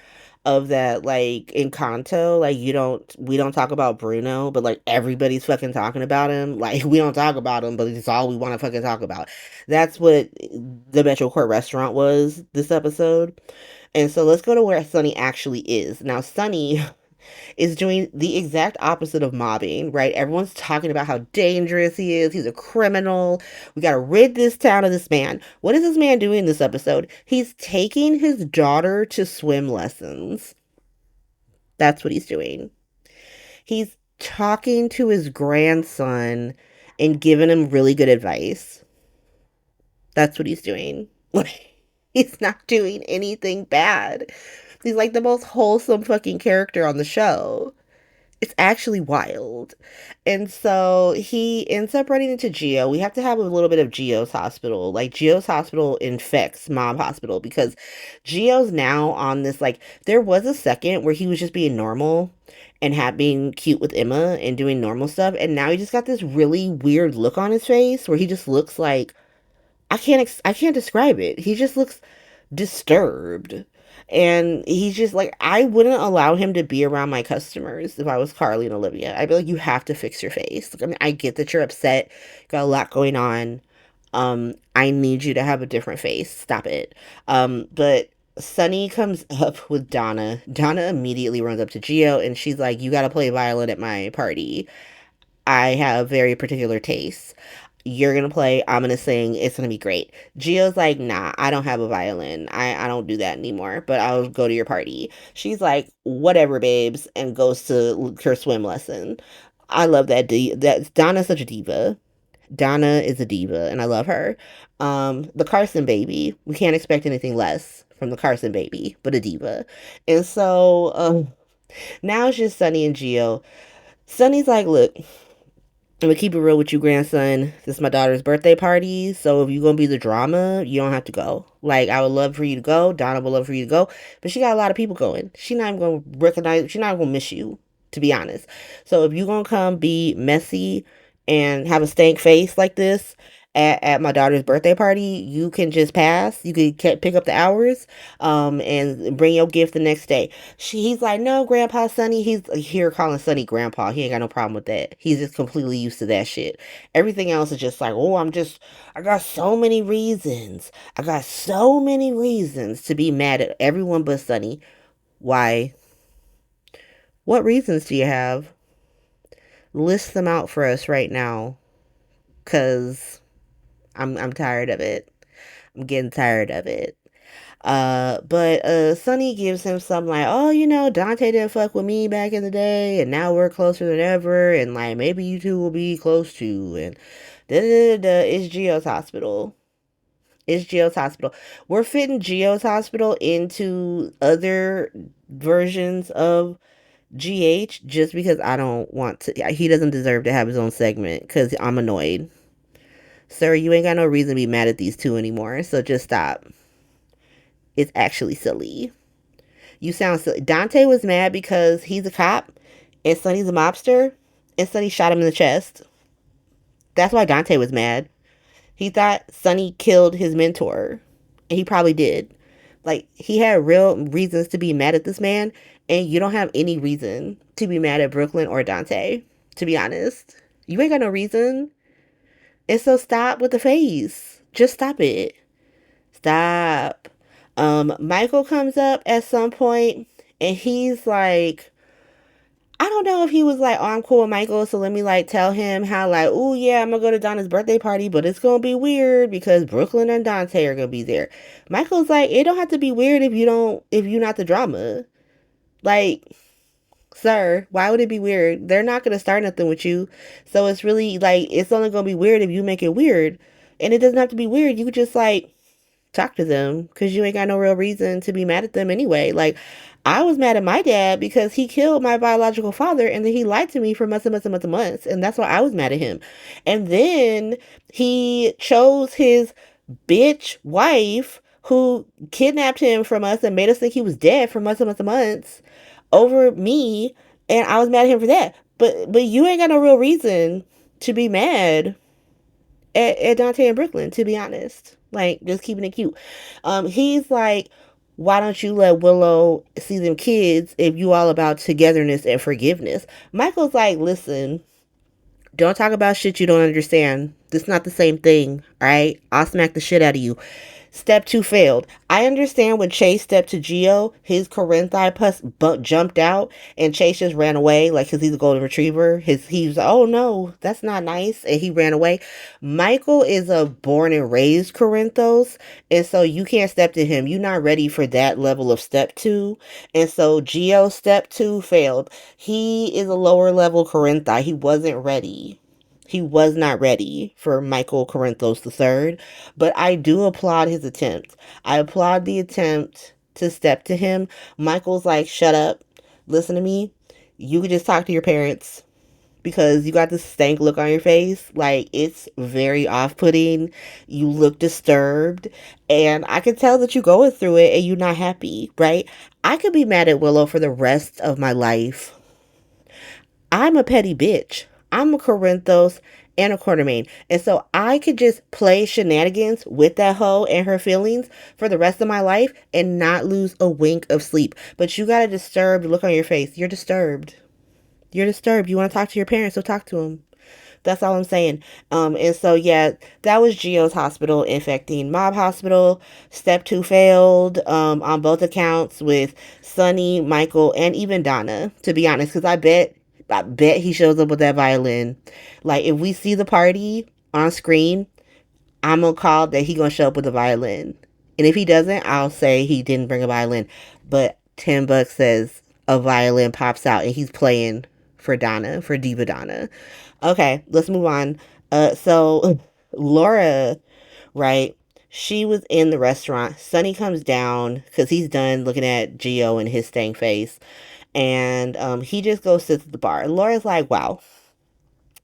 of that, like, in Kanto, like, we don't talk about Bruno, but like everybody's fucking talking about him. Like, we don't talk about him, but it's all we want to fucking talk about. That's what the Metro Court restaurant was this episode. And so let's go to where Sonny actually is. Now, Sonny is doing the exact opposite of mobbing, right? Everyone's talking about how dangerous he is. He's a criminal. We got to rid this town of this man. What is this man doing in this episode? He's taking his daughter to swim lessons. That's what he's doing. He's talking to his grandson and giving him really good advice. That's what he's doing. He's not doing anything bad. He's like the most wholesome fucking character on the show. It's actually wild. And so he ends up running into Geo. We have to have a little bit of Geo's hospital. Like, Geo's hospital infects Mob Hospital because Geo's now on this, like, there was a second where he was just being normal and being cute with Emma and doing normal stuff. And now he just got this really weird look on his face where he just looks like, I can't describe it. He just looks disturbed. And he's just like, I wouldn't allow him to be around my customers if I was Carly and Olivia. I'd be like, you have to fix your face. Like, I mean, I get that you're upset, got a lot going on. I need you to have a different face. Stop it. But Sunny comes up with Donna. Donna immediately runs up to Geo and she's like, you gotta play violin at my party. I have very particular tastes. You're gonna play, I'm gonna sing, it's gonna be great. Gio's like, nah, I don't have a violin. I don't do that anymore, but I'll go to your party. She's like, whatever, babes, and goes to her swim lesson. I love that. That Donna's such a diva. Donna is a diva, and I love her. The Carson baby, we can't expect anything less from the Carson baby, but a diva. And so now it's just Sunny and Gio. Sunny's like, look, I'm gonna keep it real with you, grandson. This is my daughter's birthday party, so if you're gonna be the drama, you don't have to go. Like, I would love for you to go. Donna would love for you to go, but she got a lot of people going. She not even gonna recognize. She not gonna miss you, to be honest. So if you're gonna come be messy and have a stank face like this at my daughter's birthday party, you can just pass. You can pick up the hours, and bring your gift the next day. He's like, no, Grandpa Sonny. He's here calling Sonny Grandpa. He ain't got no problem with that. He's just completely used to that shit. Everything else is just like, oh, I got so many reasons. I got so many reasons to be mad at everyone but Sonny. Why? What reasons do you have? List them out for us right now, cause I'm tired of it. I'm getting tired of it. But Sonny gives him some like, oh, Dante didn't fuck with me back in the day, and now we're closer than ever, and like maybe you two will be close too, and da da da da. It's Geo's hospital. It's Geo's hospital. We're fitting Geo's hospital into other versions of GH just because I don't want to. He doesn't deserve to have his own segment because I'm annoyed. Sir, you ain't got no reason to be mad at these two anymore, so just stop. It's actually silly. You sound silly. Dante was mad because he's a cop and Sonny's a mobster and Sonny shot him in the chest. That's why Dante was mad. He thought Sonny killed his mentor. And he probably did. Like, he had real reasons to be mad at this man, and you don't have any reason to be mad at Brooklyn or Dante, to be honest. You ain't got no reason. And so stop with the face. Just stop it. Stop. Michael comes up at some point, and he's like, I don't know if he was like, oh, I'm cool with Michael, so let me like tell him how like, oh yeah, I'm gonna go to Donna's birthday party, but it's gonna be weird because Brooklyn and Dante are gonna be there. Michael's like, it don't have to be weird if you're not the drama. Like, sir, why would it be weird? They're not gonna start nothing with you. So it's really like it's only gonna be weird if you make it weird. And it doesn't have to be weird. You could just like talk to them because you ain't got no real reason to be mad at them anyway. Like, I was mad at my dad because he killed my biological father and then he lied to me for months and months and months and months. And that's why I was mad at him. And then he chose his bitch wife who kidnapped him from us and made us think he was dead for months and months and months over me. And I was mad at him for that. But you ain't got no real reason to be mad at Dante and Brooklyn, to be honest. Like, just keeping it cute. He's like, why don't you let Willow see them kids if you all about togetherness and forgiveness? Michael's like, listen, don't talk about shit you don't understand. This is not the same thing, all right? I'll smack the shit out of you. Step two failed. I understand when Chase stepped to Geo, his Corinthi jumped out, and Chase just ran away, like, because he's a golden retriever. He was, oh no, that's not nice, and he ran away. Michael is a born and raised Corinthos, and so you can't step to him. You're not ready for that level of step two, and so Geo step two failed. He is a lower level Corinthi. He wasn't ready. He was not ready for Michael Corinthos III, but I do applaud his attempt. I applaud the attempt to step to him. Michael's like, shut up, listen to me. You could just talk to your parents because you got this stank look on your face. Like, it's very off-putting. You look disturbed, and I can tell that you're going through it and you're not happy, right? I could be mad at Willow for the rest of my life. I'm a petty bitch. I'm a Corinthos and a Quartermain. And so I could just play shenanigans with that hoe and her feelings for the rest of my life and not lose a wink of sleep. But you got a disturbed look on your face. You're disturbed. You're disturbed. You want to talk to your parents, so talk to them. That's all I'm saying. And so yeah, that was Geo's hospital infecting Mob Hospital. Step two failed on both accounts with Sonny, Michael, and even Donna, to be honest, because I bet he shows up with that violin. Like, if we see the party on screen, I'm gonna call that he gonna show up with a violin. And if he doesn't, I'll say he didn't bring a violin. But $10 says a violin pops out and he's playing for Donna, for Diva Donna. Okay, let's move on. So Laura, right? She was in the restaurant. Sonny comes down because he's done looking at Geo and his stank face. And he just goes sits at the bar. And Laura's like, wow,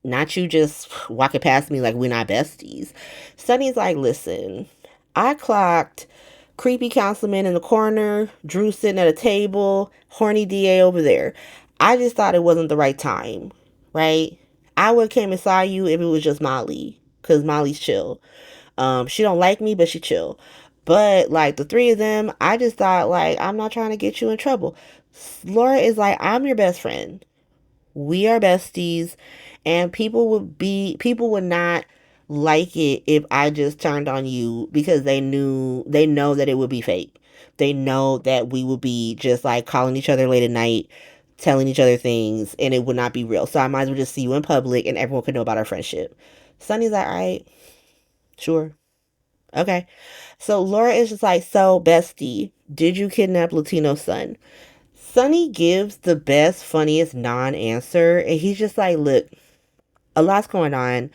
not you just walking past me like we're not besties. Sonny's like, listen, I clocked creepy councilman in the corner, Drew sitting at a table, horny DA over there. I just thought it wasn't the right time, right? I would have came and saw you if it was just Molly, because Molly's chill. She don't like me, but she chill. But like the three of them, I just thought like I'm not trying to get you in trouble. Laura is like, I'm your best friend. We are besties, and people would not like it if I just turned on you because they know that it would be fake. They know that we would be just like calling each other late at night, telling each other things, and it would not be real. So I might as well just see you in public and everyone could know about our friendship. Sunny's like, all right, sure. Okay. So Laura is just like, so bestie, did you kidnap Latino's son? Sonny gives the best, funniest non-answer, and he's just like, look, a lot's going on.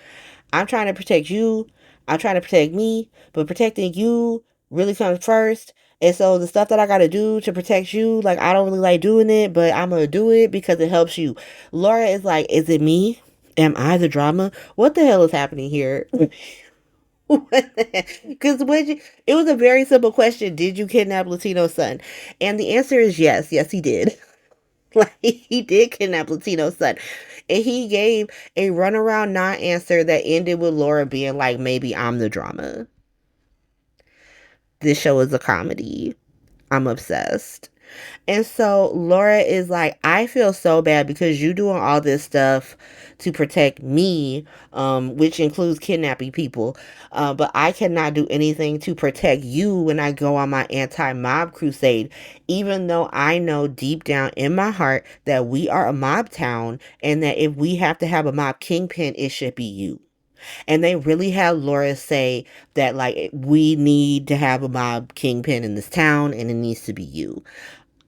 I'm trying to protect you. I'm trying to protect me, but protecting you really comes first. And so the stuff that I gotta do to protect you, like I don't really like doing it, but I'm gonna do it because it helps you. Laura is like, is it me? Am I the drama? What the hell is happening here? Because it was a very simple question. Did you kidnap Latino's son? And the answer is yes. Yes, he did. Like he did kidnap Latino's son. And he gave a runaround non-answer that ended with Laura being like, maybe I'm the drama. This show is a comedy. I'm obsessed. And so Laura is like, I feel so bad because you doing all this stuff to protect me, which includes kidnapping people. But I cannot do anything to protect you when I go on my anti-mob crusade, even though I know deep down in my heart that we are a mob town and that if we have to have a mob kingpin, it should be you. And they really have Laura say that like we need to have a mob kingpin in this town and it needs to be you.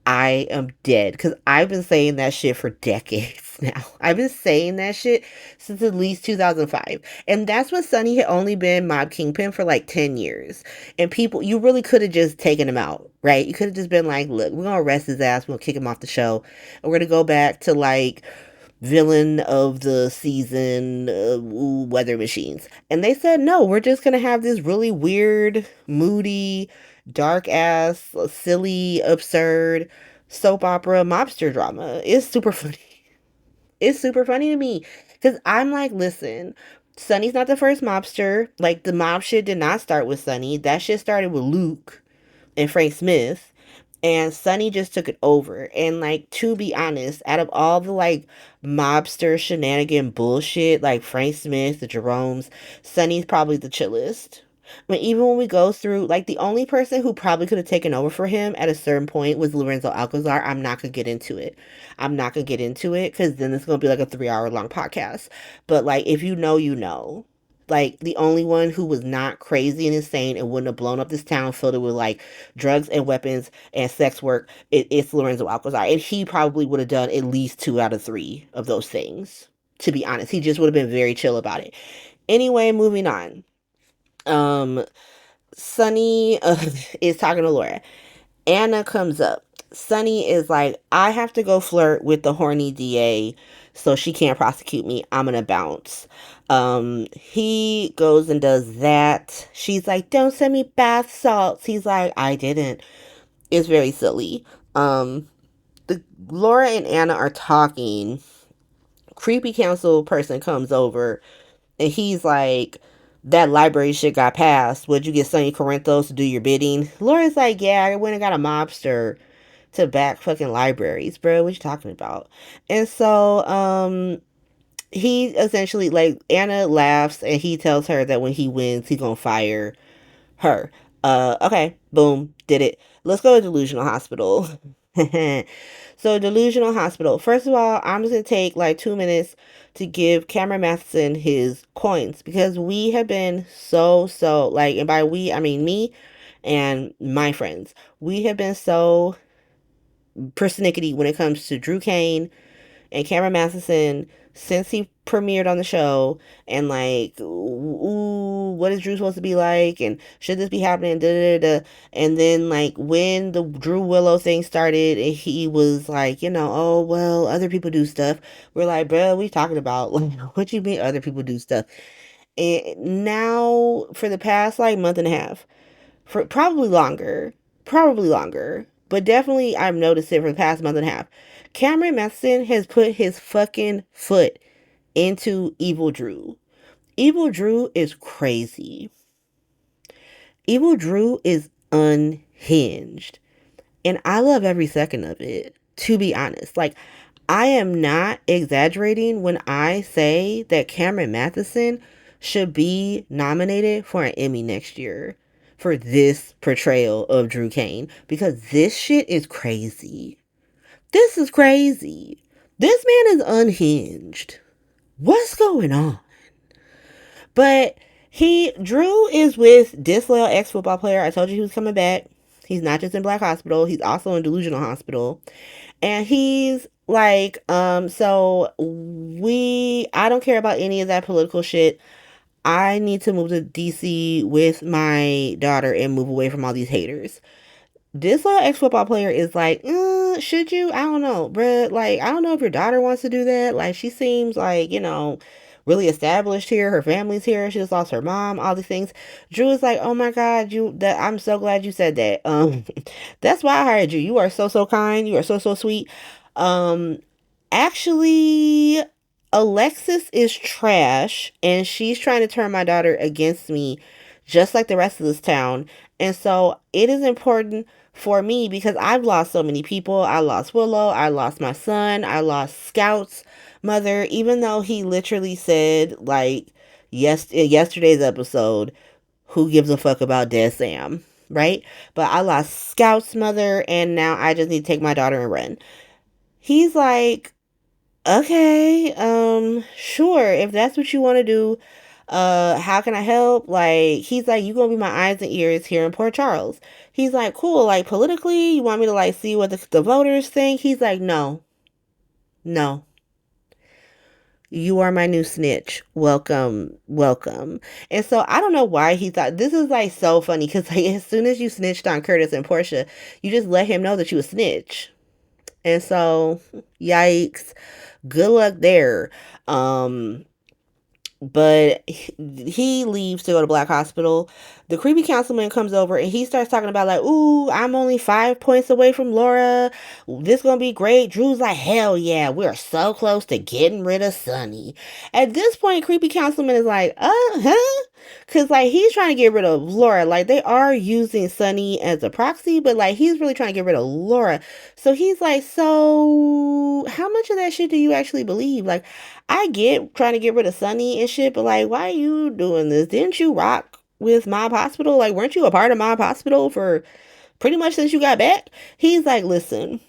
I am dead because I've been saying that shit for decades now. I've been saying that shit since at least 2005. And that's when Sonny had only been Mob Kingpin for like 10 years. And people, you really could have just taken him out, right? You could have just been like, look, we're going to arrest his ass. We're going to kick him off the show. And we're going to go back to like villain of the season, weather machines. And they said, no, we're just going to have this really weird, moody, dark ass, silly, absurd soap opera mobster drama. It's super funny. It's super funny to me because I'm like, listen, Sonny's not the first mobster. Like, the mob shit did not start with Sonny. That shit started with Luke and Frank Smith, and Sonny just took it over. And like, to be honest, out of all the like mobster shenanigan bullshit, like Frank Smith, the Jeromes, Sonny's probably the chillest. But even when we go through, like, the only person who probably could have taken over for him at a certain point was Lorenzo Alcazar. I'm not gonna get into it. I'm not gonna get into it because then it's gonna be like a 3 hour long podcast. But like, if you know, you know. Like, the only one who was not crazy and insane and wouldn't have blown up this town filled it with like drugs and weapons and sex work, it's Lorenzo Alcazar. And he probably would have done at least 2 out of 3 of those things. To be honest, he just would have been very chill about it. Anyway, moving on. Um, Sonny is talking to Laura. Anna comes up. Sonny is like, I have to go flirt with the horny DA so she can't prosecute me. I'm gonna bounce. He goes and does that. She's like, don't send me bath salts. He's like, I didn't. It's very silly. The Laura and Anna are talking. Creepy council person comes over and he's like, that library shit got passed. Would you get Sonny Corinthos to do your bidding? Laura's like, yeah, I went and got a mobster to back fucking libraries, bro. What you talking about? And so, he essentially, like, Anna laughs and he tells her that when he wins, he's gonna fire her. Okay, boom, did it. Let's go to Delusional Hospital. So, Delusional Hospital. First of all, I'm just gonna take like 2 minutes to give Cameron Matheson his coins because we have been so like, and by we I mean me and my friends. We have been so persnickety when it comes to Drew Cain and Cameron Matheson since he premiered on the show, and like, ooh, what is Drew supposed to be like, and should this be happening, da, da, da, da. And then like when the Drew Willow thing started, he was like, oh well, other people do stuff. We're like, bro, what you talking about? Like, what you mean other people do stuff? And now for the past like month and a half, for probably longer, but definitely I've noticed it for the past month and a half. Cameron Matheson has put his fucking foot into Evil Drew. Evil Drew is crazy. Evil Drew is unhinged. And I love every second of it, to be honest. Like, I am not exaggerating when I say that Cameron Matheson should be nominated for an Emmy next year for this portrayal of Drew Cain because this shit is crazy. This is crazy. This man is unhinged. What's going on? But Drew is with disloyal ex football player. I told you he was coming back. He's not just in Black Hospital, he's also in Delusional Hospital. And he's like, I don't care about any of that political shit. I need to move to DC with my daughter and move away from all these haters. This little ex football player is like, should you? I don't know, but like, I don't know if your daughter wants to do that. Like, she seems like, really established here. Her family's here. She just lost her mom. All these things. Drew is like, oh my God, I'm so glad you said that. That's why I hired you. You are so so kind. You are so so sweet. Um, Actually, Alexis is trash, and she's trying to turn my daughter against me, just like the rest of this town. And so it is important for me because I've lost so many people. I lost Willow, I lost my son, I lost Scout's mother, even though he literally said, like, yesterday's episode, who gives a fuck about dead Sam, right? But I lost Scout's mother, and now I just need to take my daughter and run. He's like, okay, sure, if that's what you want to do, how can I help? Like, he's like, you gonna be my eyes and ears here in Port Charles. He's like, cool, like, politically, you want me to, like, see what the voters think? He's like, no, no. You are my new snitch. Welcome, welcome. And so I don't know why he thought this is like so funny because like as soon as you snitched on Curtis and Portia, you just let him know that you a snitch. And so, yikes. Good luck there. Um, but he leaves to go to Black Hospital. The creepy councilman comes over and he starts talking about like, ooh, I'm only 5 points away from Laura. This gonna be great. Drew's like, hell yeah, we're so close to getting rid of Sonny. At this point, creepy councilman is like, huh? Cause like he's trying to get rid of Laura. Like they are using Sonny as a proxy, but like he's really trying to get rid of Laura. So he's like, so how much of that shit do you actually believe? Like I get trying to get rid of Sonny and shit, but like, why are you doing this? Didn't you rock with Mob Hospital? Like, weren't you a part of Mob Hospital for pretty much since you got back? He's like, listen,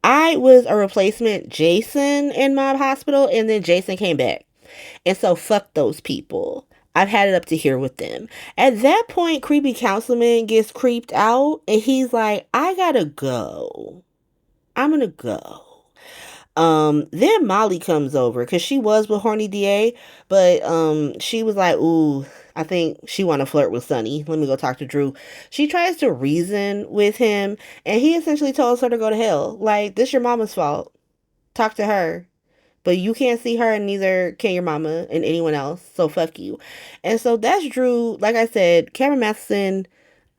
I was a replacement Jason in Mob Hospital, and then Jason came back. And so, fuck those people. I've had it up to here with them. At that point, creepy councilman gets creeped out, and he's like, I gotta go. I'm gonna go. Then Molly comes over because she was with Horny DA, but she was like, ooh, I think she want to flirt with Sonny. Let me go talk to Drew. She tries to reason with him, and he essentially tells her to go to hell. Like, this your mama's fault. Talk to her. But you can't see her, and neither can your mama and anyone else. So fuck you. And so that's Drew. Like I said, Cameron Matheson,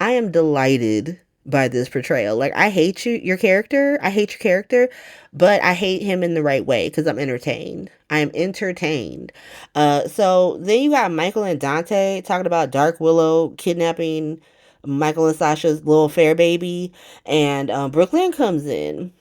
I am delighted by this portrayal. Like I hate your character. I hate your character, but I hate him in the right way because I'm entertained. I am entertained. So then you got Michael and Dante talking about Dark Willow kidnapping Michael and Sasha's little fair baby, and Brooklyn comes in.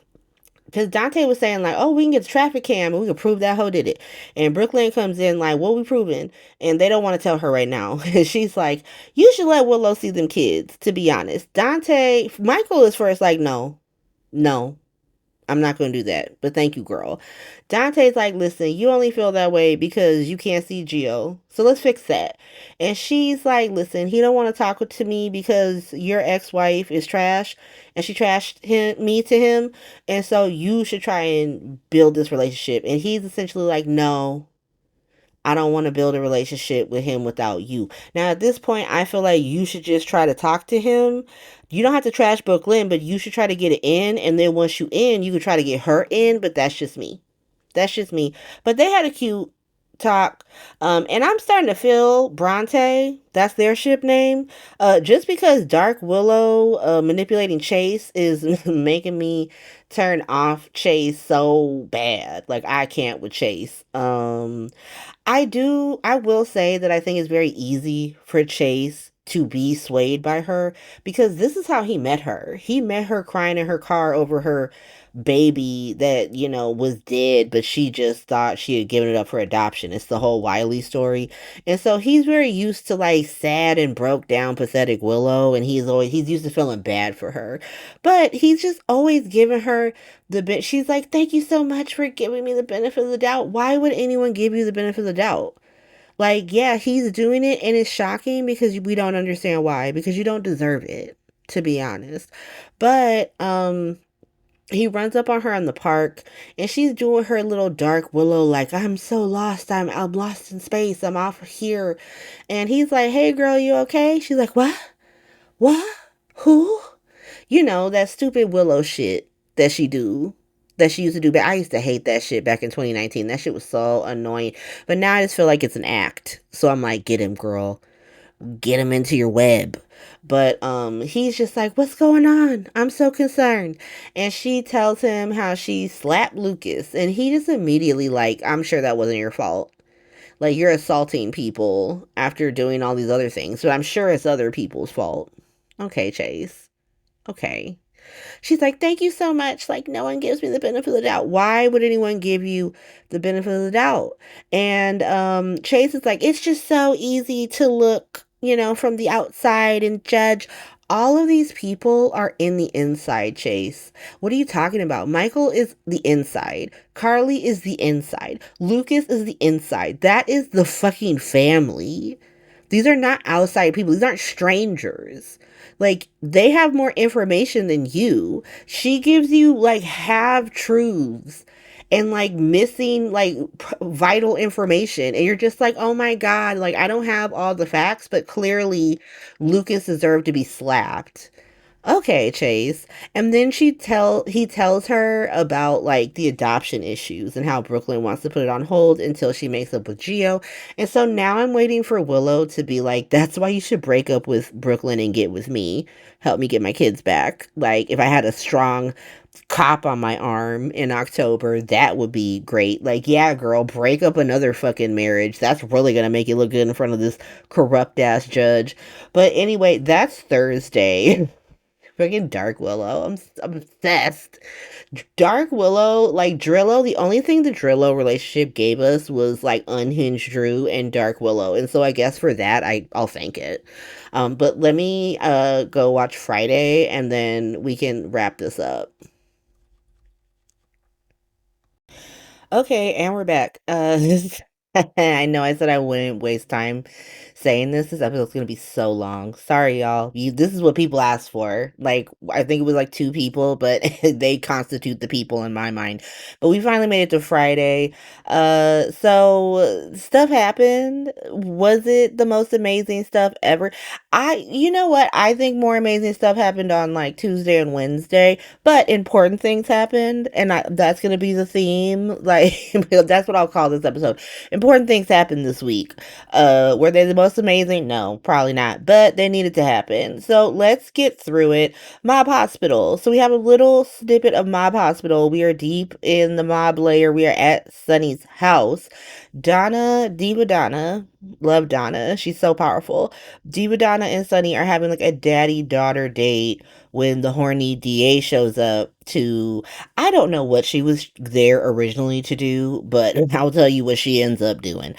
Because Dante was saying, like, oh, we can get the traffic cam and we can prove that hoe did it. And Brooklyn comes in, like, what we proving? And they don't want to tell her right now. And she's like, you should let Willow see them kids, to be honest. Michael is first like, no, no, I'm not going to do that. But thank you, girl. Dante's like, listen, you only feel that way because you can't see Gio. So let's fix that. And she's like, listen, he don't want to talk to me because your ex-wife is trash and she trashed me to him. And so you should try and build this relationship. And he's essentially like, no, I don't want to build a relationship with him without you. Now, at this point, I feel like you should just try to talk to him. You don't have to trash Brooklyn, but you should try to get it in. And then once you in, you can try to get her in. But that's just me. That's just me. But they had a cute talk. And I'm starting to feel Bronte, that's their ship name. Just because Dark Willow manipulating Chase is making me turn off Chase so bad. Like I can't with Chase. I will say that I think it's very easy for Chase to be swayed by her because this is how he met her. He met her crying in her car over her baby that, was dead, but she just thought she had given it up for adoption. It's the whole Wiley story. And so he's very used to like sad and broke down, pathetic Willow, and he's used to feeling bad for her. But he's just always giving her the bit. She's like, thank you so much for giving me the benefit of the doubt. Why would anyone give you the benefit of the doubt? Like, yeah, he's doing it and it's shocking because we don't understand why, because you don't deserve it, to be honest. But he runs up on her in the park and she's doing her little dark willow like, I'm so lost, I'm lost in space, I'm off here. And he's like, hey girl, you okay? She's like, what, who? You know, that stupid willow shit that she do, that she used to do. But I used to hate that shit back in 2019. That shit was so annoying. But now I just feel like it's an act, so I'm like, get him, girl, get him into your web. But he's just like, what's going on? I'm so concerned. And she tells him how she slapped Lucas, and he just immediately like, I'm sure that wasn't your fault. Like, you're assaulting people after doing all these other things, but I'm sure it's other people's fault. Okay, Chase. Okay. She's like, thank you so much. Like, no one gives me the benefit of the doubt. Why would anyone give you the benefit of the doubt? And Chase is like, it's just so easy to look, from the outside and judge. All of these people are in the inside, Chase. What are you talking about? Michael is the inside. Carly is the inside. Lucas is the inside. That is the fucking family. These are not outside people. These aren't strangers. Like, they have more information than you. She gives you like half truths and like missing like vital information. And you're just like, oh my God, like I don't have all the facts, but clearly Lucas deserved to be slapped. Okay, Chase. And then he tells her about like the adoption issues and how Brooklyn wants to put it on hold until she makes up with Gio. And so now I'm waiting for Willow to be like, that's why you should break up with Brooklyn and get with me. Help me get my kids back. Like, if I had a strong cop on my arm in October, that would be great. Like, yeah, girl, break up another fucking marriage. That's really gonna make you look good in front of this corrupt ass judge. But anyway, that's Thursday. Freaking Dark Willow. I'm obsessed. Dark Willow, like Drillo, the only thing the Drillo relationship gave us was like unhinged Drew and Dark Willow. And so I guess for that I'll thank it. But let me go watch Friday and then we can wrap this up. Okay, and we're back. I know I said I wouldn't waste time saying this. This episode's gonna be so long. Sorry, y'all. This is what people asked for. Like, I think it was like two people, but they constitute the people in my mind. But we finally made it to Friday. So stuff happened. Was it the most amazing stuff ever? You know what? I think more amazing stuff happened on like Tuesday and Wednesday, but important things happened, and that's gonna be the theme. Like, that's what I'll call this episode. Important things happened this week. Were they the most amazing? No, probably not, but they needed to happen. So let's get through it. Mob Hospital. So we have a little snippet of Mob Hospital. We are deep in the mob layer. We are at Sunny's house. Diva Donna, love Donna. She's so powerful. Diva Donna and Sunny are having like a daddy-daughter date when the horny DA shows up to, I don't know what she was there originally to do, but I'll tell you what she ends up doing.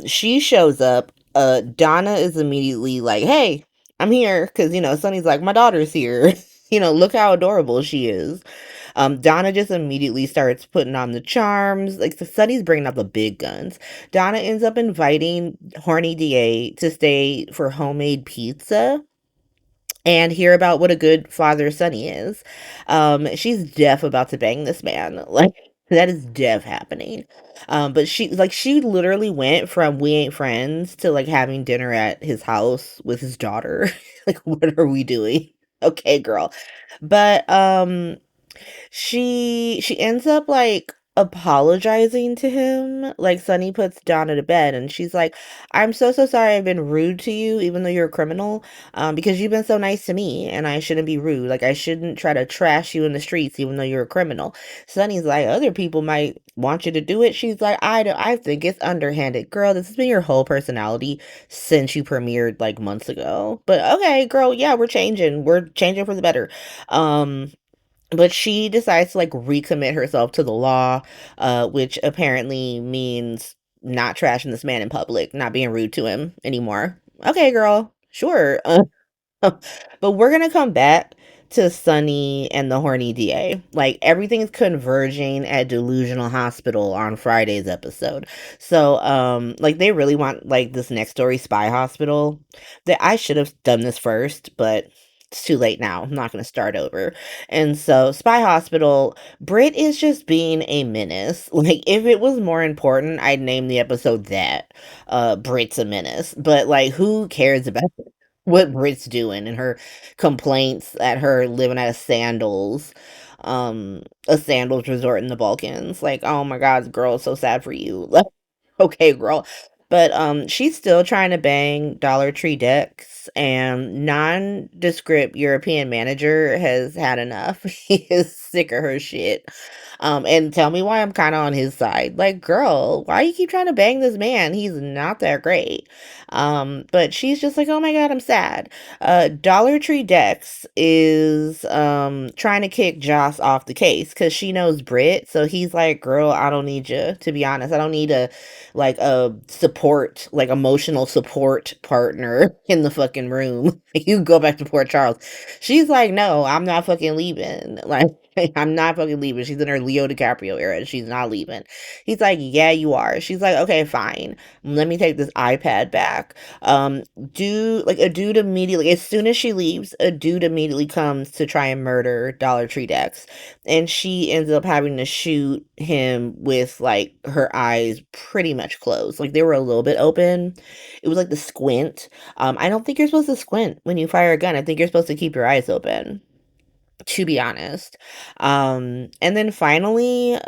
She shows up, Donna is immediately like, hey, I'm here, because, Sunny's like, my daughter's here. Look how adorable she is. Donna just immediately starts putting on the charms. Like, the Sunny's bringing out the big guns. Donna ends up inviting horny DA to stay for homemade pizza and hear about what a good father Sonny is. She's deaf about to bang this man. Like, that is deaf happening. But she literally went from we ain't friends to like having dinner at his house with his daughter. Like, what are we doing? Okay, girl. But she ends up like apologizing to him. Like, Sunny puts Donna to bed and she's like, I'm so sorry I've been rude to you even though you're a criminal, because you've been so nice to me and I shouldn't be rude. Like, I shouldn't try to trash you in the streets even though you're a criminal. Sunny's like, other people might want you to do it. She's like, I think it's underhanded. Girl, this has been your whole personality since you premiered like months ago. But okay, girl, yeah, we're changing for the better. But she decides to like recommit herself to the law, which apparently means not trashing this man in public, not being rude to him anymore. Okay, girl, sure. But we're gonna come back to Sunny and the horny DA. Like everything's converging at Delusional Hospital on Friday's episode. So like they really want like this next story Spy Hospital. That I should have done this first, but it's too late now. I'm not going to start over. And so Spy Hospital, Brit is just being a menace. Like if it was more important, I'd name the episode that Brit's a menace. But like who cares about what Brit's doing and her complaints at her living at a sandals resort in the Balkans. Like, oh my God, girl, it's so sad for you. Like, okay, girl. But she's still trying to bang Dollar Tree Dex, and nondescript European manager has had enough. He is sick of her shit. And tell me why I'm kind of on his side. Like, girl, why you keep trying to bang this man? He's not that great. But she's just like, oh my God, I'm sad. Dollar Tree Dex is trying to kick Joss off the case because she knows Brit. So he's like, girl, I don't need you, to be honest. I don't need a support, like emotional support partner in the fucking room. You go back to Port Charles. She's like, no, I'm not fucking leaving. Like, I'm not fucking leaving. She's in her Leo DiCaprio era. She's not leaving. He's like, yeah, you are. She's like, okay, fine. Let me take this iPad back. A dude immediately, as soon as she leaves, a dude immediately comes to try and murder Dollar Tree Dex. And she ends up having to shoot him with like her eyes pretty much closed. Like they were a little bit open. It was like the squint. I don't think you're supposed to squint when you fire a gun. I think you're supposed to keep your eyes open, to be honest. And then finally,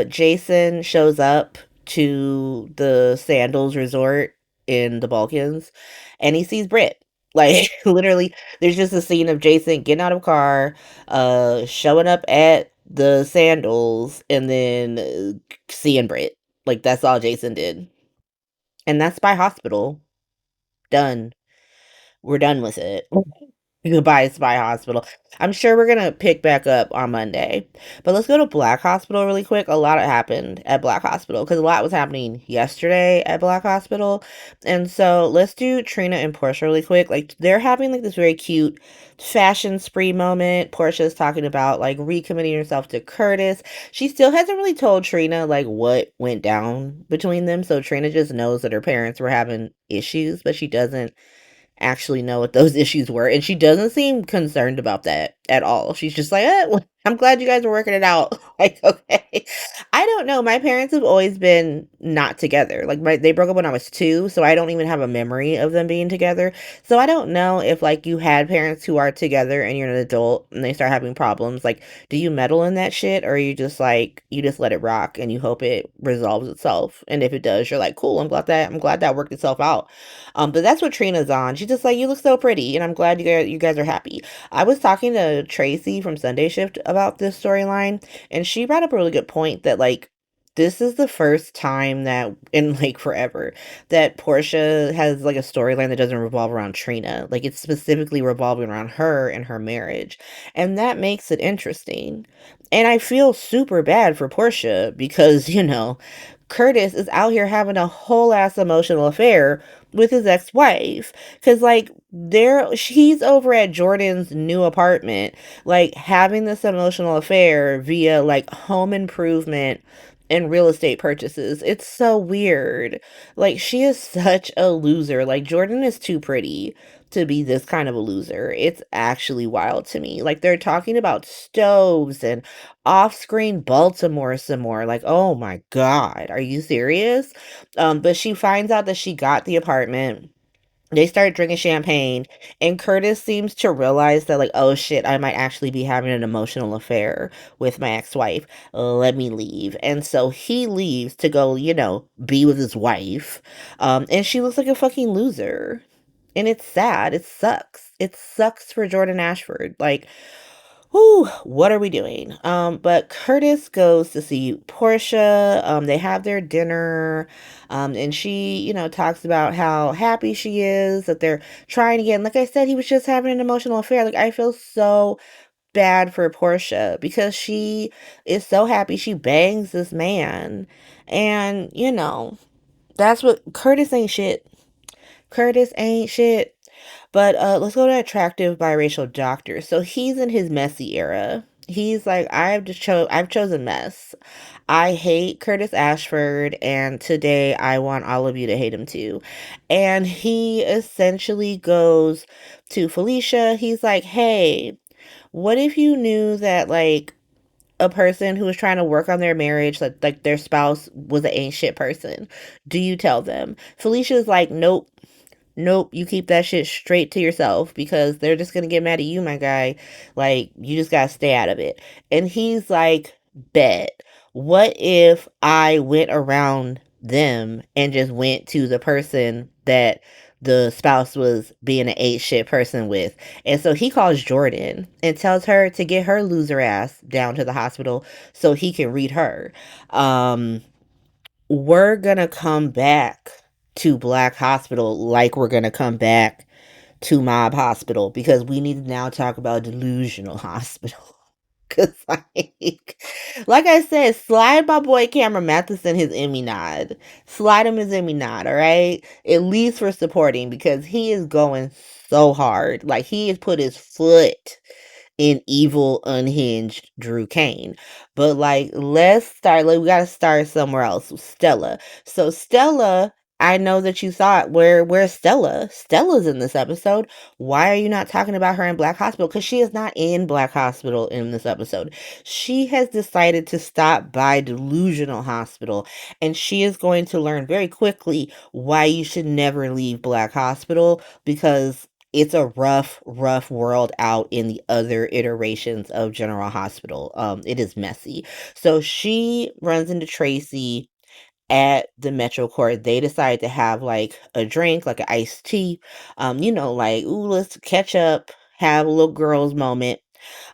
Jason shows up to the Sandals Resort in the Balkans and he sees Brit. Like literally, there's just a scene of Jason getting out of a car, showing up at the Sandals, and then seeing Brit. Like that's all Jason did. And that's by hospital. Done. We're done with it. Goodbye, Spy Hospital. I'm sure we're gonna pick back up on Monday. But let's go to Black Hospital really quick. A lot happened at Black Hospital because a lot was happening yesterday at Black Hospital. And so let's do Trina and Portia really quick. Like they're having like this very cute fashion spree moment. Portia's talking about like recommitting herself to Curtis. She still hasn't really told Trina like what went down between them. So Trina just knows that her parents were having issues, but she doesn't actually know what those issues were. And she doesn't seem concerned about that at all. She's just like, well, I'm glad you guys are working it out. Like, okay. I don't know. My parents have always been not together. Like they broke up when I was 2, so I don't even have a memory of them being together. So I don't know if like you had parents who are together and you're an adult and they start having problems. Like, do you meddle in that shit, or are you just like you just let it rock and you hope it resolves itself? And if it does, you're like, cool, I'm glad that worked itself out. But that's what Trina's on. She's just like, you look so pretty, and I'm glad you guys are happy. I was talking to Tracy from Sunday Shift about this storyline, and she brought up a really good point that like this is the first time that in like forever that Portia has like a storyline that doesn't revolve around Trina. Like it's specifically revolving around her and her marriage. And that makes it interesting. And I feel super bad for Portia because, Curtis is out here having a whole ass emotional affair with his ex-wife. Cause like he's over at Jordan's new apartment, like having this emotional affair via like home improvement and real estate purchases. It's so weird. Like she is such a loser. Like Jordan is too pretty to be this kind of a loser. It's actually wild to me. Like they're talking about stoves and off-screen Baltimore some more. Like, oh my God, are you serious? But she finds out that she got the apartment. They start drinking champagne, and Curtis seems to realize that, like, oh shit, I might actually be having an emotional affair with my ex wife. Let me leave. And so he leaves to go, be with his wife. And she looks like a fucking loser. And it's sad. It sucks. It sucks for Jordan Ashford. Like, whew, what are we doing? But Curtis goes to see Portia. They have their dinner. And she, talks about how happy she is that they're trying again. Like I said, he was just having an emotional affair. Like I feel so bad for Portia because she is so happy she bangs this man. And, that's what Curtis ain't shit. Curtis ain't shit. But let's go to attractive biracial doctor. So he's in his messy era. He's like, I've chosen mess. I hate Curtis Ashford, and today I want all of you to hate him too. And he essentially goes to Felicia. He's like, hey, what if you knew that like a person who was trying to work on their marriage, like their spouse was an ain't shit person? Do you tell them? Felicia's like, nope. Nope, you keep that shit straight to yourself because they're just gonna get mad at you, my guy. Like, you just gotta stay out of it. And he's like, bet. What if I went around them and just went to the person that the spouse was being an eight shit person with? And so he calls Jordan and tells her to get her loser ass down to the hospital so he can read her. Um, we're gonna come back to Black Hospital like we're gonna come back to Mob Hospital because we need to now talk about delusional hospital. Cause like I said, slide my boy Cameron Matheson his Emmy nod. Slide him his Emmy nod, all right? At least for supporting because he is going so hard. Like he has put his foot in evil, unhinged Drew Cain. But like, let's start. Like, we gotta start somewhere else. Stella. So Stella, I know that you thought, where's Stella? Stella's in this episode. Why are you not talking about her in Black Hospital? Because she is not in Black Hospital in this episode. She has decided to stop by Delusional Hospital, and she is going to learn very quickly why you should never leave Black Hospital because it's a rough world out in the other iterations of General Hospital. It is messy. So she runs into Tracy at the Metro Court. They decide to have like a drink, like an iced tea. Like, ooh, let's catch up, have a little girls moment.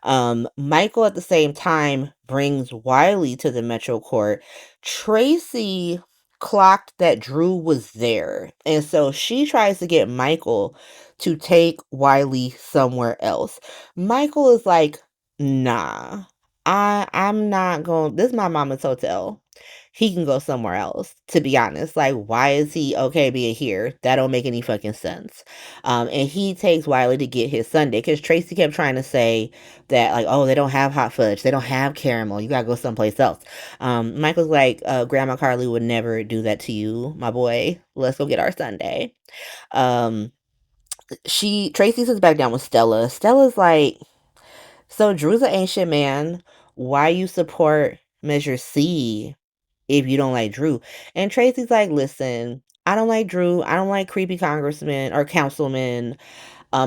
Michael at the same time brings Wiley to the Metro Court. Tracy clocked that Drew was there, and so she tries to get Michael to take Wiley somewhere else. Michael is like, nah, I'm not going. This is my mama's hotel. He can go somewhere else, to be honest. Like, why is he okay being here? That don't make any fucking sense. And he takes Wiley to get his sundae because Tracy kept trying to say that, like, oh, they don't have hot fudge, they don't have caramel, you gotta go someplace else. Michael's like, Grandma Carly would never do that to you, my boy. Let's go get our sundae. Um, Tracy sits back down with Stella. Stella's like, so Drew's an ancient man. Why you support Measure C if you don't like Drew? And Tracy's like, listen, I don't like Drew. I don't like creepy congressmen or councilmen.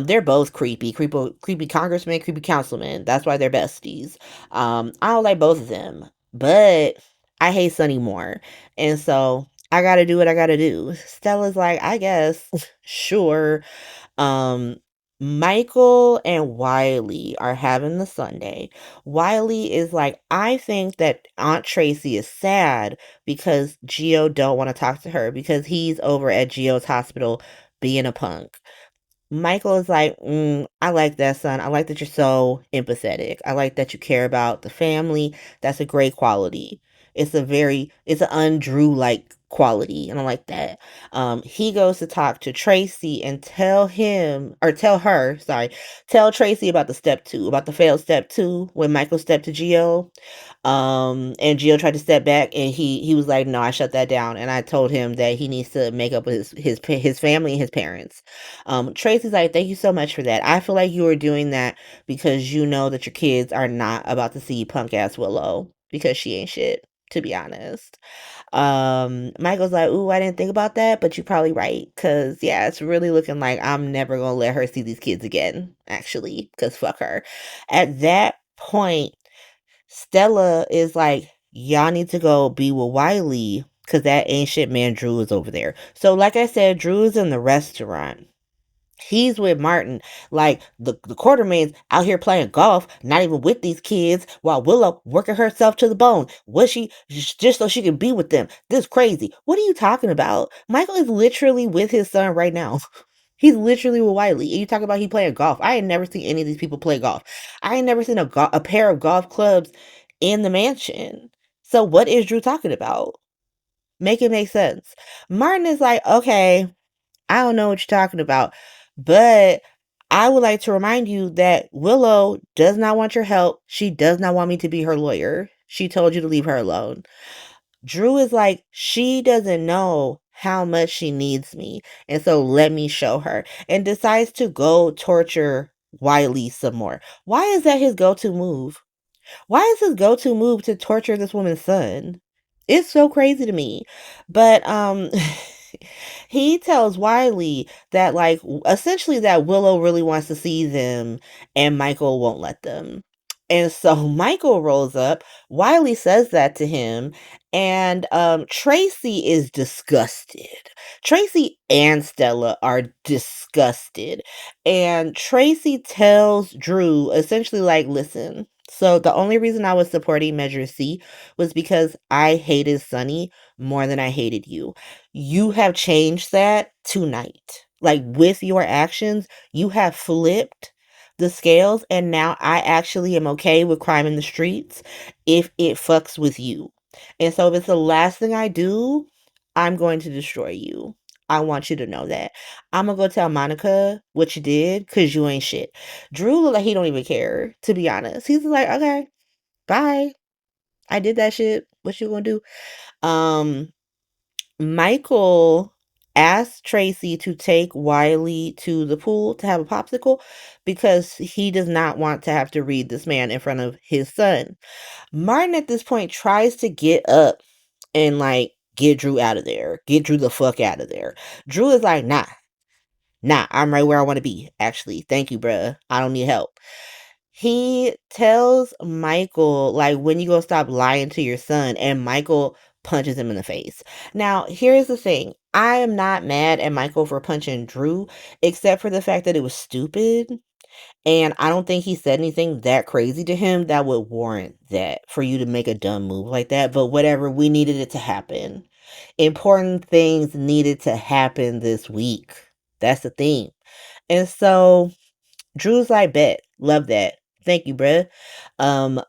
They're both creepy congressmen, creepy councilmen. That's why they're besties. I don't like both of them, but I hate Sonny more, and so I gotta do what I gotta do. Stella's like, I guess, sure. Um, Michael and Wiley are having the Sunday. Wiley is like, I think that Aunt Tracy is sad because Geo don't want to talk to her because he's over at Geo's hospital being a punk. Michael is like, I like that, son. I like that you're so empathetic. I like that you care about the family. That's a great quality. It's an undrew like quality, and I like that. He goes to talk to Tracy and tell her, sorry, tell Tracy about the step two, about the failed step two when Michael stepped to Geo. And Gio tried to step back, and he was like, no, I shut that down, and I told him that he needs to make up with his family and his parents. Tracy's like, thank you so much for that. I feel like you were doing that because you know that your kids are not about to see punk ass Willow because she ain't shit, to be honest. Michael's like, ooh, I didn't think about that, but you're probably right. Cause yeah, it's really looking like I'm never gonna let her see these kids again, actually, because fuck her. At that point, Stella is like, y'all need to go be with Wiley because that ancient man Drew is over there. So, like I said, Drew is in the restaurant. He's with Martin. Like the quartermain's out here playing golf, not even with these kids, while Willow working herself to the bone. Was she just so she can be with them? This crazy. What are you talking about? Michael is literally with his son right now. He's literally with Wiley. And you talk about he playing golf. I ain't never seen any of these people play golf. I ain't never seen a pair of golf clubs in the mansion. So what is Drew talking about? Make it make sense. Martin is like, okay, I don't know what you're talking about, But I would like to remind you that Willow does not want your help. She does not want me to be her lawyer. She told you to leave her alone. Drew is like, she doesn't know how much she needs me. And so let me show her. And decides to go torture Wiley some more. Why is that his go to move? Why is his go to move to torture this woman's son? It's so crazy to me. But he tells Wiley that essentially that Willow really wants to see them and Michael won't let them. And so Michael rolls up. Wiley says that to him, and Tracy is disgusted. Tracy and Stella are disgusted. And Tracy tells Drew essentially like, listen, so the only reason I was supporting Measure C was because I hated Sunny more than I hated you. You have changed that tonight. Like with your actions, you have flipped the scales, and now I actually am okay with crime in the streets if it fucks with you. And so if it's the last thing I do, I'm going to destroy you. I want you to know that. I'm gonna go tell Monica what you did because you ain't shit. Drew look like he don't even care, to be honest. He's like, okay, bye. I did that shit. What you gonna do? Um, Michael asked Tracy to take Wiley to the pool to have a popsicle because he does not want to have to read this man in front of his son. Martin at this point tries to get up and like get Drew out of there. Get Drew the fuck out of there. Drew is like, nah, I'm right where I want to be. Actually, thank you, bruh. I don't need help. He tells Michael, like, when you gonna stop lying to your son? And Michael punches him in the face. Now, here's the thing. I am not mad at Michael for punching Drew, except for the fact that it was stupid. And I don't think he said anything that crazy to him that would warrant that for you to make a dumb move like that. But whatever, we needed it to happen. Important things needed to happen this week. That's the thing. And so Drew's like, bet, love that. Thank you, bruh.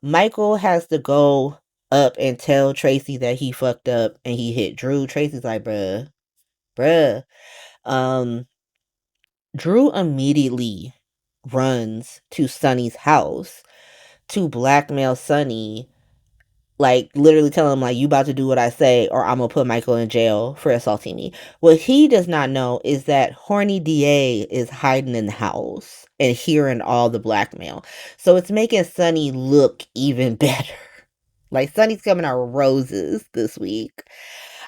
Michael has to go up and tell Tracy that he fucked up and he hit Drew. Tracy's like, bruh. Um, Drew immediately runs to Sonny's house to blackmail Sonny, like literally telling him like, you about to do what I say or I'm gonna put Michael in jail for assaulting me. What he does not know is that horny DA is hiding in the house and hearing all the blackmail. So it's making Sonny look even better. Like Sonny's coming out roses this week.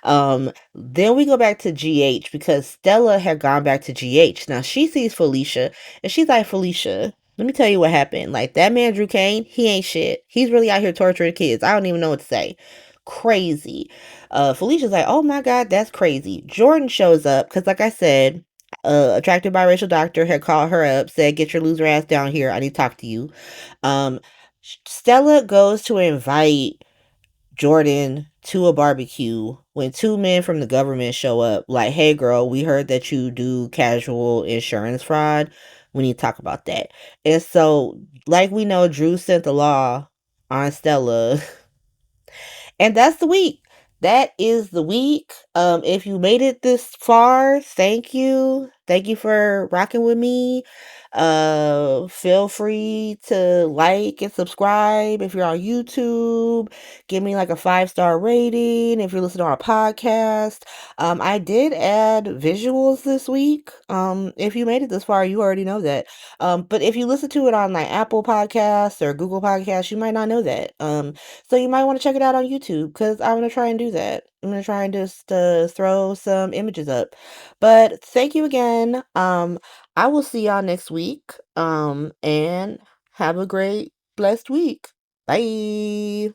Then we go back to GH because Stella had gone back to GH. Now she sees Felicia and she's like, Felicia, let me tell you what happened. Like that man, Drew Cain, he ain't shit. He's really out here torturing kids. I don't even know what to say. Crazy. Felicia's like, oh my God, that's crazy. Jordan shows up because, like I said, attractive biracial doctor had called her up, said, get your loser ass down here. I need to talk to you. Um, Stella goes to invite Jordan to a barbecue when two men from the government show up like, hey girl, we heard that you do casual insurance fraud. We need to talk about that. And so, like we know, Drew sent the law on Stella. And that's the week. That is the week. If you made it this far, thank you. Thank you for rocking with me. Feel free to like and subscribe if you're on YouTube. Give me like a 5-star rating if you're listening to our podcast. I did add visuals this week. If you made it this far, you already know that. But if you listen to it on like Apple Podcasts or Google Podcasts, you might not know that. So you might want to check it out on YouTube because I'm going to try and do that. I'm going to try and just throw some images up. But thank you again. I will see y'all next week. And have a great, blessed week. Bye.